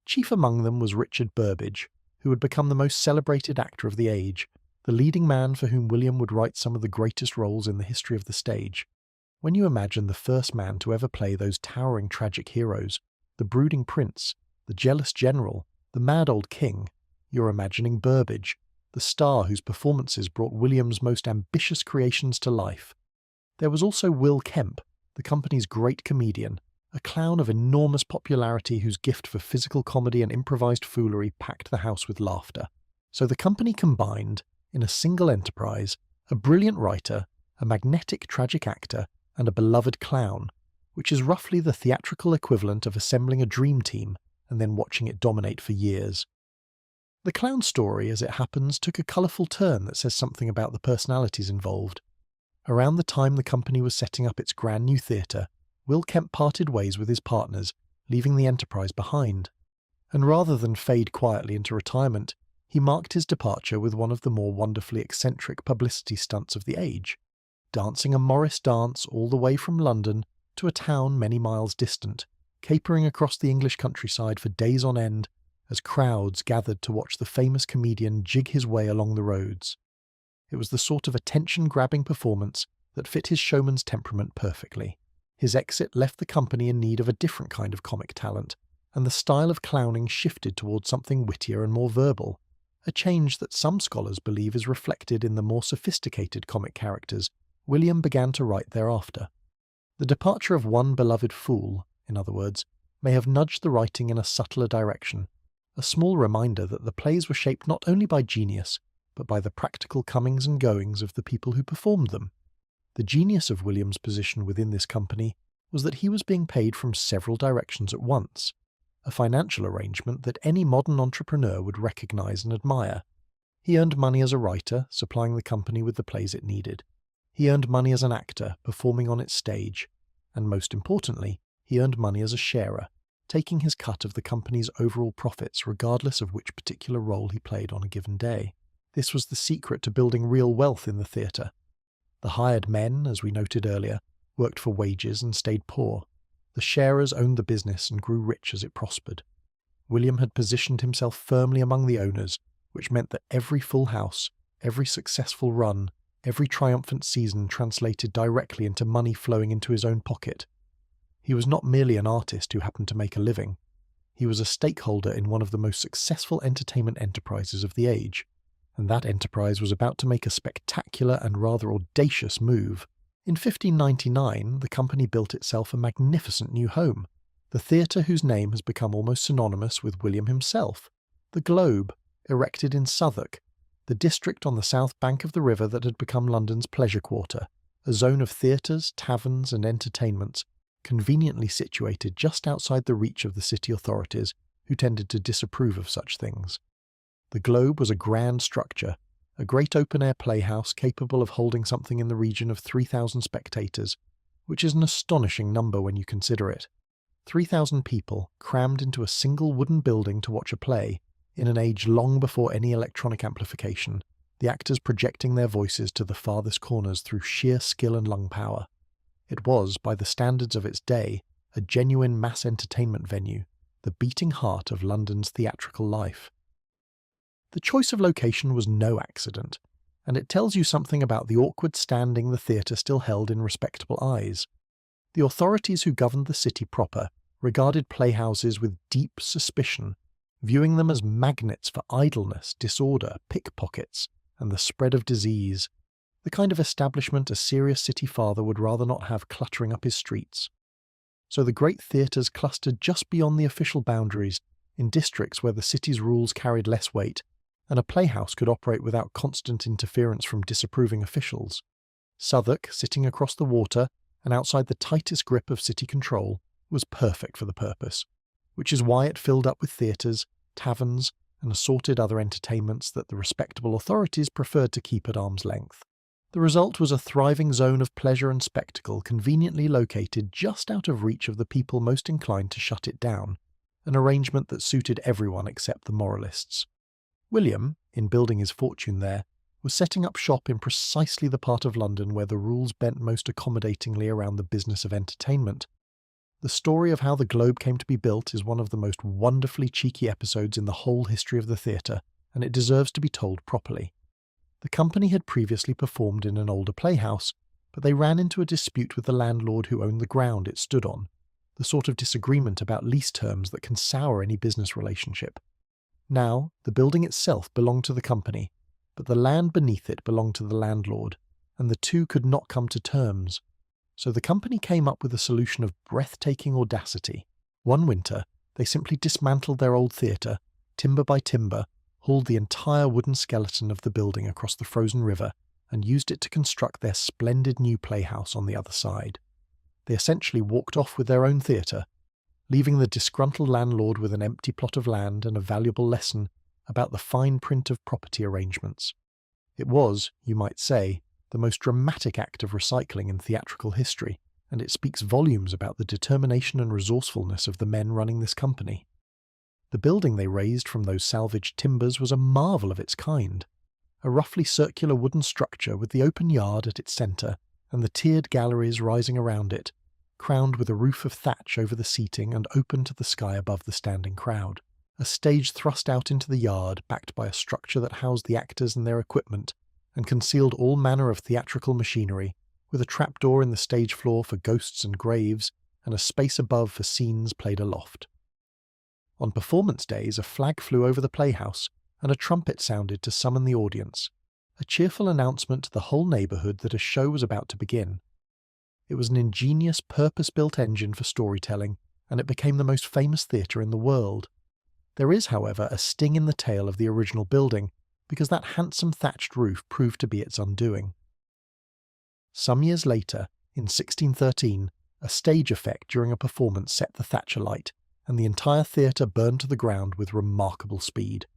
Chief among them was Richard Burbage, who would become the most celebrated actor of the age, the leading man for whom William would write some of the greatest roles in the history of the stage. When you imagine the first man to ever play those towering tragic heroes, the brooding prince, the jealous general, the mad old king, you're imagining Burbage, the star whose performances brought William's most ambitious creations to life. There was also Will Kemp, the company's great comedian, a clown of enormous popularity whose gift for physical comedy and improvised foolery packed the house with laughter. So the company combined, in a single enterprise, a brilliant writer, a magnetic tragic actor, and a beloved clown, which is roughly the theatrical equivalent of assembling a dream team and then watching it dominate for years. The clown story, as it happens, took a colourful turn that says something about the personalities involved. Around the time the company was setting up its brand new theatre, Will Kemp parted ways with his partners, leaving the enterprise behind. And rather than fade quietly into retirement, he marked his departure with one of the more wonderfully eccentric publicity stunts of the age, dancing a Morris dance all the way from London to a town many miles distant, capering across the English countryside for days on end as crowds gathered to watch the famous comedian jig his way along the roads. It was the sort of attention-grabbing performance that fit his showman's temperament perfectly. His exit left the company in need of a different kind of comic talent, and the style of clowning shifted towards something wittier and more verbal, a change that some scholars believe is reflected in the more sophisticated comic characters William began to write thereafter. The departure of one beloved fool, in other words, may have nudged the writing in a subtler direction, a small reminder that the plays were shaped not only by genius, but by the practical comings and goings of the people who performed them. The genius of William's position within this company was that he was being paid from several directions at once, a financial arrangement that any modern entrepreneur would recognise and admire. He earned money as a writer, supplying the company with the plays it needed. He earned money as an actor, performing on its stage, and most importantly, he earned money as a sharer, taking his cut of the company's overall profits regardless of which particular role he played on a given day. This was the secret to building real wealth in the theatre. The hired men, as we noted earlier, worked for wages and stayed poor. The sharers owned the business and grew rich as it prospered. William had positioned himself firmly among the owners, which meant that every full house, every successful run, every triumphant season translated directly into money flowing into his own pocket. He was not merely an artist who happened to make a living. He was a stakeholder in one of the most successful entertainment enterprises of the age, and that enterprise was about to make a spectacular and rather audacious move. In 1599, the company built itself a magnificent new home, the theatre whose name has become almost synonymous with William himself, the Globe, erected in Southwark, the district on the south bank of the river that had become London's pleasure quarter, a zone of theatres, taverns and entertainments, conveniently situated just outside the reach of the city authorities, who tended to disapprove of such things. The Globe was a grand structure, a great open-air playhouse capable of holding something in the region of 3,000 spectators, which is an astonishing number when you consider it. 3,000 people crammed into a single wooden building to watch a play, in an age long before any electronic amplification, the actors projecting their voices to the farthest corners through sheer skill and lung power. It was, by the standards of its day, a genuine mass entertainment venue, the beating heart of London's theatrical life. The choice of location was no accident, and it tells you something about the awkward standing the theatre still held in respectable eyes. The authorities who governed the city proper regarded playhouses with deep suspicion, viewing them as magnets for idleness, disorder, pickpockets, and the spread of disease, the kind of establishment a serious city father would rather not have cluttering up his streets. So the great theatres clustered just beyond the official boundaries, in districts where the city's rules carried less weight, and a playhouse could operate without constant interference from disapproving officials. Southwark, sitting across the water and outside the tightest grip of city control, was perfect for the purpose, which is why it filled up with theatres, taverns, and assorted other entertainments that the respectable authorities preferred to keep at arm's length. The result was a thriving zone of pleasure and spectacle conveniently located just out of reach of the people most inclined to shut it down, an arrangement that suited everyone except the moralists. William, in building his fortune there, was setting up shop in precisely the part of London where the rules bent most accommodatingly around the business of entertainment. The story of how the Globe came to be built is one of the most wonderfully cheeky episodes in the whole history of the theatre, and it deserves to be told properly. The company had previously performed in an older playhouse, but they ran into a dispute with the landlord who owned the ground it stood on, the sort of disagreement about lease terms that can sour any business relationship. Now, the building itself belonged to the company, but the land beneath it belonged to the landlord, and the two could not come to terms. So the company came up with a solution of breathtaking audacity. One winter, they simply dismantled their old theatre, timber by timber, hauled the entire wooden skeleton of the building across the frozen river, and used it to construct their splendid new playhouse on the other side. They essentially walked off with their own theatre, leaving the disgruntled landlord with an empty plot of land and a valuable lesson about the fine print of property arrangements. It was, you might say, the most dramatic act of recycling in theatrical history, and it speaks volumes about the determination and resourcefulness of the men running this company. The building they raised from those salvaged timbers was a marvel of its kind. A roughly circular wooden structure with the open yard at its centre and the tiered galleries rising around it, crowned with a roof of thatch over the seating and open to the sky above the standing crowd. A stage thrust out into the yard, backed by a structure that housed the actors and their equipment, and concealed all manner of theatrical machinery, with a trapdoor in the stage floor for ghosts and graves, and a space above for scenes played aloft. On performance days, a flag flew over the playhouse, and a trumpet sounded to summon the audience, a cheerful announcement to the whole neighbourhood that a show was about to begin. It was an ingenious, purpose-built engine for storytelling, and it became the most famous theatre in the world. There is, however, a sting in the tail of the original building, because that handsome thatched roof proved to be its undoing. Some years later, in 1613, a stage effect during a performance set the thatch alight, and the entire theatre burned to the ground with remarkable speed.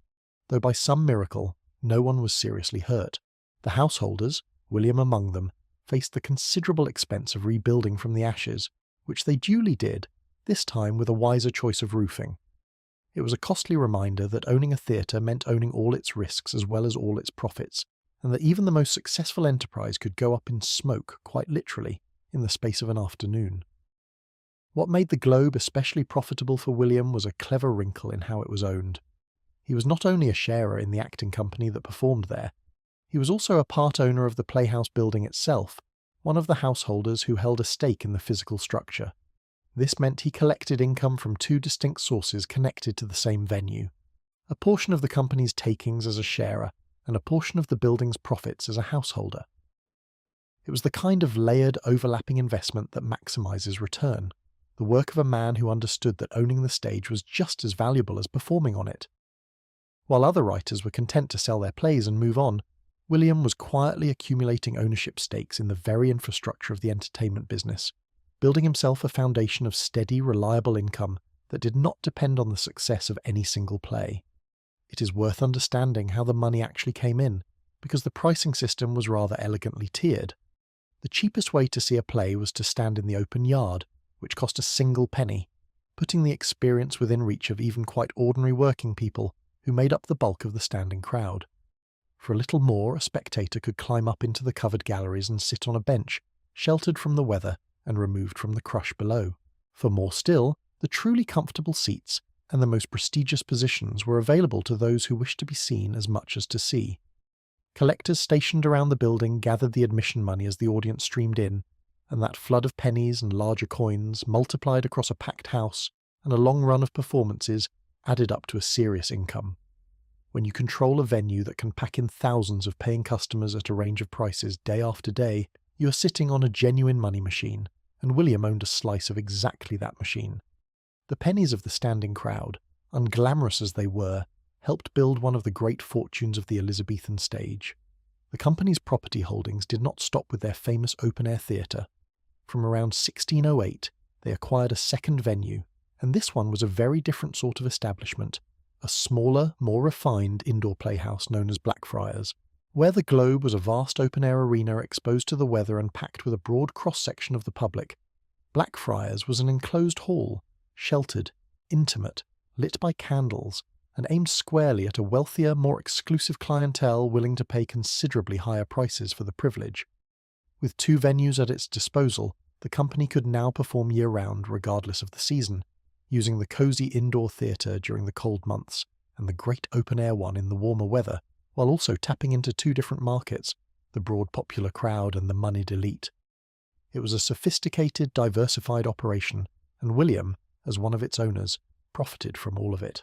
Though by some miracle, no one was seriously hurt. The householders, William among them, faced the considerable expense of rebuilding from the ashes, which they duly did, this time with a wiser choice of roofing. It was a costly reminder that owning a theatre meant owning all its risks as well as all its profits, and that even the most successful enterprise could go up in smoke, quite literally, in the space of an afternoon. What made the Globe especially profitable for William was a clever wrinkle in how it was owned. He was not only a sharer in the acting company that performed there, he was also a part owner of the playhouse building itself, one of the householders who held a stake in the physical structure. This meant he collected income from two distinct sources connected to the same venue: a portion of the company's takings as a sharer, and a portion of the building's profits as a householder. It was the kind of layered, overlapping investment that maximizes return, the work of a man who understood that owning the stage was just as valuable as performing on it. While other writers were content to sell their plays and move on, William was quietly accumulating ownership stakes in the very infrastructure of the entertainment business, building himself a foundation of steady, reliable income that did not depend on the success of any single play. It is worth understanding how the money actually came in, because the pricing system was rather elegantly tiered. The cheapest way to see a play was to stand in the open yard, which cost a single penny, putting the experience within reach of even quite ordinary working people who made up the bulk of the standing crowd. For a little more, a spectator could climb up into the covered galleries and sit on a bench, sheltered from the weather and removed from the crush below. For more still, the truly comfortable seats and the most prestigious positions were available to those who wished to be seen as much as to see. Collectors stationed around the building gathered the admission money as the audience streamed in, and that flood of pennies and larger coins, multiplied across a packed house and a long run of performances, added up to a serious income. When you control a venue that can pack in thousands of paying customers at a range of prices day after day, you are sitting on a genuine money machine, and William owned a slice of exactly that machine. The pennies of the standing crowd, unglamorous as they were, helped build one of the great fortunes of the Elizabethan stage. The company's property holdings did not stop with their famous open-air theatre. From around 1608, they acquired a second venue, and this one was a very different sort of establishment, a smaller, more refined indoor playhouse known as Blackfriars. Where the Globe was a vast open-air arena exposed to the weather and packed with a broad cross-section of the public, Blackfriars was an enclosed hall, sheltered, intimate, lit by candles, and aimed squarely at a wealthier, more exclusive clientele willing to pay considerably higher prices for the privilege. With 2 venues at its disposal, the company could now perform year-round regardless of the season, using the cosy indoor theatre during the cold months and the great open-air one in the warmer weather, while also tapping into 2 different markets, the broad popular crowd and the moneyed elite. It was a sophisticated, diversified operation, and William, as one of its owners, profited from all of it.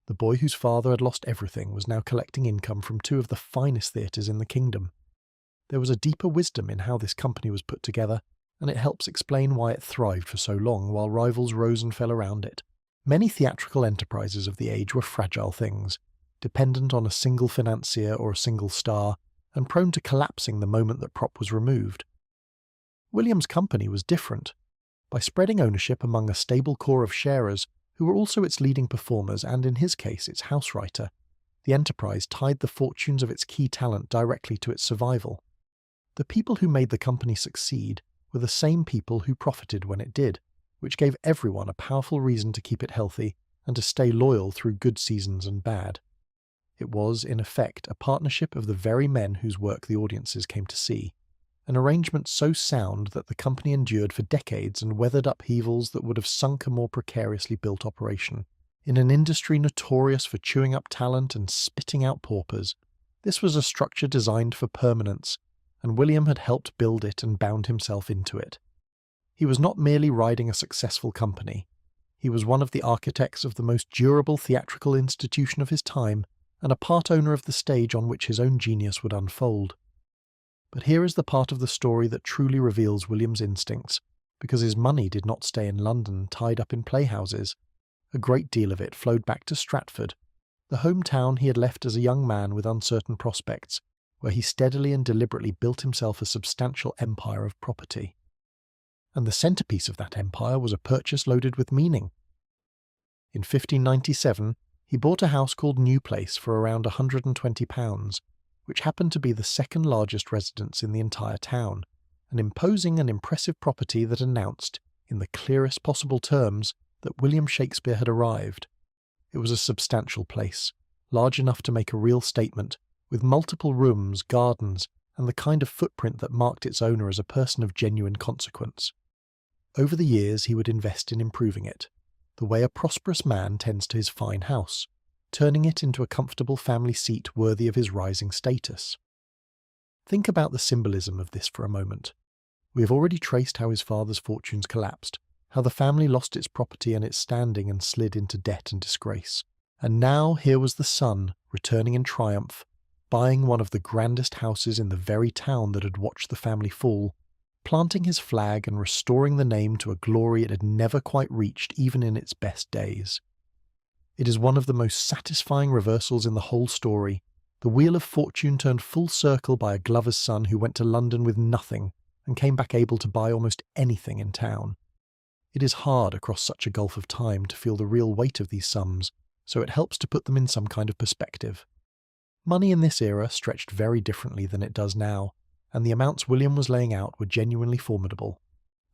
The boy whose father had lost everything was now collecting income from 2 of the finest theatres in the kingdom. There was a deeper wisdom in how this company was put together, and it helps explain why it thrived for so long while rivals rose and fell around it. Many theatrical enterprises of the age were fragile things, dependent on a single financier or a single star, and prone to collapsing the moment that prop was removed. William's company was different. By spreading ownership among a stable core of sharers, who were also its leading performers and, in his case, its housewriter, the enterprise tied the fortunes of its key talent directly to its survival. The people who made the company succeed were the same people who profited when it did, which gave everyone a powerful reason to keep it healthy and to stay loyal through good seasons and bad. It was, in effect, a partnership of the very men whose work the audiences came to see, an arrangement so sound that the company endured for decades and weathered upheavals that would have sunk a more precariously built operation. In an industry notorious for chewing up talent and spitting out paupers, this was a structure designed for permanence, and William had helped build it and bound himself into it. He was not merely riding a successful company. He was one of the architects of the most durable theatrical institution of his time, and a part owner of the stage on which his own genius would unfold. But here is the part of the story that truly reveals William's instincts, because his money did not stay in London tied up in playhouses. A great deal of it flowed back to Stratford, the hometown he had left as a young man with uncertain prospects, where he steadily and deliberately built himself a substantial empire of property. And the centrepiece of that empire was a purchase loaded with meaning. In 1597, he bought a house called New Place for around £120, which happened to be the second largest residence in the entire town, an imposing and impressive property that announced, in the clearest possible terms, that William Shakespeare had arrived. It was a substantial place, large enough to make a real statement, with multiple rooms, gardens, and the kind of footprint that marked its owner as a person of genuine consequence. Over the years he would invest in improving it, the way a prosperous man tends to his fine house, turning it into a comfortable family seat worthy of his rising status. Think about the symbolism of this for a moment. We have already traced how his father's fortunes collapsed, how the family lost its property and its standing and slid into debt and disgrace. And now here was the son, returning in triumph, buying one of the grandest houses in the very town that had watched the family fall, planting his flag and restoring the name to a glory it had never quite reached even in its best days. It is one of the most satisfying reversals in the whole story. The wheel of fortune turned full circle by a glover's son who went to London with nothing and came back able to buy almost anything in town. It is hard across such a gulf of time to feel the real weight of these sums, so it helps to put them in some kind of perspective. Money in this era stretched very differently than it does now, and the amounts William was laying out were genuinely formidable.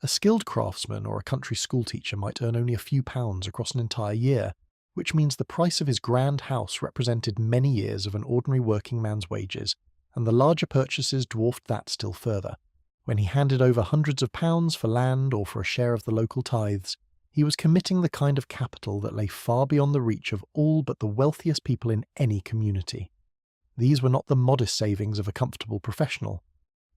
A skilled craftsman or a country schoolteacher might earn only a few pounds across an entire year, which means the price of his grand house represented many years of an ordinary working man's wages, and the larger purchases dwarfed that still further. When he handed over hundreds of pounds for land or for a share of the local tithes, he was committing the kind of capital that lay far beyond the reach of all but the wealthiest people in any community. These were not the modest savings of a comfortable professional.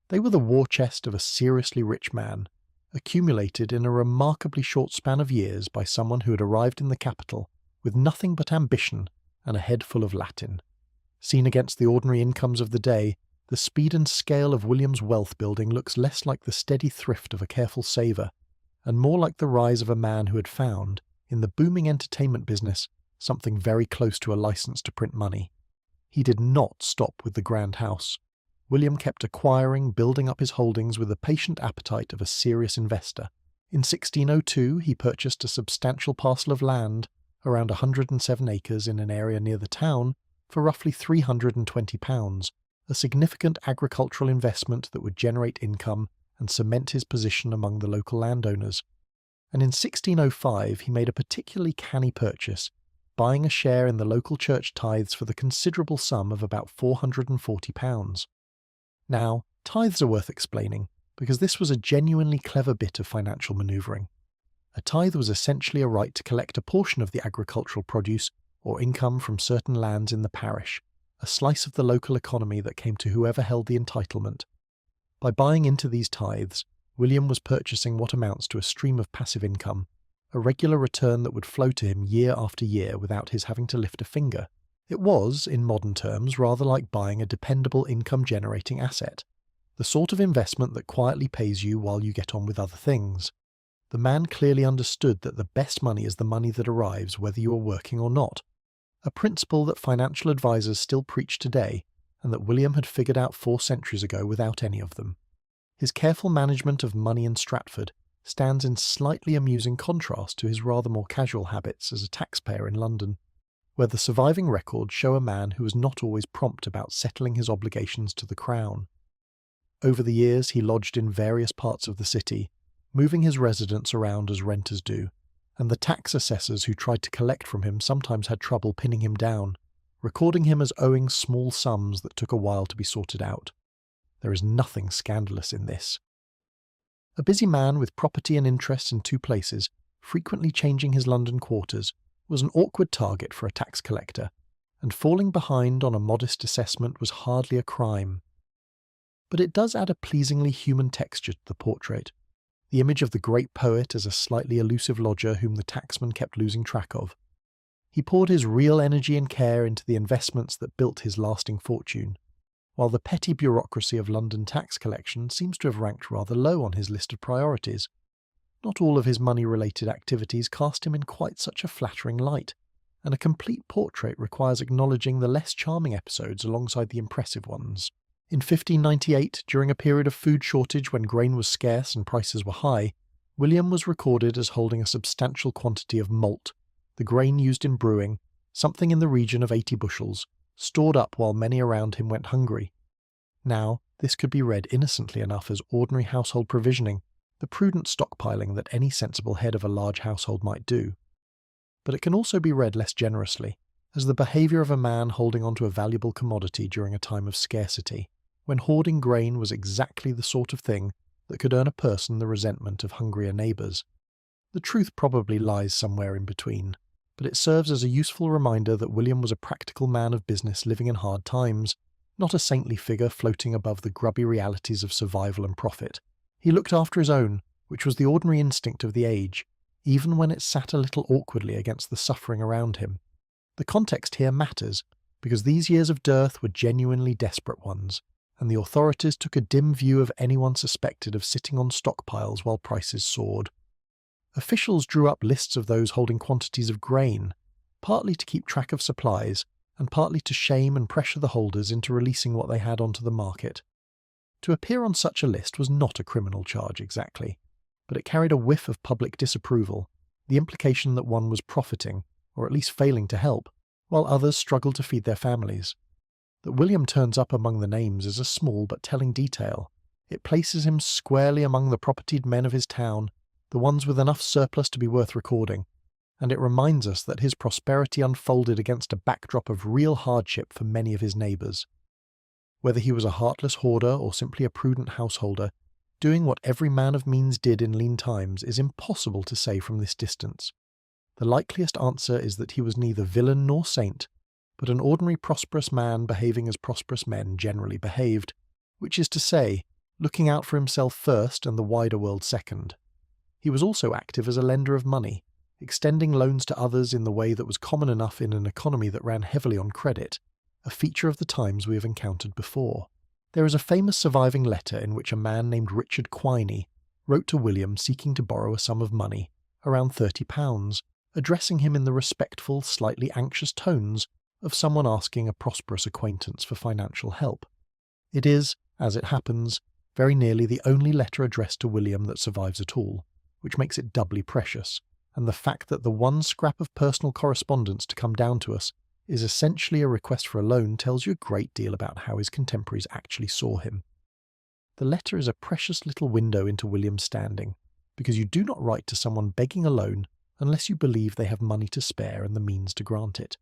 They were the war chest of a seriously rich man, accumulated in a remarkably short span of years by someone who had arrived in the capital with nothing but ambition and a head full of Latin. Seen against the ordinary incomes of the day, the speed and scale of William's wealth building looks less like the steady thrift of a careful saver, and more like the rise of a man who had found, in the booming entertainment business, something very close to a license to print money. He did not stop with the grand house. William kept acquiring, building up his holdings with the patient appetite of a serious investor. In 1602 he purchased a substantial parcel of land, around 107 acres in an area near the town, for roughly £320, a significant agricultural investment that would generate income and cement his position among the local landowners. And in 1605 he made a particularly canny purchase, buying a share in the local church tithes for the considerable sum of about £440. Now, tithes are worth explaining, because this was a genuinely clever bit of financial manoeuvring. A tithe was essentially a right to collect a portion of the agricultural produce or income from certain lands in the parish, a slice of the local economy that came to whoever held the entitlement. By buying into these tithes, William was purchasing what amounts to a stream of passive income, a regular return that would flow to him year after year without his having to lift a finger. It was, in modern terms, rather like buying a dependable income-generating asset, the sort of investment that quietly pays you while you get on with other things. The man clearly understood that the best money is the money that arrives whether you are working or not, a principle that financial advisors still preach today, and that William had figured out 4 centuries ago without any of them. His careful management of money in Stratford stands in slightly amusing contrast to his rather more casual habits as a taxpayer in London, where the surviving records show a man who was not always prompt about settling his obligations to the Crown. Over the years he lodged in various parts of the city, moving his residence around as renters do, and the tax assessors who tried to collect from him sometimes had trouble pinning him down, recording him as owing small sums that took a while to be sorted out. There is nothing scandalous in this. A busy man with property and interests in 2 places, frequently changing his London quarters, was an awkward target for a tax collector, and falling behind on a modest assessment was hardly a crime. But it does add a pleasingly human texture to the portrait, the image of the great poet as a slightly elusive lodger whom the taxman kept losing track of. He poured his real energy and care into the investments that built his lasting fortune, while the petty bureaucracy of London tax collection seems to have ranked rather low on his list of priorities. Not all of his money-related activities cast him in quite such a flattering light, and a complete portrait requires acknowledging the less charming episodes alongside the impressive ones. In 1598, during a period of food shortage when grain was scarce and prices were high, William was recorded as holding a substantial quantity of malt, the grain used in brewing, something in the region of 80 bushels, stored up while many around him went hungry. Now, this could be read innocently enough as ordinary household provisioning, the prudent stockpiling that any sensible head of a large household might do. But it can also be read less generously, as the behaviour of a man holding onto a valuable commodity during a time of scarcity, when hoarding grain was exactly the sort of thing that could earn a person the resentment of hungrier neighbours. The truth probably lies somewhere in between, but it serves as a useful reminder that William was a practical man of business living in hard times, not a saintly figure floating above the grubby realities of survival and profit. He looked after his own, which was the ordinary instinct of the age, even when it sat a little awkwardly against the suffering around him. The context here matters, because these years of dearth were genuinely desperate ones, and the authorities took a dim view of anyone suspected of sitting on stockpiles while prices soared. Officials drew up lists of those holding quantities of grain, partly to keep track of supplies, and partly to shame and pressure the holders into releasing what they had onto the market. To appear on such a list was not a criminal charge exactly, but it carried a whiff of public disapproval, the implication that one was profiting, or at least failing to help, while others struggled to feed their families. That William turns up among the names is a small but telling detail. It places him squarely among the propertied men of his town, the ones with enough surplus to be worth recording, and it reminds us that his prosperity unfolded against a backdrop of real hardship for many of his neighbours. Whether he was a heartless hoarder or simply a prudent householder, doing what every man of means did in lean times is impossible to say from this distance. The likeliest answer is that he was neither villain nor saint, but an ordinary prosperous man behaving as prosperous men generally behaved, which is to say, looking out for himself first and the wider world second. He was also active as a lender of money, extending loans to others in the way that was common enough in an economy that ran heavily on credit, a feature of the times we have encountered before. There is a famous surviving letter in which a man named Richard Quiney wrote to William seeking to borrow a sum of money, around £30, addressing him in the respectful, slightly anxious tones of someone asking a prosperous acquaintance for financial help. It is, as it happens, very nearly the only letter addressed to William that survives at all, which makes it doubly precious, and the fact that the one scrap of personal correspondence to come down to us is essentially a request for a loan tells you a great deal about how his contemporaries actually saw him. The letter is a precious little window into William's standing, because you do not write to someone begging a loan unless you believe they have money to spare and the means to grant it.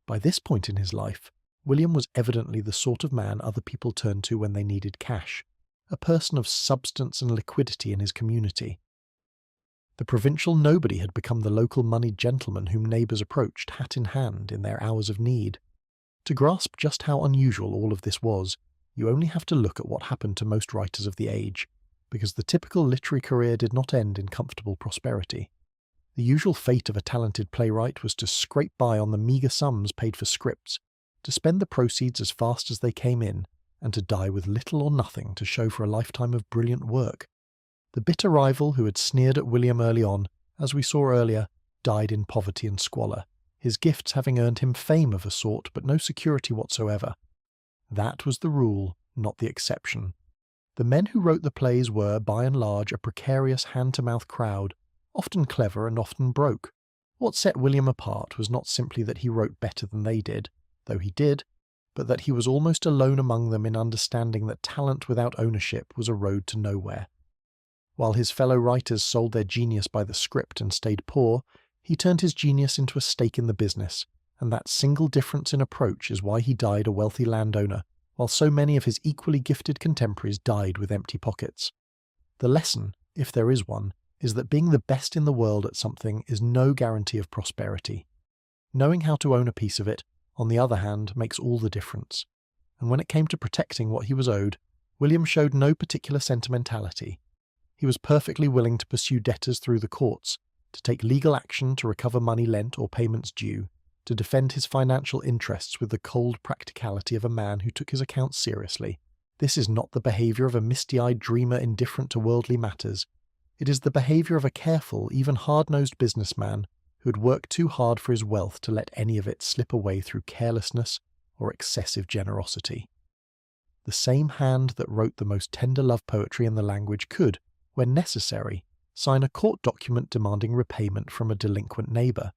By this point in his life, William was evidently the sort of man other people turned to when they needed cash, a person of substance and liquidity in his community. The provincial nobody had become the local moneyed gentleman whom neighbours approached hat in hand in their hours of need. To grasp just how unusual all of this was, you only have to look at what happened to most writers of the age, because the typical literary career did not end in comfortable prosperity. The usual fate of a talented playwright was to scrape by on the meagre sums paid for scripts, to spend the proceeds as fast as they came in, and to die with little or nothing to show for a lifetime of brilliant work. The bitter rival who had sneered at William early on, as we saw earlier, died in poverty and squalor, his gifts having earned him fame of a sort but no security whatsoever. That was the rule, not the exception. The men who wrote the plays were, by and large, a precarious hand-to-mouth crowd, often clever and often broke. What set William apart was not simply that he wrote better than they did, though he did, but that he was almost alone among them in understanding that talent without ownership was a road to nowhere. While his fellow writers sold their genius by the script and stayed poor, he turned his genius into a stake in the business, and that single difference in approach is why he died a wealthy landowner, while so many of his equally gifted contemporaries died with empty pockets. The lesson, if there is one, is that being the best in the world at something is no guarantee of prosperity. Knowing how to own a piece of it, on the other hand, makes all the difference. And when it came to protecting what he was owed, William showed no particular sentimentality. He was perfectly willing to pursue debtors through the courts, to take legal action to recover money lent or payments due, to defend his financial interests with the cold practicality of a man who took his accounts seriously. This is not the behaviour of a misty-eyed dreamer indifferent to worldly matters. It is the behaviour of a careful, even hard-nosed businessman who had worked too hard for his wealth to let any of it slip away through carelessness or excessive generosity. The same hand that wrote the most tender love poetry in the language could, when necessary, sign a court document demanding repayment from a delinquent neighbour.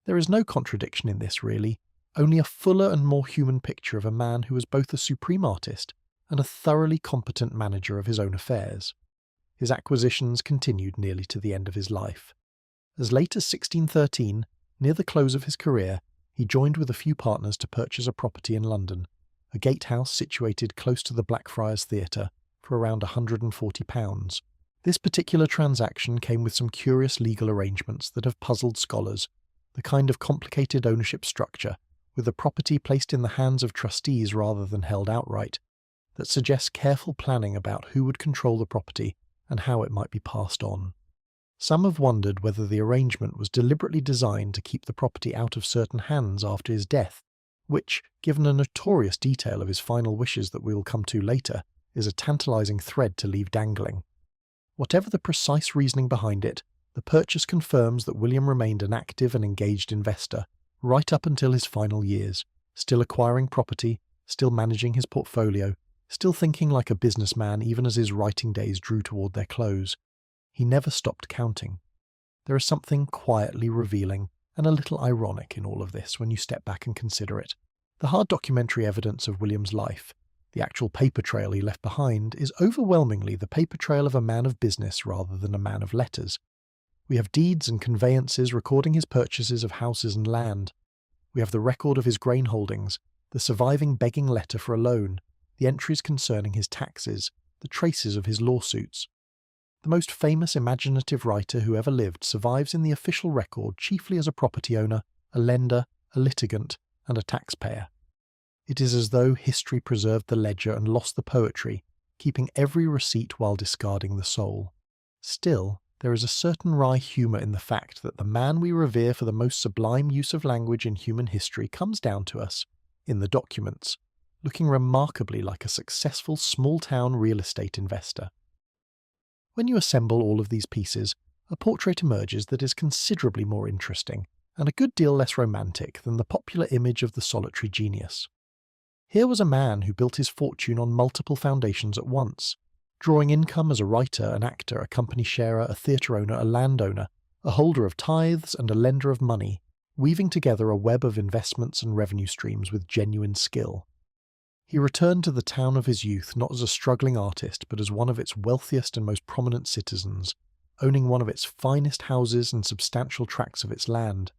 There is no contradiction in this, really, only a fuller and more human picture of a man who was both a supreme artist and a thoroughly competent manager of his own affairs. His acquisitions continued nearly to the end of his life. As late as 1613, near the close of his career, he joined with a few partners to purchase a property in London, a gatehouse situated close to the Blackfriars Theatre, for around £140. This particular transaction came with some curious legal arrangements that have puzzled scholars, the kind of complicated ownership structure, with the property placed in the hands of trustees rather than held outright, that suggests careful planning about who would control the property and how it might be passed on. Some have wondered whether the arrangement was deliberately designed to keep the property out of certain hands after his death, which, given a notorious detail of his final wishes that we will come to later, is a tantalizing thread to leave dangling. Whatever the precise reasoning behind it, the purchase confirms that William remained an active and engaged investor, right up until his final years, still acquiring property, still managing his portfolio, still thinking like a businessman even as his writing days drew toward their close. He never stopped counting. There is something quietly revealing and a little ironic in all of this when you step back and consider it. The hard documentary evidence of William's life, the actual paper trail he left behind, is overwhelmingly the paper trail of a man of business rather than a man of letters. We have deeds and conveyances recording his purchases of houses and land. We have the record of his grain holdings, the surviving begging letter for a loan, the entries concerning his taxes, the traces of his lawsuits. The most famous imaginative writer who ever lived survives in the official record chiefly as a property owner, a lender, a litigant, and a taxpayer. It is as though history preserved the ledger and lost the poetry, keeping every receipt while discarding the soul. Still, there is a certain wry humour in the fact that the man we revere for the most sublime use of language in human history comes down to us, in the documents, looking remarkably like a successful small-town real estate investor. When you assemble all of these pieces, a portrait emerges that is considerably more interesting and a good deal less romantic than the popular image of the solitary genius. Here was a man who built his fortune on multiple foundations at once, drawing income as a writer, an actor, a company sharer, a theatre owner, a landowner, a holder of tithes and a lender of money, weaving together a web of investments and revenue streams with genuine skill. He returned to the town of his youth not as a struggling artist but as one of its wealthiest and most prominent citizens, owning one of its finest houses and substantial tracts of its land.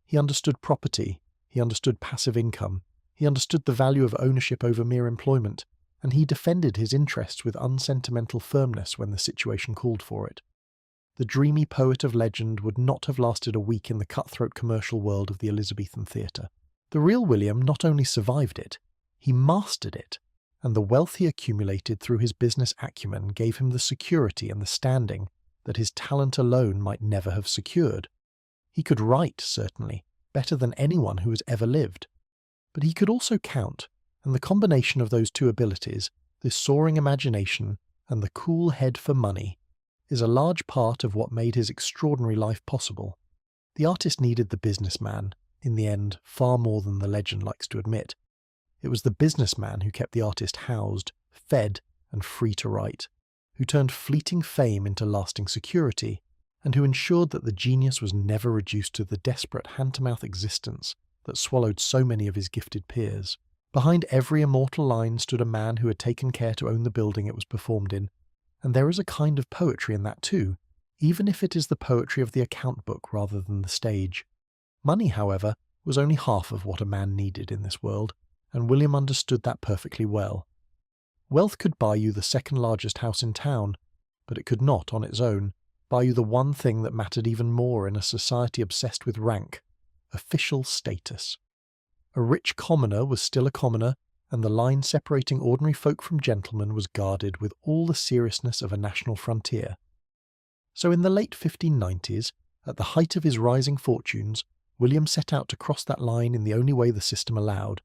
He understood property, he understood passive income, he understood the value of ownership over mere employment, and he defended his interests with unsentimental firmness when the situation called for it. The dreamy poet of legend would not have lasted a week in the cutthroat commercial world of the Elizabethan theatre. The real William not only survived it, he mastered it, and the wealth he accumulated through his business acumen gave him the security and the standing that his talent alone might never have secured. He could write, certainly, better than anyone who has ever lived. But he could also count, and the combination of those two abilities, the soaring imagination and the cool head for money, is a large part of what made his extraordinary life possible. The artist needed the businessman, in the end, far more than the legend likes to admit. It was the businessman who kept the artist housed, fed, and free to write, who turned fleeting fame into lasting security, and who ensured that the genius was never reduced to the desperate hand-to-mouth existence that swallowed so many of his gifted peers. Behind every immortal line stood a man who had taken care to own the building it was performed in, and there is a kind of poetry in that too, even if it is the poetry of the account book rather than the stage. Money, however, was only half of what a man needed in this world, and William understood that perfectly well. Wealth could buy you the second largest house in town, but it could not, on its own, buy you the one thing that mattered even more in a society obsessed with rank: official status. A rich commoner was still a commoner, and the line separating ordinary folk from gentlemen was guarded with all the seriousness of a national frontier. So in the late 1590s, at the height of his rising fortunes, William set out to cross that line in the only way the system allowed,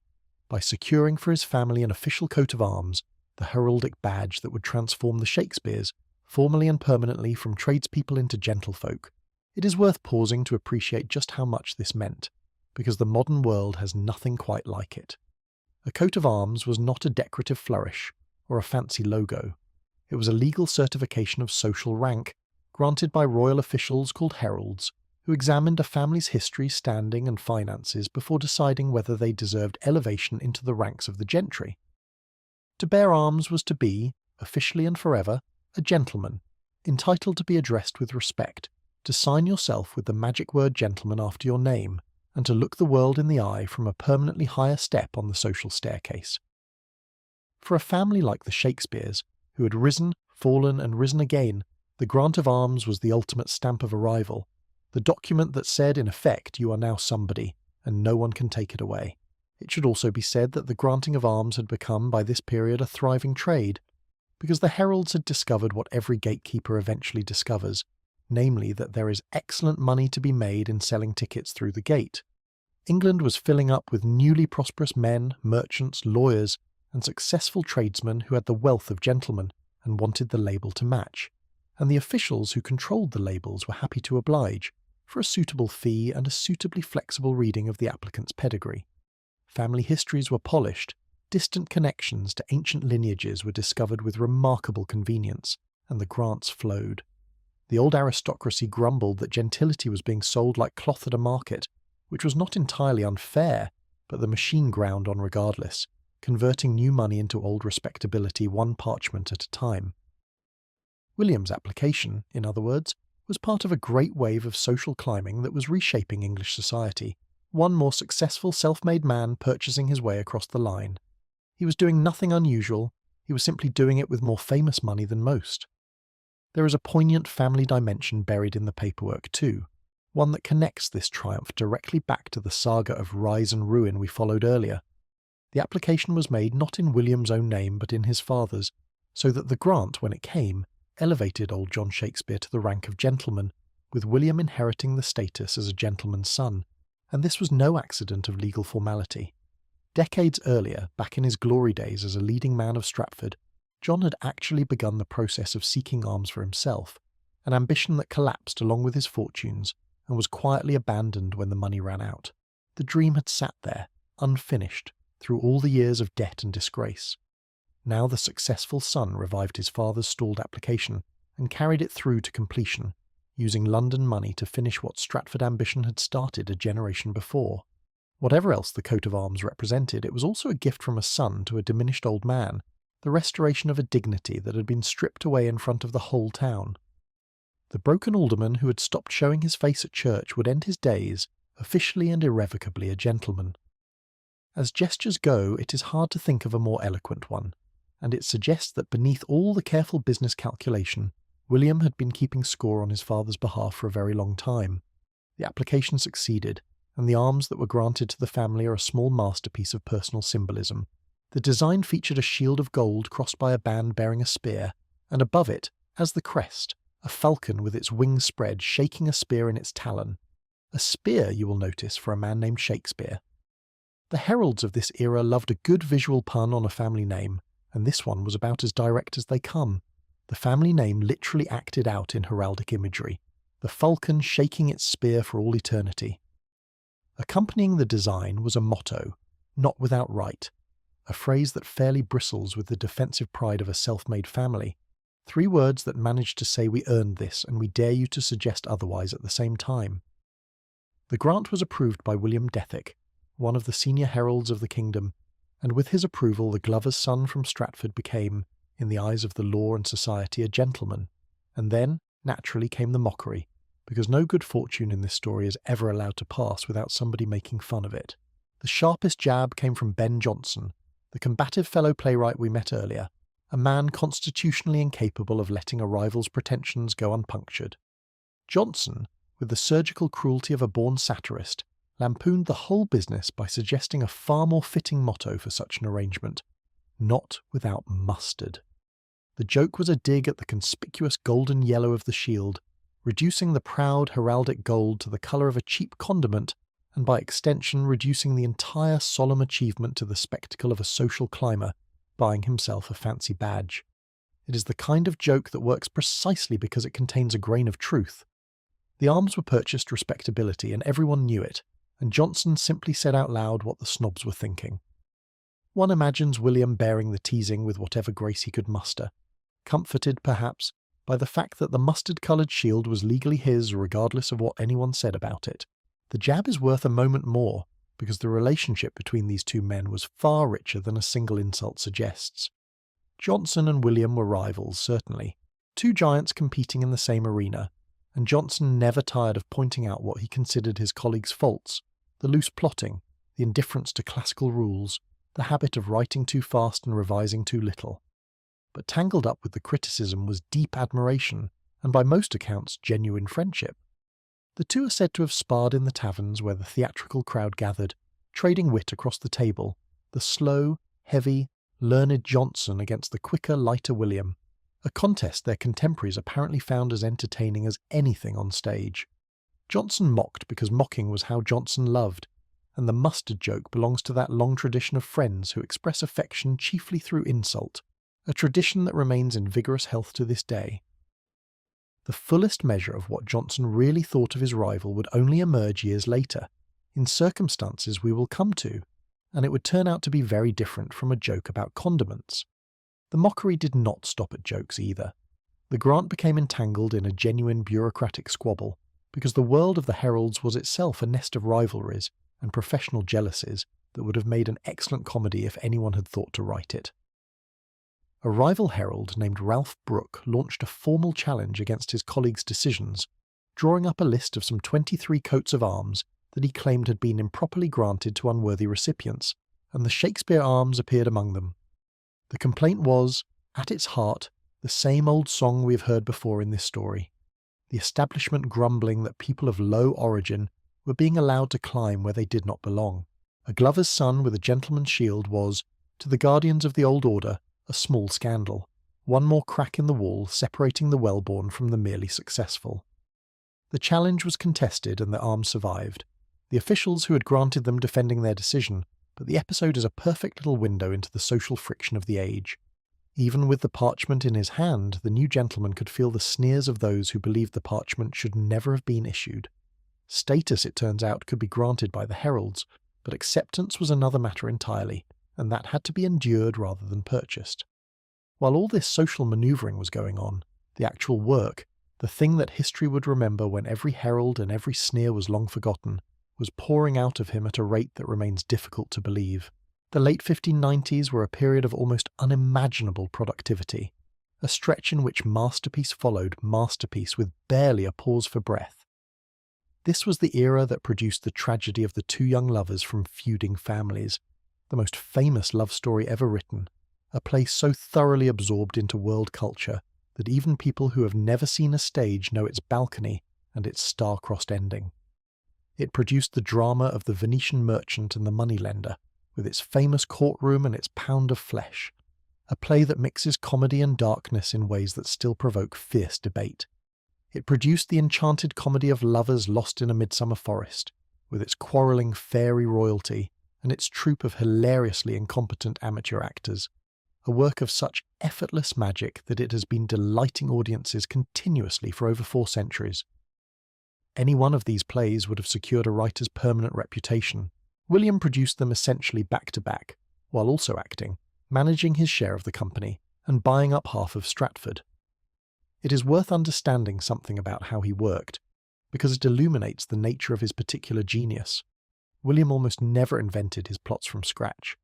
by securing for his family an official coat of arms, the heraldic badge that would transform the Shakespeares, formally and permanently, from tradespeople into gentlefolk. It is worth pausing to appreciate just how much this meant, because the modern world has nothing quite like it. A coat of arms was not a decorative flourish or a fancy logo. It was a legal certification of social rank, granted by royal officials called heralds, who examined a family's history, standing, and finances before deciding whether they deserved elevation into the ranks of the gentry. To bear arms was to be, officially and forever, a gentleman, entitled to be addressed with respect, to sign yourself with the magic word gentleman after your name, and to look the world in the eye from a permanently higher step on the social staircase. For a family like the Shakespeares, who had risen, fallen, and risen again, the grant of arms was the ultimate stamp of arrival, the document that said, in effect, you are now somebody, and no one can take it away. It should also be said that the granting of arms had become, by this period, a thriving trade, because the heralds had discovered what every gatekeeper eventually discovers, namely that there is excellent money to be made in selling tickets through the gate. England was filling up with newly prosperous men, merchants, lawyers, and successful tradesmen who had the wealth of gentlemen and wanted the label to match, and the officials who controlled the labels were happy to oblige, for a suitable fee and a suitably flexible reading of the applicant's pedigree. Family histories were polished, distant connections to ancient lineages were discovered with remarkable convenience, and the grants flowed. The old aristocracy grumbled that gentility was being sold like cloth at a market, which was not entirely unfair, but the machine ground on regardless, converting new money into old respectability one parchment at a time. William's application, in other words, was part of a great wave of social climbing that was reshaping English society, one more successful self-made man purchasing his way across the line. He was doing nothing unusual, he was simply doing it with more famous money than most. There is a poignant family dimension buried in the paperwork too, one that connects this triumph directly back to the saga of rise and ruin we followed earlier. The application was made not in William's own name but in his father's, so that the grant, when it came, elevated old John Shakespeare to the rank of gentleman, with William inheriting the status as a gentleman's son, and this was no accident of legal formality. Decades earlier, back in his glory days as a leading man of Stratford, John had actually begun the process of seeking arms for himself, an ambition that collapsed along with his fortunes and was quietly abandoned when the money ran out. The dream had sat there, unfinished, through all the years of debt and disgrace. Now the successful son revived his father's stalled application and carried it through to completion, using London money to finish what Stratford ambition had started a generation before. Whatever else the coat of arms represented, it was also a gift from a son to a diminished old man, the restoration of a dignity that had been stripped away in front of the whole town. The broken alderman who had stopped showing his face at church would end his days, officially and irrevocably, a gentleman. As gestures go, it is hard to think of a more eloquent one, and it suggests that beneath all the careful business calculation, William had been keeping score on his father's behalf for a very long time. The application succeeded, and the arms that were granted to the family are a small masterpiece of personal symbolism. The design featured a shield of gold crossed by a band bearing a spear, and above it, as the crest, a falcon with its wings spread shaking a spear in its talon. A spear, you will notice, for a man named Shakespeare. The heralds of this era loved a good visual pun on a family name, and this one was about as direct as they come. The family name literally acted out in heraldic imagery, the falcon shaking its spear for all eternity. Accompanying the design was a motto, "Not without right," a phrase that fairly bristles with the defensive pride of a self-made family. 3 words that manage to say we earned this and we dare you to suggest otherwise at the same time. The grant was approved by William Dethick, one of the senior heralds of the kingdom, and with his approval the glover's son from Stratford became, in the eyes of the law and society, a gentleman. And then, naturally, came the mockery, because no good fortune in this story is ever allowed to pass without somebody making fun of it. The sharpest jab came from Ben Jonson, the combative fellow playwright we met earlier, a man constitutionally incapable of letting a rival's pretensions go unpunctured. Jonson, with the surgical cruelty of a born satirist, lampooned the whole business by suggesting a far more fitting motto for such an arrangement: "Not without mustard." The joke was a dig at the conspicuous golden yellow of the shield, reducing the proud heraldic gold to the colour of a cheap condiment, and by extension reducing the entire solemn achievement to the spectacle of a social climber buying himself a fancy badge. It is the kind of joke that works precisely because it contains a grain of truth. The arms were purchased respectability, and everyone knew it, and Jonson simply said out loud what the snobs were thinking. One imagines William bearing the teasing with whatever grace he could muster, comforted, perhaps, by the fact that the mustard-coloured shield was legally his regardless of what anyone said about it. The jab is worth a moment more, because the relationship between these two men was far richer than a single insult suggests. Jonson and William were rivals, certainly, 2 giants competing in the same arena, and Jonson never tired of pointing out what he considered his colleagues' faults: the loose plotting, the indifference to classical rules, the habit of writing too fast and revising too little. But tangled up with the criticism was deep admiration, and by most accounts genuine friendship. The two are said to have sparred in the taverns where the theatrical crowd gathered, trading wit across the table, the slow, heavy, learned Jonson against the quicker, lighter William, a contest their contemporaries apparently found as entertaining as anything on stage. Jonson mocked because mocking was how Jonson loved, and the mustard joke belongs to that long tradition of friends who express affection chiefly through insult, a tradition that remains in vigorous health to this day. The fullest measure of what Jonson really thought of his rival would only emerge years later, in circumstances we will come to, and it would turn out to be very different from a joke about condiments. The mockery did not stop at jokes either. The grant became entangled in a genuine bureaucratic squabble, because the world of the heralds was itself a nest of rivalries and professional jealousies that would have made an excellent comedy if anyone had thought to write it. A rival herald named Ralph Brooke launched a formal challenge against his colleagues' decisions, drawing up a list of some 23 coats of arms that he claimed had been improperly granted to unworthy recipients, and the Shakespeare arms appeared among them. The complaint was, at its heart, the same old song we have heard before in this story: the establishment grumbling that people of low origin were being allowed to climb where they did not belong. A glover's son with a gentleman's shield was, to the guardians of the old order, a small scandal, one more crack in the wall separating the well-born from the merely successful. The challenge was contested and the arms survived, the officials who had granted them defending their decision, but the episode is a perfect little window into the social friction of the age. Even with the parchment in his hand, the new gentleman could feel the sneers of those who believed the parchment should never have been issued. Status, it turns out, could be granted by the heralds, but acceptance was another matter entirely, and that had to be endured rather than purchased. While all this social manoeuvring was going on, the actual work, the thing that history would remember when every herald and every sneer was long forgotten, was pouring out of him at a rate that remains difficult to believe. The late 1590s were a period of almost unimaginable productivity. a stretch in which masterpiece followed masterpiece with barely a pause for breath. This was the era that produced the tragedy of the two young lovers from feuding families, the most famous love story ever written, a play so thoroughly absorbed into world culture that even people who have never seen a stage know its balcony and its star-crossed ending. It produced the drama of the Venetian merchant and the moneylender, with its famous courtroom and its pound of flesh, a play that mixes comedy and darkness in ways that still provoke fierce debate. It produced the enchanted comedy of lovers lost in a midsummer forest, with its quarrelling fairy royalty and its troupe of hilariously incompetent amateur actors, a work of such effortless magic that it has been delighting audiences continuously for over 4 centuries. Any one of these plays would have secured a writer's permanent reputation. William produced them essentially back-to-back, while also acting, managing his share of the company, and buying up half of Stratford. It is worth understanding something about how he worked, because it illuminates the nature of his particular genius. William almost never invented his plots from scratch.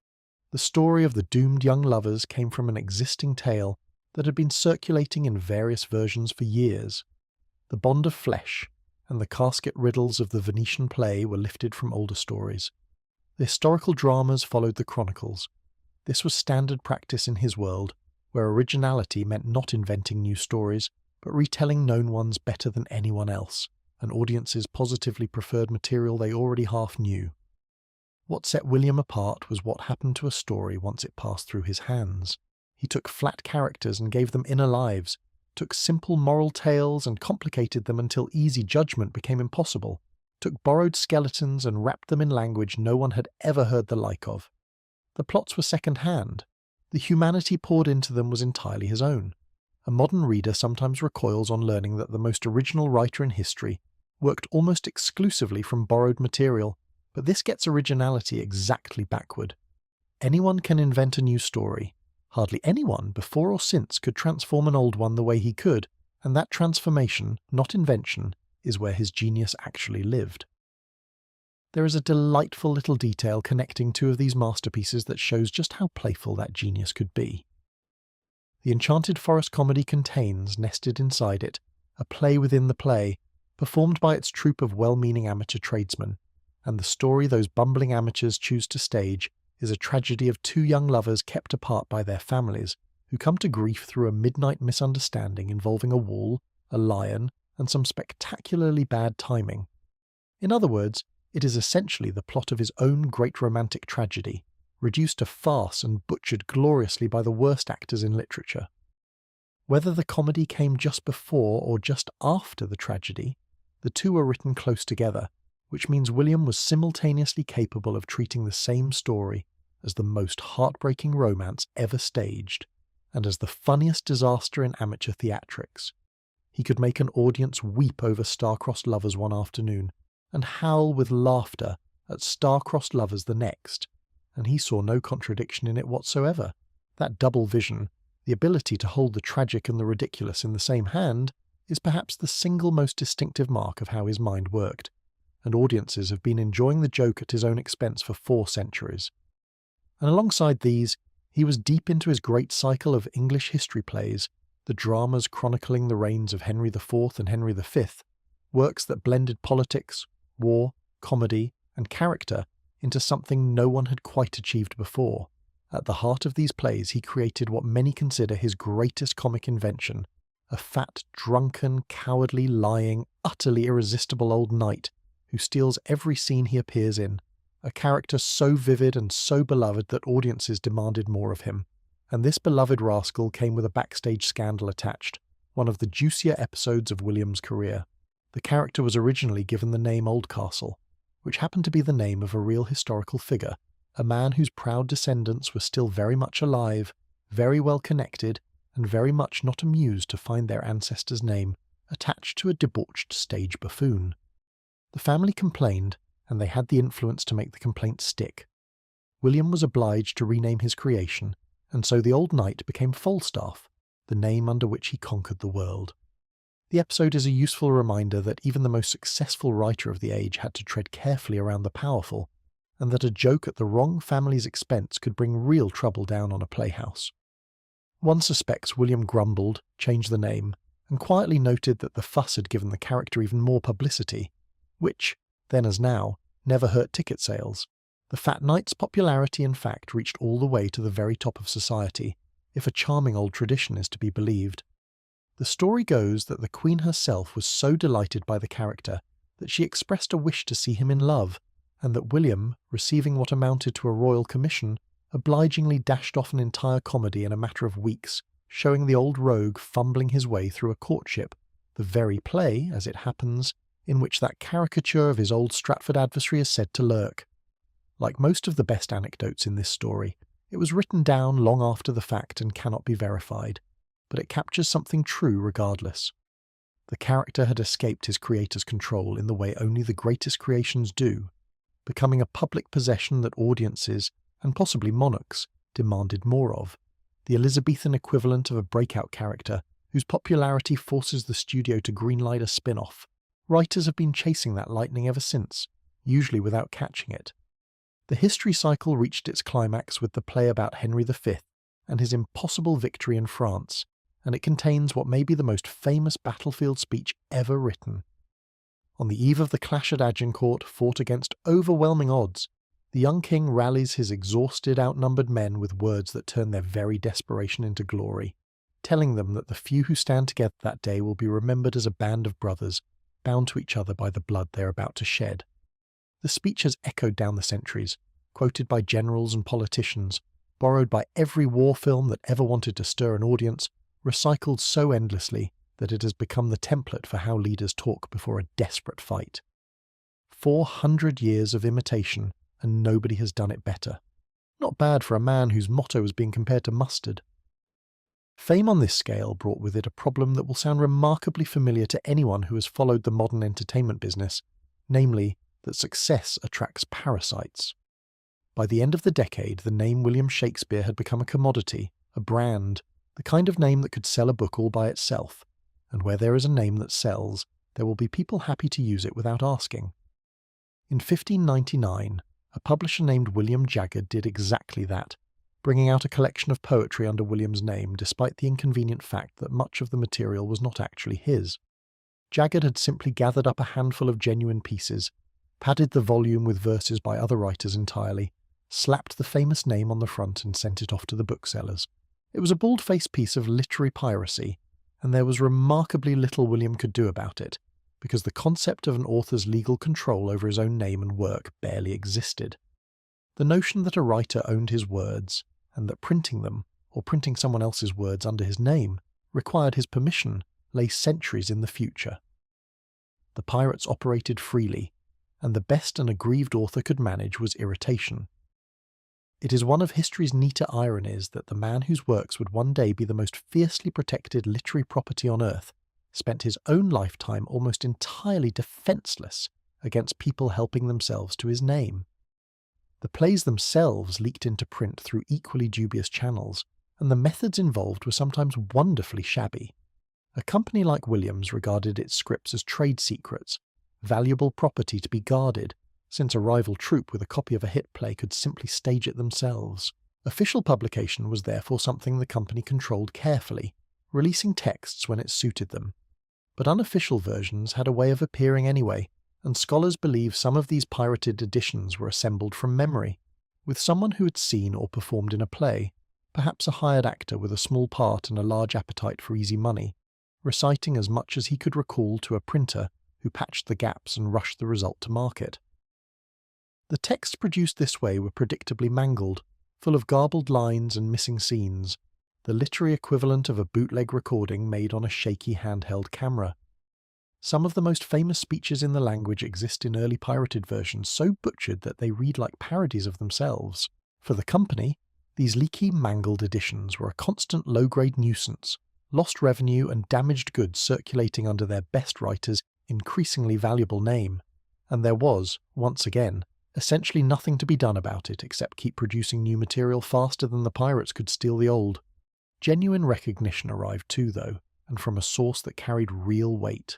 The story of the doomed young lovers came from an existing tale that had been circulating in various versions for years. The bond of flesh and the casket riddles of the Venetian play were lifted from older stories. The historical dramas followed the chronicles. This was standard practice in his world, where originality meant not inventing new stories, but retelling known ones better than anyone else, and audiences positively preferred material they already half knew. What set William apart was what happened to a story once it passed through his hands. He took flat characters and gave them inner lives, took simple moral tales and complicated them until easy judgment became impossible, took borrowed skeletons and wrapped them in language no one had ever heard the like of. The plots were second-hand. The humanity poured into them was entirely his own. A modern reader sometimes recoils on learning that the most original writer in history worked almost exclusively from borrowed material, but this gets originality exactly backward. Anyone can invent a new story. Hardly anyone, before or since, could transform an old one the way he could, and that transformation, not invention, is where his genius actually lived. There is a delightful little detail connecting two of these masterpieces that shows just how playful that genius could be. The Enchanted Forest comedy contains, nested inside it, a play within the play, performed by its troupe of well-meaning amateur tradesmen, and the story those bumbling amateurs choose to stage is a tragedy of two young lovers kept apart by their families, who come to grief through a midnight misunderstanding involving a wall, a lion, and some spectacularly bad timing. In other words, it is essentially the plot of his own great romantic tragedy, reduced to farce and butchered gloriously by the worst actors in literature. Whether the comedy came just before or just after the tragedy, the two were written close together, which means William was simultaneously capable of treating the same story as the most heartbreaking romance ever staged, and as the funniest disaster in amateur theatrics. He could make an audience weep over star-crossed lovers one afternoon, and howl with laughter at star-crossed lovers the next, and he saw no contradiction in it whatsoever. That double vision, the ability to hold the tragic and the ridiculous in the same hand, is perhaps the single most distinctive mark of how his mind worked, and audiences have been enjoying the joke at his own expense for 4 centuries. And alongside these, he was deep into his great cycle of English history plays, the dramas chronicling the reigns of Henry IV and Henry V, works that blended politics, war, comedy, and character into something no one had quite achieved before. At the heart of these plays he created what many consider his greatest comic invention, a fat, drunken, cowardly, lying, utterly irresistible old knight who steals every scene he appears in, a character so vivid and so beloved that audiences demanded more of him. And this beloved rascal came with a backstage scandal attached, one of the juicier episodes of William's career. The character was originally given the name Oldcastle, which happened to be the name of a real historical figure, a man whose proud descendants were still very much alive, very well connected, and very much not amused to find their ancestor's name attached to a debauched stage buffoon. The family complained, and they had the influence to make the complaint stick. William was obliged to rename his creation, and so the old knight became Falstaff, the name under which he conquered the world. The episode is a useful reminder that even the most successful writer of the age had to tread carefully around the powerful, and that a joke at the wrong family's expense could bring real trouble down on a playhouse. One suspects William grumbled, changed the name, and quietly noted that the fuss had given the character even more publicity, which, then as now, never hurt ticket sales. The Fat Knight's popularity in fact reached all the way to the very top of society, if a charming old tradition is to be believed. The story goes that the Queen herself was so delighted by the character that she expressed a wish to see him in love, and that William, receiving what amounted to a royal commission, obligingly dashed off an entire comedy in a matter of weeks, showing the old rogue fumbling his way through a courtship, the very play, as it happens, in which that caricature of his old Stratford adversary is said to lurk. Like most of the best anecdotes in this story, it was written down long after the fact and cannot be verified, but it captures something true regardless. The character had escaped his creator's control in the way only the greatest creations do, becoming a public possession that audiences, and possibly monarchs, demanded more of, the Elizabethan equivalent of a breakout character whose popularity forces the studio to greenlight a spin-off. Writers have been chasing that lightning ever since, usually without catching it. The history cycle reached its climax with the play about Henry V and his impossible victory in France, and it contains what may be the most famous battlefield speech ever written. On the eve of the clash at Agincourt, fought against overwhelming odds, the young king rallies his exhausted, outnumbered men with words that turn their very desperation into glory, telling them that the few who stand together that day will be remembered as a band of brothers, bound to each other by the blood they are about to shed. The speech has echoed down the centuries, quoted by generals and politicians, borrowed by every war film that ever wanted to stir an audience, recycled so endlessly that it has become the template for how leaders talk before a desperate fight. 400 years of imitation, and nobody has done it better. Not bad for a man whose motto was being compared to mustard. Fame on this scale brought with it a problem that will sound remarkably familiar to anyone who has followed the modern entertainment business, namely that success attracts parasites. By the end of the decade, the name William Shakespeare had become a commodity, a brand, the kind of name that could sell a book all by itself, and where there is a name that sells, there will be people happy to use it without asking. In 1599, a publisher named William Jaggard did exactly that, bringing out a collection of poetry under William's name despite the inconvenient fact that much of the material was not actually his. Jaggard had simply gathered up a handful of genuine pieces, padded the volume with verses by other writers entirely, slapped the famous name on the front and sent it off to the booksellers. It was a bald-faced piece of literary piracy, and there was remarkably little William could do about it, because the concept of an author's legal control over his own name and work barely existed. The notion that a writer owned his words, and that printing them, or printing someone else's words under his name, required his permission, lay centuries in the future. The pirates operated freely, and the best an aggrieved author could manage was irritation. It is one of history's neater ironies that the man whose works would one day be the most fiercely protected literary property on earth spent his own lifetime almost entirely defenceless against people helping themselves to his name. The plays themselves leaked into print through equally dubious channels, and the methods involved were sometimes wonderfully shabby. A company like Williams regarded its scripts as trade secrets, valuable property to be guarded, since a rival troupe with a copy of a hit play could simply stage it themselves. Official publication was therefore something the company controlled carefully, releasing texts when it suited them. But unofficial versions had a way of appearing anyway, and scholars believe some of these pirated editions were assembled from memory, with someone who had seen or performed in a play, perhaps a hired actor with a small part and a large appetite for easy money, reciting as much as he could recall to a printer who patched the gaps and rushed the result to market. The texts produced this way were predictably mangled, full of garbled lines and missing scenes, the literary equivalent of a bootleg recording made on a shaky handheld camera. Some of the most famous speeches in the language exist in early pirated versions so butchered that they read like parodies of themselves. For the company, these leaky, mangled editions were a constant low-grade nuisance, lost revenue and damaged goods circulating under their best writers' increasingly valuable name, and there was, once again, essentially nothing to be done about it except keep producing new material faster than the pirates could steal the old. Genuine recognition arrived too, though, and from a source that carried real weight.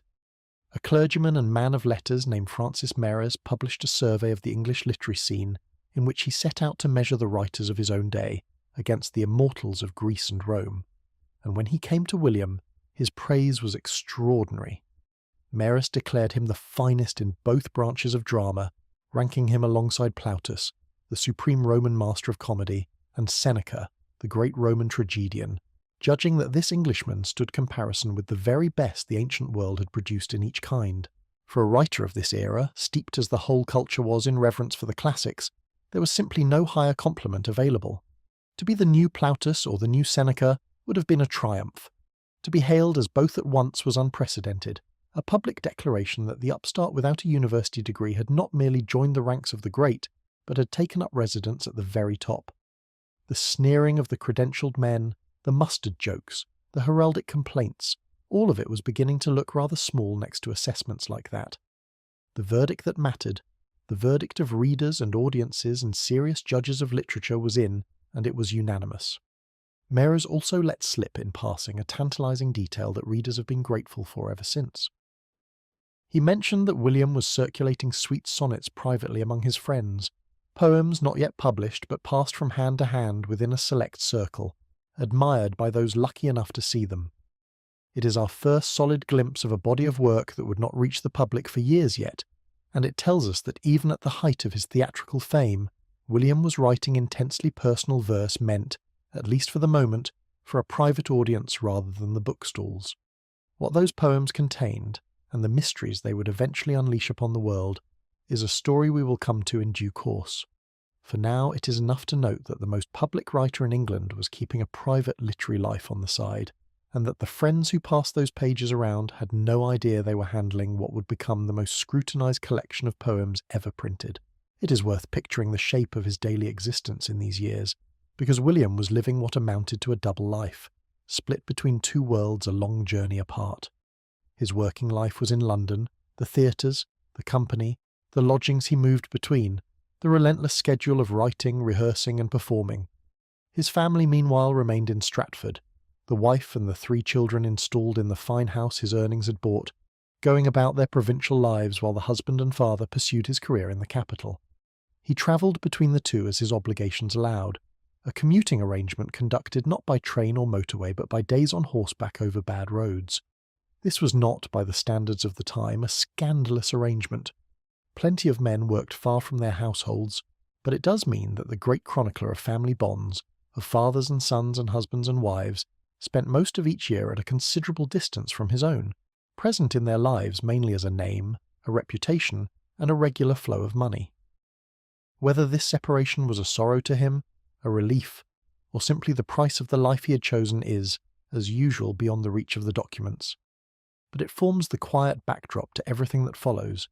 A clergyman and man of letters named Francis Meres published a survey of the English literary scene in which he set out to measure the writers of his own day against the immortals of Greece and Rome. and when he came to William, his praise was extraordinary. Meres declared him the finest in both branches of drama, ranking him alongside Plautus, the supreme Roman master of comedy, and Seneca, the great Roman tragedian, judging that this Englishman stood comparison with the very best the ancient world had produced in each kind. For a writer of this era, steeped as the whole culture was in reverence for the classics, there was simply no higher compliment available. To be the new Plautus or the new Seneca would have been a triumph. To be hailed as both at once was unprecedented, a public declaration that the upstart without a university degree had not merely joined the ranks of the great, but had taken up residence at the very top. The sneering of the credentialed men, the mustard jokes, the heraldic complaints, all of it was beginning to look rather small next to assessments like that. The verdict that mattered, the verdict of readers and audiences and serious judges of literature was in, and it was unanimous. Meres also let slip in passing a tantalizing detail that readers have been grateful for ever since. He mentioned that William was circulating sweet sonnets privately among his friends, poems not yet published but passed from hand to hand within a select circle, admired by those lucky enough to see them. It is our first solid glimpse of a body of work that would not reach the public for years yet, and it tells us that even at the height of his theatrical fame, William was writing intensely personal verse meant, at least for the moment, for a private audience rather than the bookstalls. What those poems contained, and the mysteries they would eventually unleash upon the world, is a story we will come to in due course. For now it is enough to note that the most public writer in England was keeping a private literary life on the side, and that the friends who passed those pages around had no idea they were handling what would become the most scrutinized collection of poems ever printed. It is worth picturing the shape of his daily existence in these years, because William was living what amounted to a double life, split between two worlds a long journey apart. His working life was in London, the theatres, the company, the lodgings he moved between, the relentless schedule of writing, rehearsing and performing. His family meanwhile remained in Stratford, the wife and the 3 children installed in the fine house his earnings had bought, going about their provincial lives while the husband and father pursued his career in the capital. He travelled between the two as his obligations allowed, a commuting arrangement conducted not by train or motorway but by days on horseback over bad roads. This was not, by the standards of the time, a scandalous arrangement. Plenty of men worked far from their households, but it does mean that the great chronicler of family bonds, of fathers and sons and husbands and wives, spent most of each year at a considerable distance from his own, present in their lives mainly as a name, a reputation, and a regular flow of money. Whether this separation was a sorrow to him, a relief, or simply the price of the life he had chosen is, as usual, beyond the reach of the documents. But it forms the quiet backdrop to everything that follows,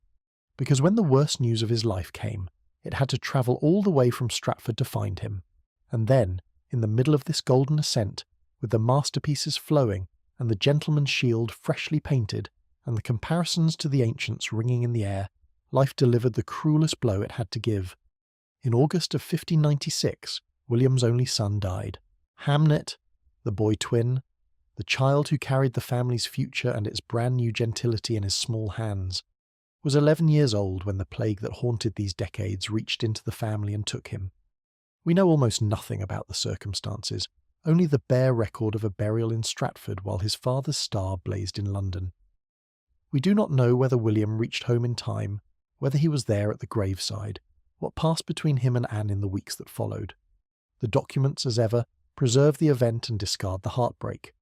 because when the worst news of his life came, it had to travel all the way from Stratford to find him, and then, in the middle of this golden ascent, with the masterpieces flowing, and the gentleman's shield freshly painted, and the comparisons to the ancients ringing in the air, life delivered the cruelest blow it had to give. In August of 1596, William's only son died. Hamnet, the boy twin, the child who carried the family's future and its brand new gentility in his small hands, was 11 years old when the plague that haunted these decades reached into the family and took him. We know almost nothing about the circumstances, only the bare record of a burial in Stratford while his father's star blazed in London. We do not know whether William reached home in time, whether he was there at the graveside, what passed between him and Anne in the weeks that followed. The documents, as ever, preserve the event and discard the heartbreak.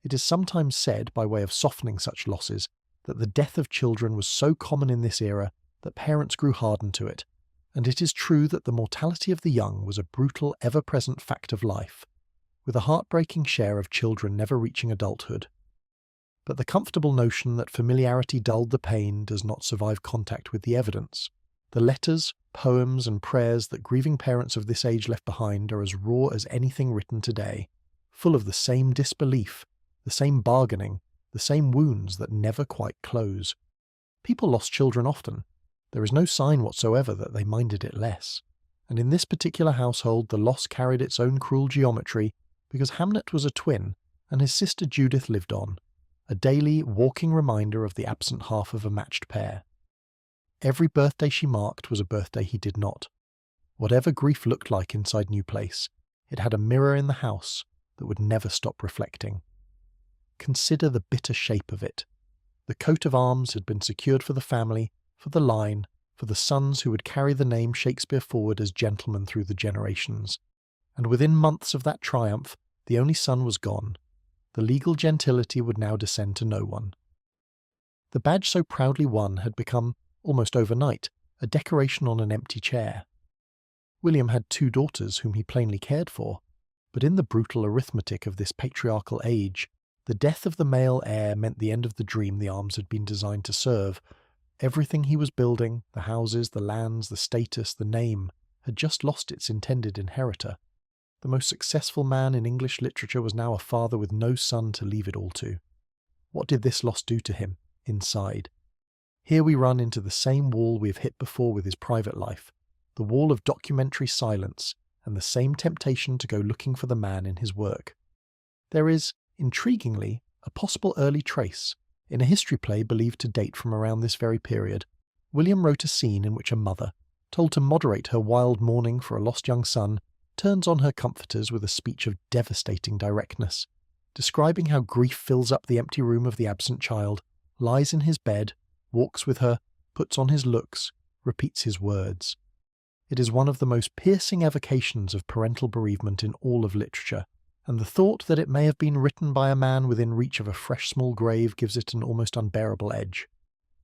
It is sometimes said, by way of softening such losses, that the death of children was so common in this era that parents grew hardened to it, and it is true that the mortality of the young was a brutal, ever-present fact of life, with a heartbreaking share of children never reaching adulthood. But the comfortable notion that familiarity dulled the pain does not survive contact with the evidence. The letters, poems, and prayers that grieving parents of this age left behind are as raw as anything written today, full of the same disbelief, the same bargaining, the same wounds that never quite close. People lost children often. There is no sign whatsoever that they minded it less. And in this particular household the loss carried its own cruel geometry, because Hamnet was a twin, and his sister Judith lived on, a daily, walking reminder of the absent half of a matched pair. Every birthday she marked was a birthday he did not. Whatever grief looked like inside New Place, it had a mirror in the house that would never stop reflecting. consider the bitter shape of it. The coat of arms had been secured for the family, for the line, for the sons who would carry the name Shakespeare forward as gentlemen through the generations. And within months of that triumph, the only son was gone. The legal gentility would now descend to no one. The badge so proudly won had become, almost overnight, a decoration on an empty chair. William had 2 daughters whom he plainly cared for, but in the brutal arithmetic of this patriarchal age, the death of the male heir meant the end of the dream the arms had been designed to serve. Everything he was building, the houses, the lands, the status, the name, had just lost its intended inheritor. The most successful man in English literature was now a father with no son to leave it all to. What did this loss do to him, inside? Here we run into the same wall we have hit before with his private life, the wall of documentary silence, and the same temptation to go looking for the man in his work. There is, intriguingly, a possible early trace. In a history play believed to date from around this very period, William wrote a scene in which a mother, told to moderate her wild mourning for a lost young son, turns on her comforters with a speech of devastating directness, describing how grief fills up the empty room of the absent child, lies in his bed, walks with her, puts on his looks, repeats his words. It is one of the most piercing evocations of parental bereavement in all of literature, and the thought that it may have been written by a man within reach of a fresh small grave gives it an almost unbearable edge.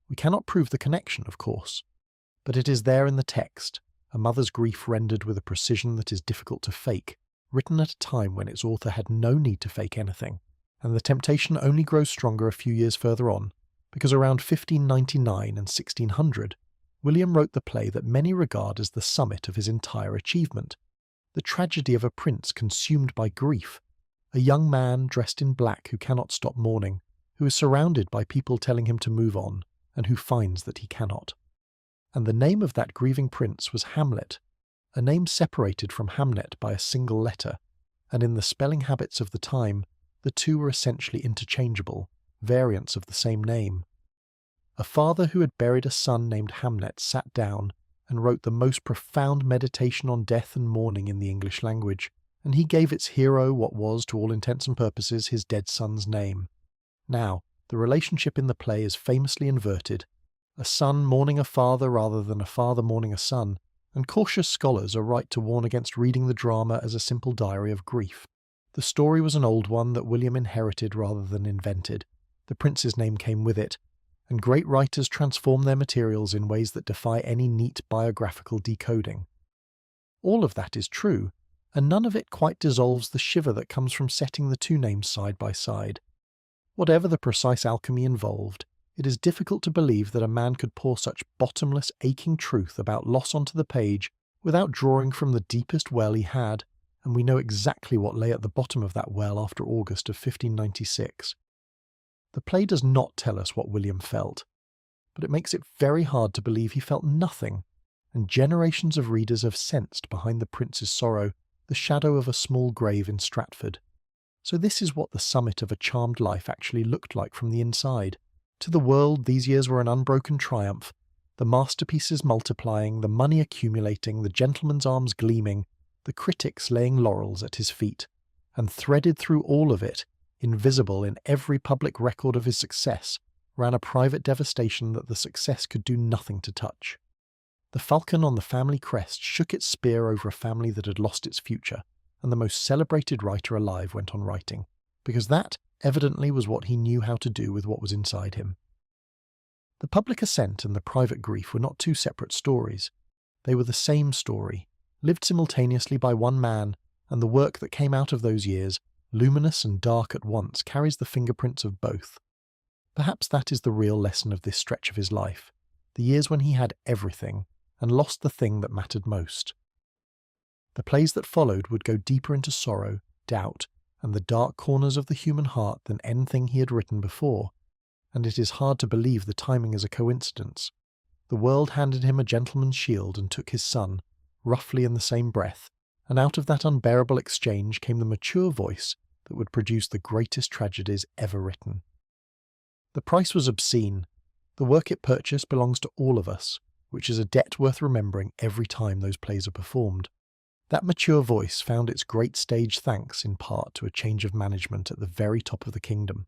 We cannot prove the connection, of course, but it is there in the text, a mother's grief rendered with a precision that is difficult to fake, written at a time when its author had no need to fake anything, and the temptation only grows stronger a few years further on, because around 1599 and 1600, William wrote the play that many regard as the summit of his entire achievement, the tragedy of a prince consumed by grief, a young man dressed in black who cannot stop mourning, who is surrounded by people telling him to move on, and who finds that he cannot. And the name of that grieving prince was Hamlet, a name separated from Hamnet by a single letter, and in the spelling habits of the time, the two were essentially interchangeable, variants of the same name. A father who had buried a son named Hamnet sat down and wrote the most profound meditation on death and mourning in the English language, and he gave its hero what was, to all intents and purposes, his dead son's name. Now, the relationship in the play is famously inverted, a son mourning a father rather than a father mourning a son, and cautious scholars are right to warn against reading the drama as a simple diary of grief. The story was an old one that William inherited rather than invented. The prince's name came with it, and great writers transform their materials in ways that defy any neat biographical decoding. All of that is true, and none of it quite dissolves the shiver that comes from setting the two names side by side. Whatever the precise alchemy involved, it is difficult to believe that a man could pour such bottomless, aching truth about loss onto the page without drawing from the deepest well he had, and we know exactly what lay at the bottom of that well after August of 1596. The play does not tell us what William felt, but it makes it very hard to believe he felt nothing, and generations of readers have sensed behind the prince's sorrow the shadow of a small grave in Stratford. So this is what the summit of a charmed life actually looked like from the inside. To the world, these years were an unbroken triumph, the masterpieces multiplying, the money accumulating, the gentleman's arms gleaming, the critics laying laurels at his feet, and threaded through all of it, invisible in every public record of his success, ran a private devastation that the success could do nothing to touch. The falcon on the family crest shook its spear over a family that had lost its future, and the most celebrated writer alive went on writing, because that evidently was what he knew how to do with what was inside him. The public ascent and the private grief were not two separate stories. They were the same story, lived simultaneously by one man, and the work that came out of those years, luminous and dark at once, carries the fingerprints of both. Perhaps that is the real lesson of this stretch of his life, the years when he had everything and lost the thing that mattered most. The plays that followed would go deeper into sorrow, doubt, and the dark corners of the human heart than anything he had written before, and it is hard to believe the timing is a coincidence. The world handed him a gentleman's shield and took his son, roughly in the same breath, and out of that unbearable exchange came the mature voice that would produce the greatest tragedies ever written. The price was obscene. The work it purchased belongs to all of us, which is a debt worth remembering every time those plays are performed. That mature voice found its great stage thanks in part to a change of management at the very top of the kingdom,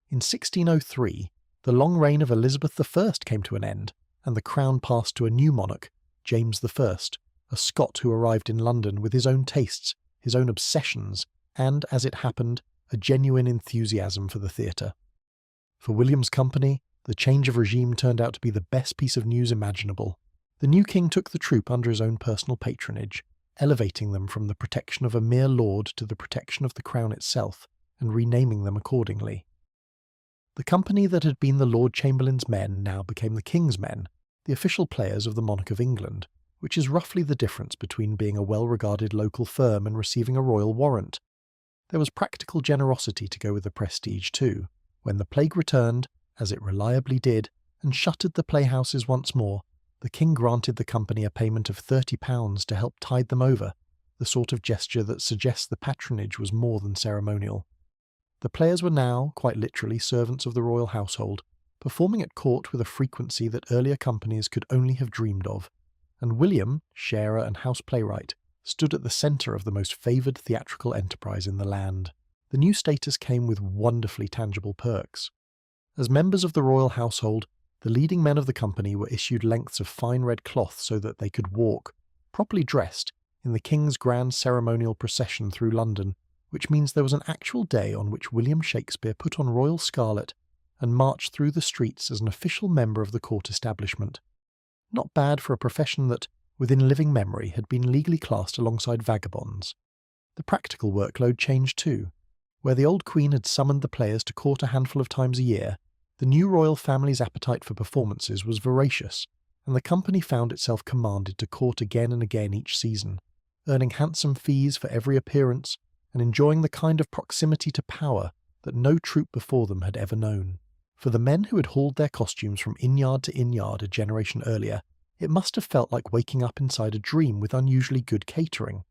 In 1603, the long reign of Elizabeth I came to an end, and the crown passed to a new monarch, James I, a Scot who arrived in London with his own tastes, his own obsessions, and, as it happened, a genuine enthusiasm for the theatre. For William's company, the change of regime turned out to be the best piece of news imaginable. The new king took the troupe under his own personal patronage, elevating them from the protection of a mere lord to the protection of the crown itself, and renaming them accordingly. The company that had been the Lord Chamberlain's men now became the King's men, the official players of the Monarch of England, which is roughly the difference between being a well-regarded local firm and receiving a royal warrant. There was practical generosity to go with the prestige too. When the plague returned, as it reliably did, and shuttered the playhouses once more, the king granted the company a payment of £30 to help tide them over, the sort of gesture that suggests the patronage was more than ceremonial. The players were now, quite literally, servants of the royal household, performing at court with a frequency that earlier companies could only have dreamed of, and William, sharer and house playwright, stood at the centre of the most favoured theatrical enterprise in the land. The new status came with wonderfully tangible perks. As members of the royal household, the leading men of the company were issued lengths of fine red cloth so that they could walk, properly dressed, in the king's grand ceremonial procession through London, which means there was an actual day on which William Shakespeare put on royal scarlet and marched through the streets as an official member of the court establishment. Not bad for a profession that, within living memory, had been legally classed alongside vagabonds. The practical workload changed too. Where the old queen had summoned the players to court a handful of times a year, the new royal family's appetite for performances was voracious, and the company found itself commanded to court again and again each season, earning handsome fees for every appearance and enjoying the kind of proximity to power that no troupe before them had ever known. For the men who had hauled their costumes from inn-yard to inn-yard a generation earlier, it must have felt like waking up inside a dream with unusually good catering.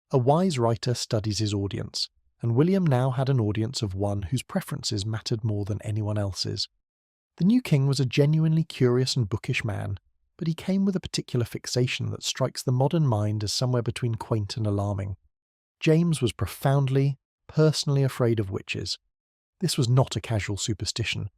A wise writer studies his audience, and William now had an audience of one whose preferences mattered more than anyone else's. The new king was a genuinely curious and bookish man, but he came with a particular fixation that strikes the modern mind as somewhere between quaint and alarming. James was profoundly, personally afraid of witches. This was not a casual superstition.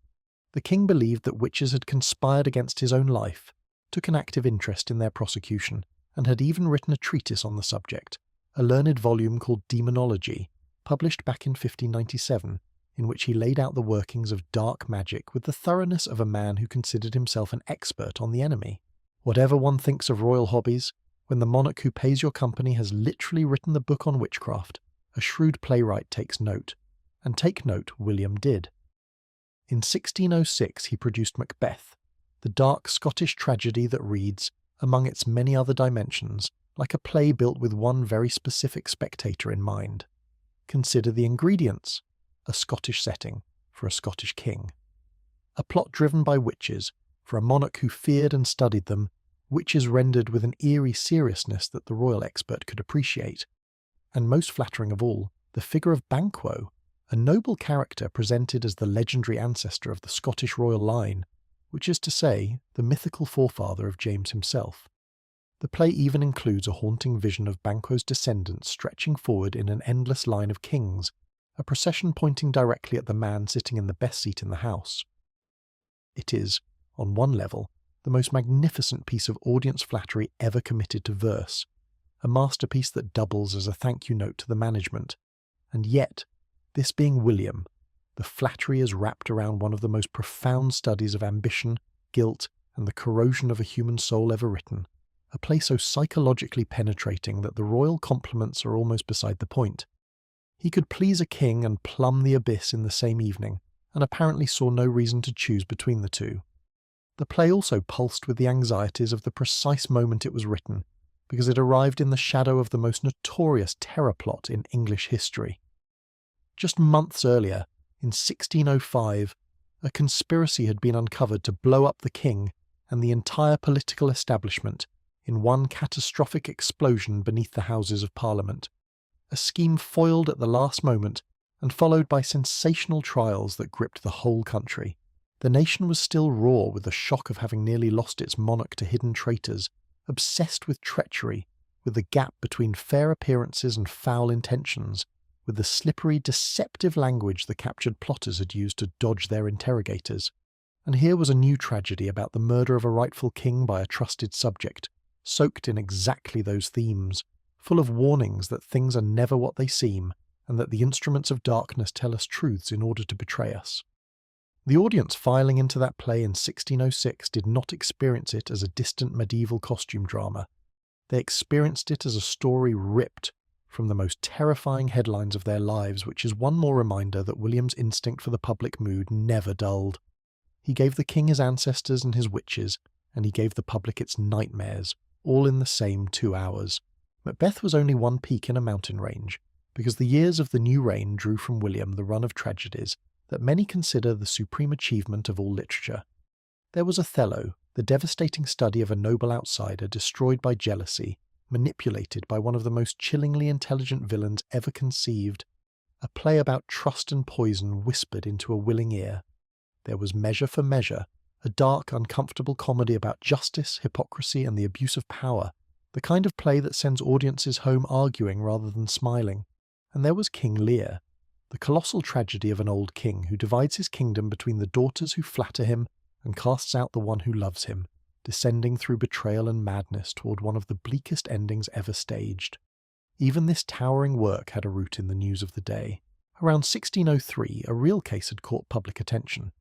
The king believed that witches had conspired against his own life, took an active interest in their prosecution, and had even written a treatise on the subject, a learned volume called Demonology, published back in 1597, in which he laid out the workings of dark magic with the thoroughness of a man who considered himself an expert on the enemy. Whatever one thinks of royal hobbies, when the monarch who pays your company has literally written the book on witchcraft, a shrewd playwright takes note, and take note William did. In 1606 he produced Macbeth, the dark Scottish tragedy that reads, among its many other dimensions, like a play built with one very specific spectator in mind. Consider the ingredients: a Scottish setting for a Scottish king, a plot driven by witches for a monarch who feared and studied them, witches rendered with an eerie seriousness that the royal expert could appreciate, and most flattering of all, the figure of Banquo, a noble character presented as the legendary ancestor of the Scottish royal line, which is to say, the mythical forefather of James himself. The play even includes a haunting vision of Banquo's descendants stretching forward in an endless line of kings, a procession pointing directly at the man sitting in the best seat in the house. It is, on one level, the most magnificent piece of audience flattery ever committed to verse, a masterpiece that doubles as a thank you note to the management. And yet, this being William, the flattery is wrapped around one of the most profound studies of ambition, guilt, and the corrosion of a human soul ever written, a play so psychologically penetrating that the royal compliments are almost beside the point. He could please a king and plumb the abyss in the same evening, and apparently saw no reason to choose between the two. The play also pulsed with the anxieties of the precise moment it was written, because it arrived in the shadow of the most notorious terror plot in English history. Just months earlier, in 1605, a conspiracy had been uncovered to blow up the king and the entire political establishment in one catastrophic explosion beneath the Houses of Parliament, a scheme foiled at the last moment and followed by sensational trials that gripped the whole country. The nation was still raw with the shock of having nearly lost its monarch to hidden traitors, obsessed with treachery, with the gap between fair appearances and foul intentions, with the slippery, deceptive language the captured plotters had used to dodge their interrogators. And here was a new tragedy about the murder of a rightful king by a trusted subject, soaked in exactly those themes, full of warnings that things are never what they seem, and that the instruments of darkness tell us truths in order to betray us. The audience filing into that play in 1606 did not experience it as a distant medieval costume drama. They experienced it as a story ripped from the most terrifying headlines of their lives, which is one more reminder that William's instinct for the public mood never dulled. He gave the king his ancestors and his witches, and he gave the public its nightmares, all in the same 2 hours. Macbeth was only one peak in a mountain range, because the years of the new reign drew from William the run of tragedies that many consider the supreme achievement of all literature. There was Othello, the devastating study of a noble outsider destroyed by jealousy, manipulated by one of the most chillingly intelligent villains ever conceived, a play about trust and poison whispered into a willing ear. There was Measure for Measure, a dark, uncomfortable comedy about justice, hypocrisy, and the abuse of power, the kind of play that sends audiences home arguing rather than smiling. And there was King Lear, the colossal tragedy of an old king who divides his kingdom between the daughters who flatter him and casts out the one who loves him, descending through betrayal and madness toward one of the bleakest endings ever staged. Even this towering work had a root in the news of the day. Around 1603, a real case had caught public attention.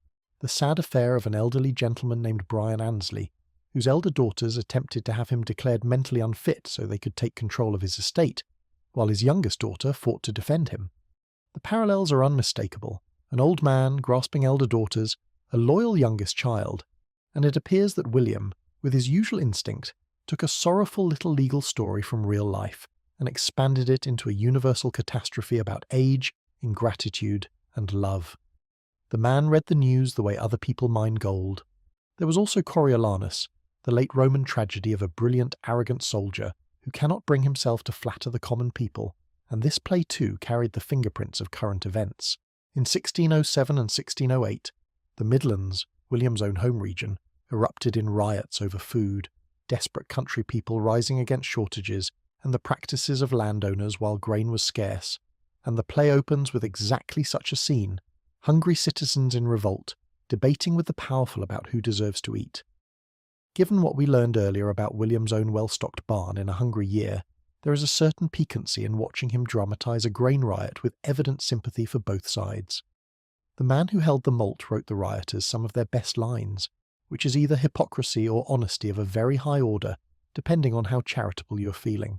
The sad affair of an elderly gentleman named Brian Annesley, whose elder daughters attempted to have him declared mentally unfit so they could take control of his estate, while his youngest daughter fought to defend him. The parallels are unmistakable: an old man grasping elder daughters, a loyal youngest child, and it appears that William, with his usual instinct, took a sorrowful little legal story from real life and expanded it into a universal catastrophe about age, ingratitude, and love. The man read the news the way other people mine gold. There was also Coriolanus, the late Roman tragedy of a brilliant, arrogant soldier who cannot bring himself to flatter the common people, and this play too carried the fingerprints of current events. In 1607 and 1608, the Midlands, William's own home region, erupted in riots over food, desperate country people rising against shortages and the practices of landowners while grain was scarce, and the play opens with exactly such a scene: hungry citizens in revolt, debating with the powerful about who deserves to eat. Given what we learned earlier about William's own well-stocked barn in a hungry year, there is a certain piquancy in watching him dramatise a grain riot with evident sympathy for both sides. The man who held the malt wrote the rioters some of their best lines, which is either hypocrisy or honesty of a very high order, depending on how charitable you are feeling.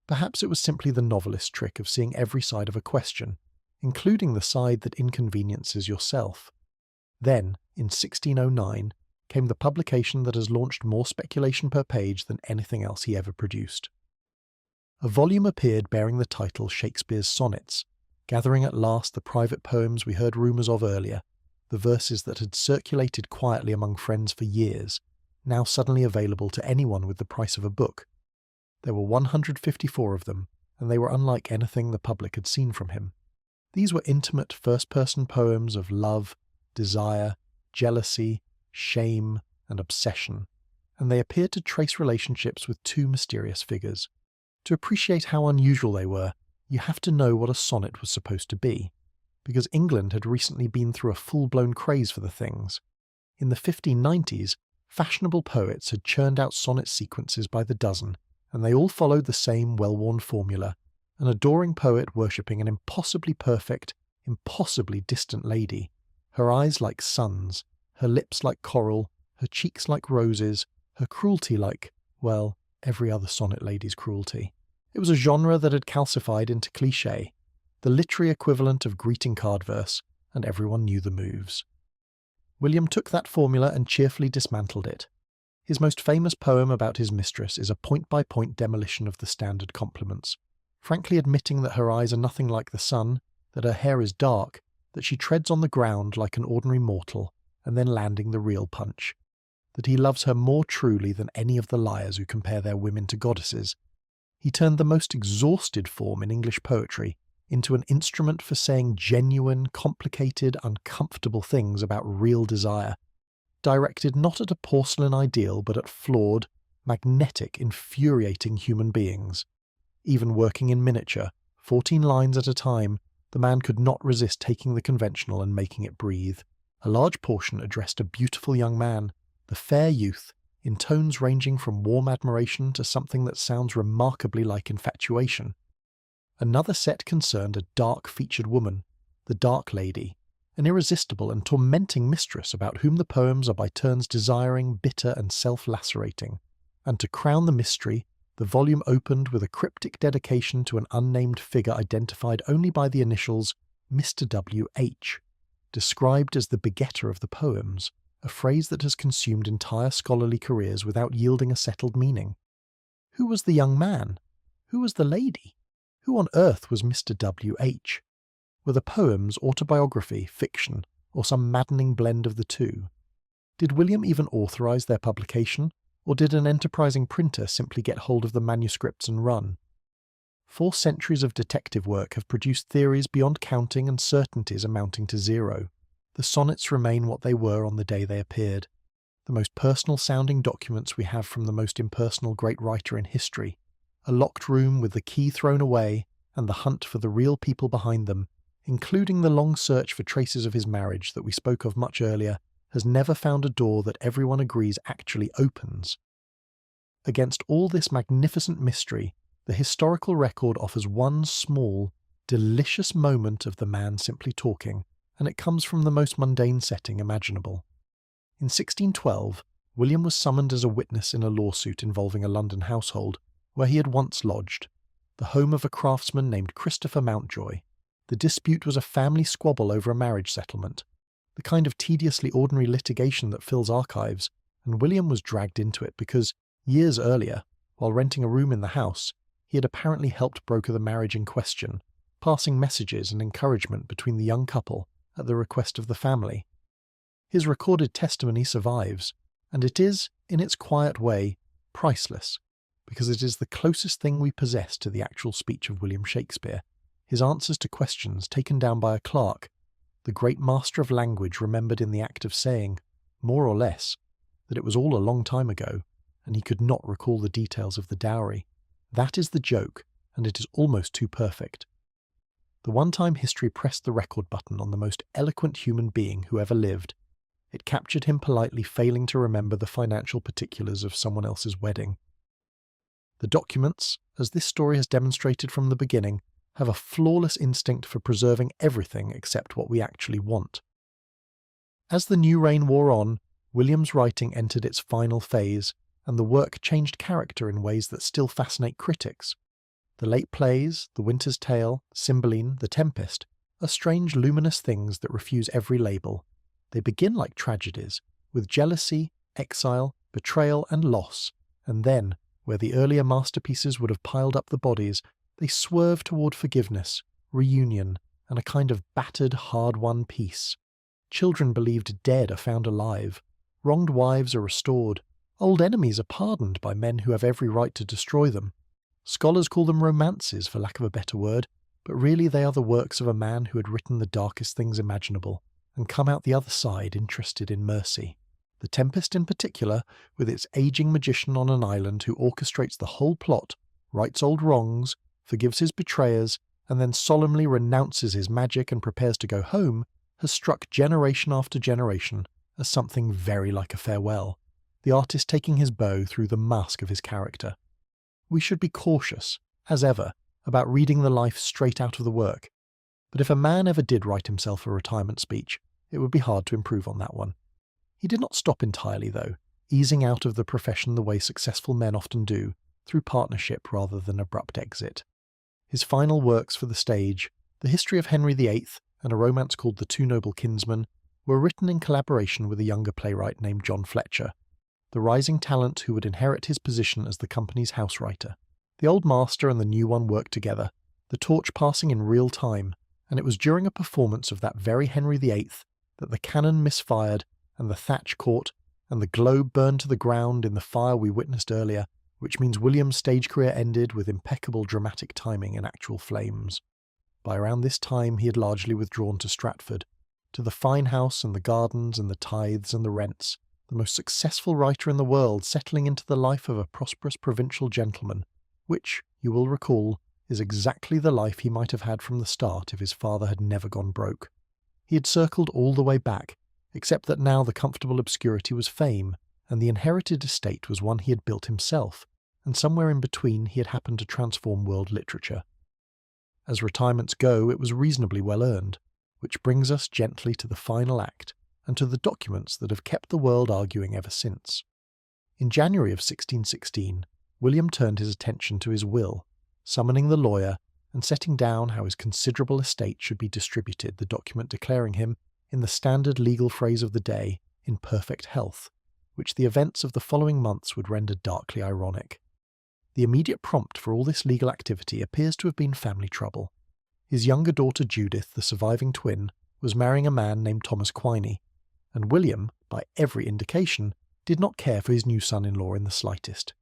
Perhaps it was simply the novelist's trick of seeing every side of a question, including the side that inconveniences yourself. Then, in 1609, came the publication that has launched more speculation per page than anything else he ever produced. A volume appeared bearing the title Shakespeare's Sonnets, gathering at last the private poems we heard rumours of earlier, the verses that had circulated quietly among friends for years, now suddenly available to anyone with the price of a book. There were 154 of them, and they were unlike anything the public had seen from him. These were intimate first-person poems of love, desire, jealousy, shame, and obsession, and they appeared to trace relationships with two mysterious figures. To appreciate how unusual they were, you have to know what a sonnet was supposed to be, because England had recently been through a full-blown craze for the things. In the 1590s, fashionable poets had churned out sonnet sequences by the dozen, and they all followed the same well-worn formula: an adoring poet worshipping an impossibly perfect, impossibly distant lady, her eyes like suns, her lips like coral, her cheeks like roses, her cruelty like, well, every other sonnet lady's cruelty. It was a genre that had calcified into cliché, the literary equivalent of greeting card verse, and everyone knew the moves. William took that formula and cheerfully dismantled it. His most famous poem about his mistress is a point-by-point demolition of the standard compliments, frankly admitting that her eyes are nothing like the sun, that her hair is dark, that she treads on the ground like an ordinary mortal, and then landing the real punch, that he loves her more truly than any of the liars who compare their women to goddesses. He turned the most exhausted form in English poetry into an instrument for saying genuine, complicated, uncomfortable things about real desire, directed not at a porcelain ideal but at flawed, magnetic, infuriating human beings, even working in miniature, 14 lines at a time, the man could not resist taking the conventional and making it breathe. A large portion addressed a beautiful young man, the fair youth, in tones ranging from warm admiration to something that sounds remarkably like infatuation. Another set concerned a dark-featured woman, the Dark Lady, an irresistible and tormenting mistress about whom the poems are by turns desiring, bitter, and self-lacerating. And to crown the mystery, the volume opened with a cryptic dedication to an unnamed figure identified only by the initials Mr. W.H., described as the begetter of the poems, a phrase that has consumed entire scholarly careers without yielding a settled meaning. Who was the young man? Who was the lady? Who on earth was Mr. W.H.? Were the poems autobiography, fiction, or some maddening blend of the two? Did William even authorize their publication, or did an enterprising printer simply get hold of the manuscripts and run? 4 centuries of detective work have produced theories beyond counting and certainties amounting to zero. The sonnets remain what they were on the day they appeared, the most personal-sounding documents we have from the most impersonal great writer in history. A locked room with the key thrown away, and the hunt for the real people behind them, including the long search for traces of his marriage that we spoke of much earlier, has never found a door that everyone agrees actually opens. Against all this magnificent mystery, the historical record offers one small, delicious moment of the man simply talking, and it comes from the most mundane setting imaginable. In 1612, William was summoned as a witness in a lawsuit involving a London household, where he had once lodged, the home of a craftsman named Christopher Mountjoy. The dispute was a family squabble over a marriage settlement, the kind of tediously ordinary litigation that fills archives, and William was dragged into it because, years earlier, while renting a room in the house, he had apparently helped broker the marriage in question, passing messages and encouragement between the young couple at the request of the family. His recorded testimony survives, and it is, in its quiet way, priceless, because it is the closest thing we possess to the actual speech of William Shakespeare, his answers to questions taken down by a clerk, the great master of language remembered in the act of saying, more or less, that it was all a long time ago, and he could not recall the details of the dowry. That is the joke, and it is almost too perfect. The one time history pressed the record button on the most eloquent human being who ever lived, it captured him politely failing to remember the financial particulars of someone else's wedding. The documents, as this story has demonstrated from the beginning, have a flawless instinct for preserving everything except what we actually want. As the new reign wore on, William's writing entered its final phase, and the work changed character in ways that still fascinate critics. The late plays, The Winter's Tale, Cymbeline, The Tempest, are strange luminous things that refuse every label. They begin like tragedies, with jealousy, exile, betrayal and loss, and then, where the earlier masterpieces would have piled up the bodies, they swerve toward forgiveness, reunion, and a kind of battered, hard-won peace. Children believed dead are found alive, wronged wives are restored, old enemies are pardoned by men who have every right to destroy them. Scholars call them romances, for lack of a better word, but really they are the works of a man who had written the darkest things imaginable, and come out the other side interested in mercy. The Tempest in particular, with its aging magician on an island who orchestrates the whole plot, rights old wrongs, forgives his betrayers, and then solemnly renounces his magic and prepares to go home, has struck generation after generation as something very like a farewell, the artist taking his bow through the mask of his character. We should be cautious, as ever, about reading the life straight out of the work, but if a man ever did write himself a retirement speech, it would be hard to improve on that one. He did not stop entirely, though, easing out of the profession the way successful men often do, through partnership rather than abrupt exit. His final works for the stage, The History of Henry VIII and a romance called The Two Noble Kinsmen, were written in collaboration with a younger playwright named John Fletcher, the rising talent who would inherit his position as the company's house writer. The old master and the new one worked together, the torch passing in real time, and it was during a performance of that very Henry VIII that the cannon misfired and the thatch caught, and the globe burned to the ground in the fire we witnessed earlier, which means William's stage career ended with impeccable dramatic timing in actual flames. By around this time he had largely withdrawn to Stratford, to the fine house and the gardens and the tithes and the rents, the most successful writer in the world settling into the life of a prosperous provincial gentleman, which, you will recall, is exactly the life he might have had from the start if his father had never gone broke. He had circled all the way back, except that now the comfortable obscurity was fame, and the inherited estate was one he had built himself, and somewhere in between he had happened to transform world literature. As retirements go, it was reasonably well earned, which brings us gently to the final act, and to the documents that have kept the world arguing ever since. In January of 1616, William turned his attention to his will, summoning the lawyer and setting down how his considerable estate should be distributed, the document declaring him, in the standard legal phrase of the day, in perfect health, which the events of the following months would render darkly ironic. The immediate prompt for all this legal activity appears to have been family trouble. His younger daughter Judith, the surviving twin, was marrying a man named Thomas Quiney, and William, by every indication, did not care for his new son-in-law in the slightest.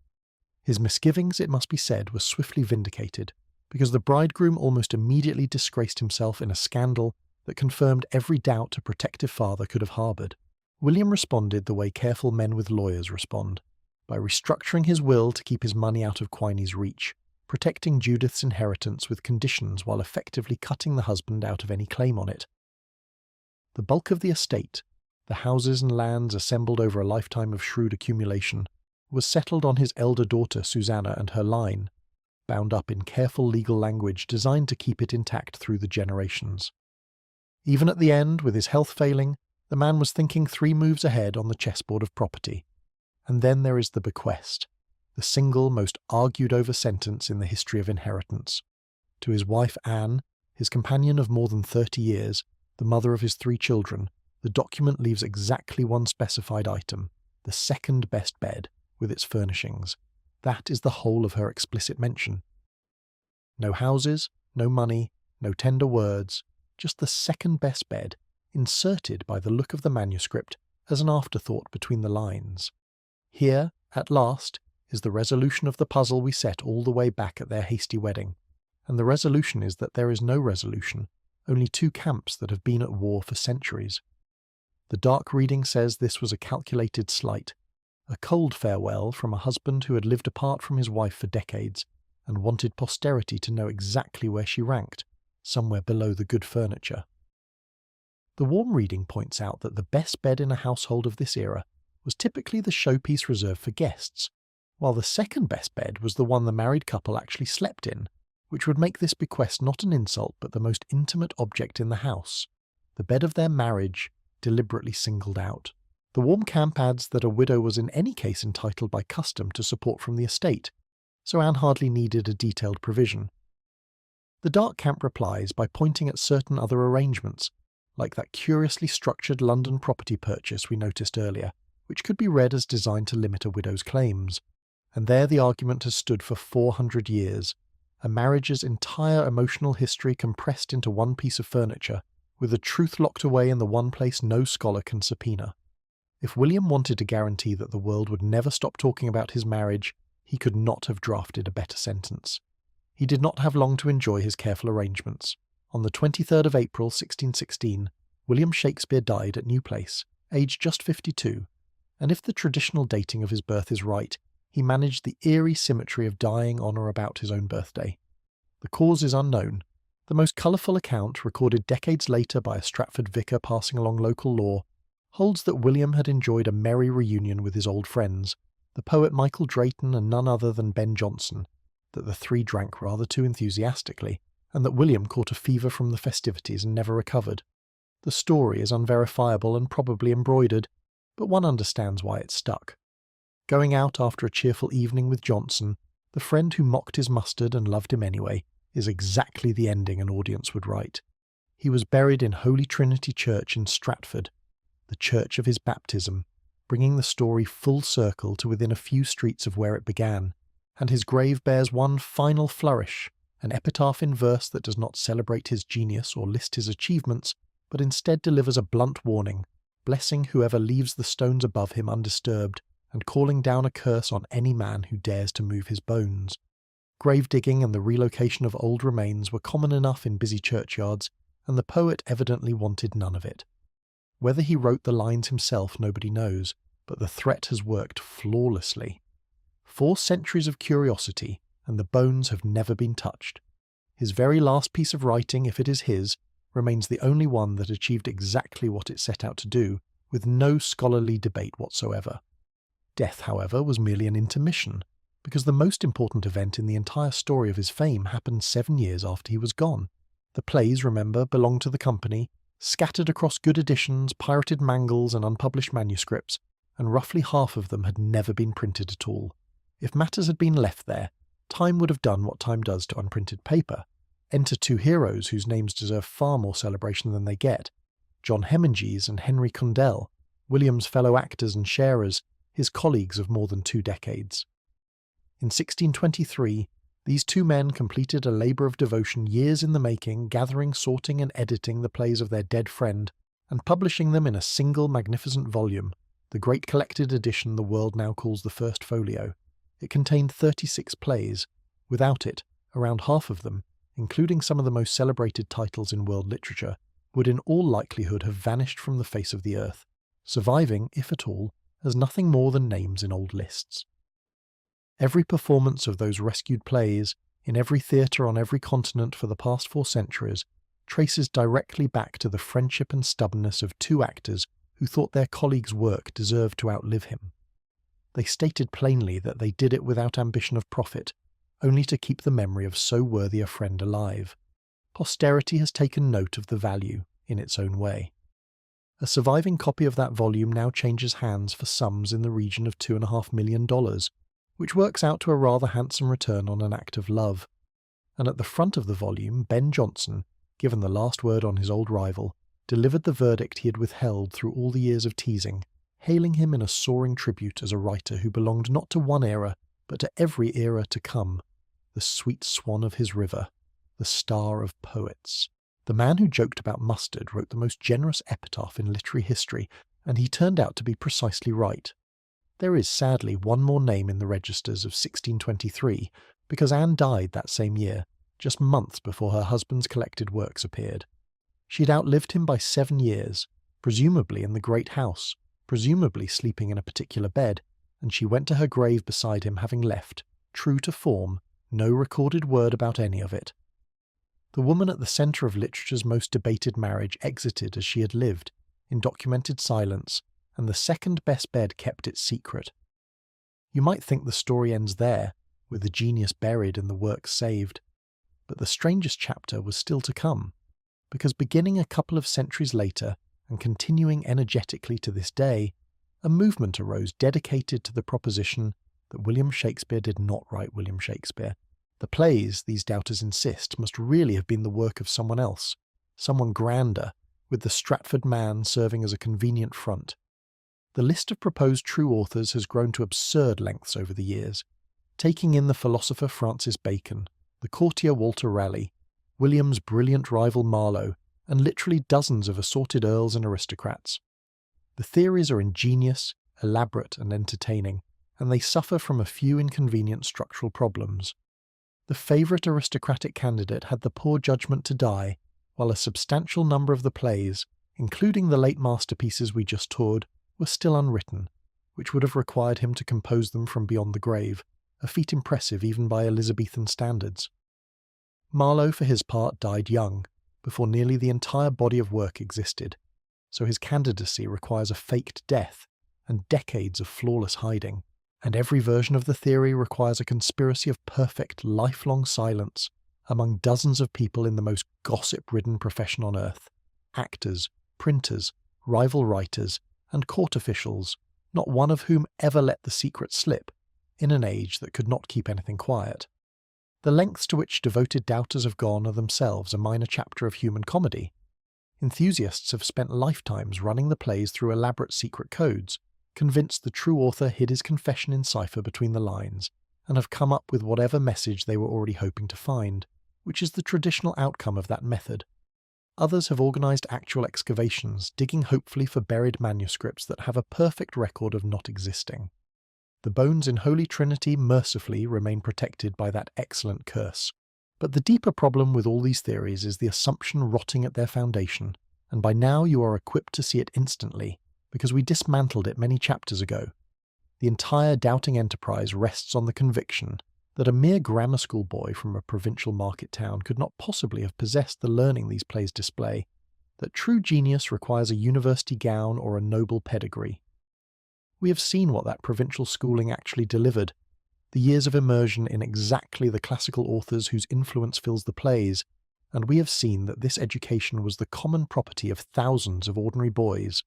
His misgivings, it must be said, were swiftly vindicated, because the bridegroom almost immediately disgraced himself in a scandal that confirmed every doubt a protective father could have harboured. William responded the way careful men with lawyers respond, by restructuring his will to keep his money out of Quiney's reach, protecting Judith's inheritance with conditions while effectively cutting the husband out of any claim on it. The bulk of the estate, the houses and lands assembled over a lifetime of shrewd accumulation, was settled on his elder daughter Susanna and her line, bound up in careful legal language designed to keep it intact through the generations. Even at the end, with his health failing, the man was thinking 3 moves ahead on the chessboard of property. And then there is the bequest, the single most argued-over sentence in the history of inheritance. To his wife Anne, his companion of more than 30 years, the mother of his 3 children, the document leaves exactly one specified item, the second best bed, with its furnishings. That is the whole of her explicit mention. No houses, no money, no tender words, just the second best bed, inserted by the look of the manuscript as an afterthought between the lines. Here, at last, is the resolution of the puzzle we set all the way back at their hasty wedding, and the resolution is that there is no resolution, only 2 camps that have been at war for centuries. The dark reading says this was a calculated slight, a cold farewell from a husband who had lived apart from his wife for decades, and wanted posterity to know exactly where she ranked, somewhere below the good furniture. The warm reading points out that the best bed in a household of this era was typically the showpiece reserved for guests, while the second best bed was the one the married couple actually slept in, which would make this bequest not an insult but the most intimate object in the house, the bed of their marriage, deliberately singled out. The warm camp adds that a widow was in any case entitled by custom to support from the estate, so Anne hardly needed a detailed provision. The dark camp replies by pointing at certain other arrangements, like that curiously structured London property purchase we noticed earlier, which could be read as designed to limit a widow's claims. And there the argument has stood for 400 years, a marriage's entire emotional history compressed into one piece of furniture, with the truth locked away in the one place no scholar can subpoena. If William wanted to guarantee that the world would never stop talking about his marriage, he could not have drafted a better sentence. He did not have long to enjoy his careful arrangements. On the 23rd of April 1616, William Shakespeare died at New Place, aged just 52, and if the traditional dating of his birth is right, he managed the eerie symmetry of dying on or about his own birthday. The cause is unknown. The most colourful account, recorded decades later by a Stratford vicar passing along local law, holds that William had enjoyed a merry reunion with his old friends, the poet Michael Drayton and none other than Ben Jonson, that the 3 drank rather too enthusiastically, and that William caught a fever from the festivities and never recovered. The story is unverifiable and probably embroidered, but one understands why it stuck. Going out after a cheerful evening with Johnson, the friend who mocked his mustard and loved him anyway, is exactly the ending an audience would write. He was buried in Holy Trinity Church in Stratford, the church of his baptism, bringing the story full circle to within a few streets of where it began, and his grave bears one final flourish, an epitaph in verse that does not celebrate his genius or list his achievements, but instead delivers a blunt warning, blessing whoever leaves the stones above him undisturbed, and calling down a curse on any man who dares to move his bones. Grave digging and the relocation of old remains were common enough in busy churchyards, and the poet evidently wanted none of it. Whether he wrote the lines himself nobody knows, but the threat has worked flawlessly. 4 centuries of curiosity, and the bones have never been touched. His very last piece of writing, if it is his, remains the only one that achieved exactly what it set out to do, with no scholarly debate whatsoever. Death, however, was merely an intermission, because the most important event in the entire story of his fame happened 7 years after he was gone. The plays, remember, belonged to the company, scattered across good editions, pirated mangles and unpublished manuscripts, and roughly half of them had never been printed at all. If matters had been left there, time would have done what time does to unprinted paper. Enter two heroes whose names deserve far more celebration than they get: John Heminges and Henry Condell, William's fellow actors and sharers, his colleagues of more than 2 decades. In 1623, these two men completed a labour of devotion years in the making, gathering, sorting and editing the plays of their dead friend, and publishing them in a single magnificent volume, the great collected edition the world now calls the First Folio. It contained 36 plays. Without it, around half of them, including some of the most celebrated titles in world literature, would in all likelihood have vanished from the face of the earth, surviving, if at all, as nothing more than names in old lists. Every performance of those rescued plays, in every theatre on every continent for the past 4 centuries, traces directly back to the friendship and stubbornness of 2 actors who thought their colleague's work deserved to outlive him. They stated plainly that they did it without ambition of profit, only to keep the memory of so worthy a friend alive. Posterity has taken note of the value in its own way. A surviving copy of that volume now changes hands for sums in the region of $2.5 million, which works out to a rather handsome return on an act of love. And at the front of the volume, Ben Jonson, given the last word on his old rival, delivered the verdict he had withheld through all the years of teasing, hailing him in a soaring tribute as a writer who belonged not to one era, but to every era to come, the sweet swan of his river, the star of poets. The man who joked about mustard wrote the most generous epitaph in literary history, and he turned out to be precisely right. There is sadly one more name in the registers of 1623, because Anne died that same year, just months before her husband's collected works appeared. She had outlived him by 7 years, presumably in the great house, presumably sleeping in a particular bed, and she went to her grave beside him, having left, true to form, no recorded word about any of it. The woman at the centre of literature's most debated marriage exited as she had lived, in documented silence, and the second best bed kept its secret. You might think the story ends there, with the genius buried and the work saved. But the strangest chapter was still to come, because beginning a couple of centuries later, and continuing energetically to this day, a movement arose dedicated to the proposition that William Shakespeare did not write William Shakespeare. The plays, these doubters insist, must really have been the work of someone else, someone grander, with the Stratford man serving as a convenient front. The list of proposed true authors has grown to absurd lengths over the years, taking in the philosopher Francis Bacon, the courtier Walter Raleigh, William's brilliant rival Marlowe, and literally dozens of assorted earls and aristocrats. The theories are ingenious, elaborate and entertaining, and they suffer from a few inconvenient structural problems. The favourite aristocratic candidate had the poor judgment to die, while a substantial number of the plays, including the late masterpieces we just toured, were still unwritten, which would have required him to compose them from beyond the grave, a feat impressive even by Elizabethan standards. Marlowe, for his part, died young, before nearly the entire body of work existed, so his candidacy requires a faked death and decades of flawless hiding, and every version of the theory requires a conspiracy of perfect, lifelong silence among dozens of people in the most gossip-ridden profession on earth: actors, printers, rival writers, and court officials, not one of whom ever let the secret slip, in an age that could not keep anything quiet. The lengths to which devoted doubters have gone are themselves a minor chapter of human comedy. Enthusiasts have spent lifetimes running the plays through elaborate secret codes, convinced the true author hid his confession in cipher between the lines, and have come up with whatever message they were already hoping to find, which is the traditional outcome of that method. Others have organised actual excavations, digging hopefully for buried manuscripts that have a perfect record of not existing. The bones in Holy Trinity mercifully remain protected by that excellent curse. But the deeper problem with all these theories is the assumption rotting at their foundation, and by now you are equipped to see it instantly, because we dismantled it many chapters ago. The entire doubting enterprise rests on the conviction that a mere grammar school boy from a provincial market town could not possibly have possessed the learning these plays display, that true genius requires a university gown or a noble pedigree. We have seen what that provincial schooling actually delivered, the years of immersion in exactly the classical authors whose influence fills the plays, and we have seen that this education was the common property of thousands of ordinary boys.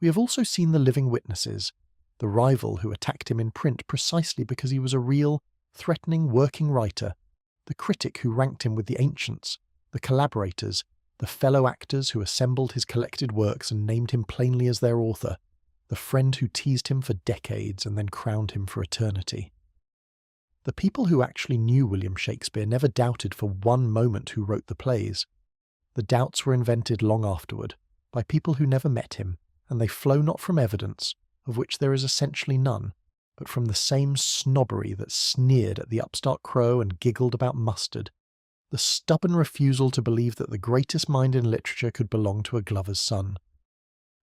We have also seen the living witnesses, the rival who attacked him in print precisely because he was a real, threatening working writer, the critic who ranked him with the ancients, the collaborators, the fellow actors who assembled his collected works and named him plainly as their author, the friend who teased him for decades and then crowned him for eternity. The people who actually knew William Shakespeare never doubted for one moment who wrote the plays. The doubts were invented long afterward, by people who never met him, and they flow not from evidence, of which there is essentially none, but from the same snobbery that sneered at the upstart crow and giggled about mustard, the stubborn refusal to believe that the greatest mind in literature could belong to a glover's son.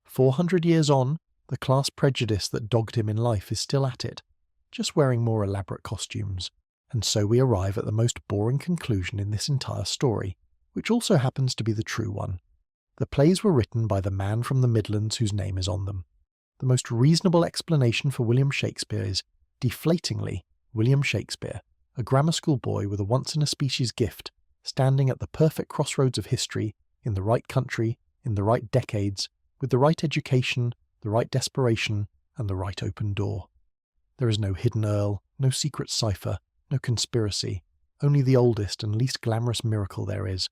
400 years on, the class prejudice that dogged him in life is still at it, just wearing more elaborate costumes, and so we arrive at the most boring conclusion in this entire story, which also happens to be the true one. The plays were written by the man from the Midlands whose name is on them. The most reasonable explanation for William Shakespeare is, deflatingly, William Shakespeare, a grammar school boy with a once-in-a-species gift, standing at the perfect crossroads of history, in the right country, in the right decades, with the right education, the right desperation, and the right open door. There is no hidden earl, no secret cipher, no conspiracy, only the oldest and least glamorous miracle there is,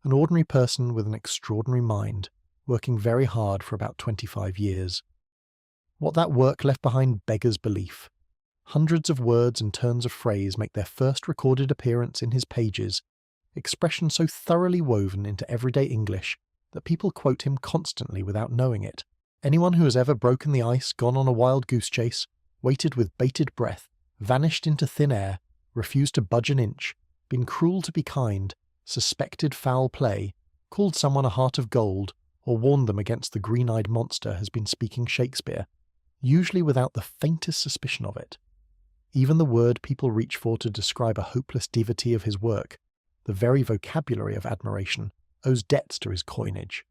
an ordinary person with an extraordinary mind, working very hard for about 25 years. What that work left behind beggars belief. Hundreds of words and turns of phrase make their first recorded appearance in his pages, expression so thoroughly woven into everyday English that people quote him constantly without knowing it. Anyone who has ever broken the ice, gone on a wild goose chase, waited with bated breath, vanished into thin air, refused to budge an inch, been cruel to be kind, suspected foul play, called someone a heart of gold, or warned them against the green-eyed monster has been speaking Shakespeare, usually without the faintest suspicion of it. Even the word people reach for to describe a hopeless devotee of his work, the very vocabulary of admiration, owes debts to his coinage.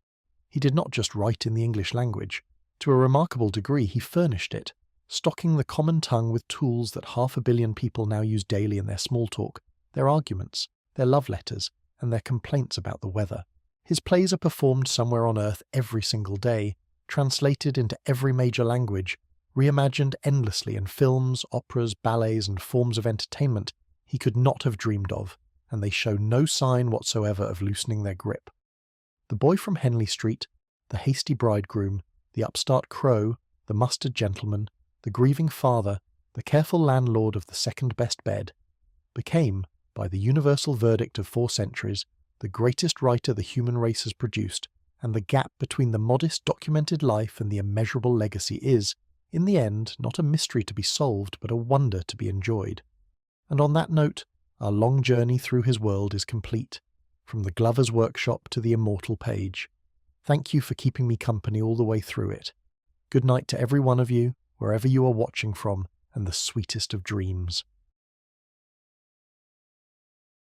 He did not just write in the English language. To a remarkable degree he furnished it, stocking the common tongue with tools that 500 million people now use daily in their small talk, their arguments, their love letters, and their complaints about the weather. His plays are performed somewhere on earth every single day, translated into every major language, reimagined endlessly in films, operas, ballets, and forms of entertainment he could not have dreamed of, and they show no sign whatsoever of loosening their grip. The boy from Henley Street, the hasty bridegroom, the upstart crow, the mustard gentleman, the grieving father, the careful landlord of the second-best bed, became, by the universal verdict of 4 centuries, the greatest writer the human race has produced, and the gap between the modest documented life and the immeasurable legacy is, in the end, not a mystery to be solved, but a wonder to be enjoyed. And on that note, our long journey through his world is complete, from the glover's workshop to the immortal page. Thank you for keeping me company all the way through it. Good night to every one of you, wherever you are watching from, and the sweetest of dreams.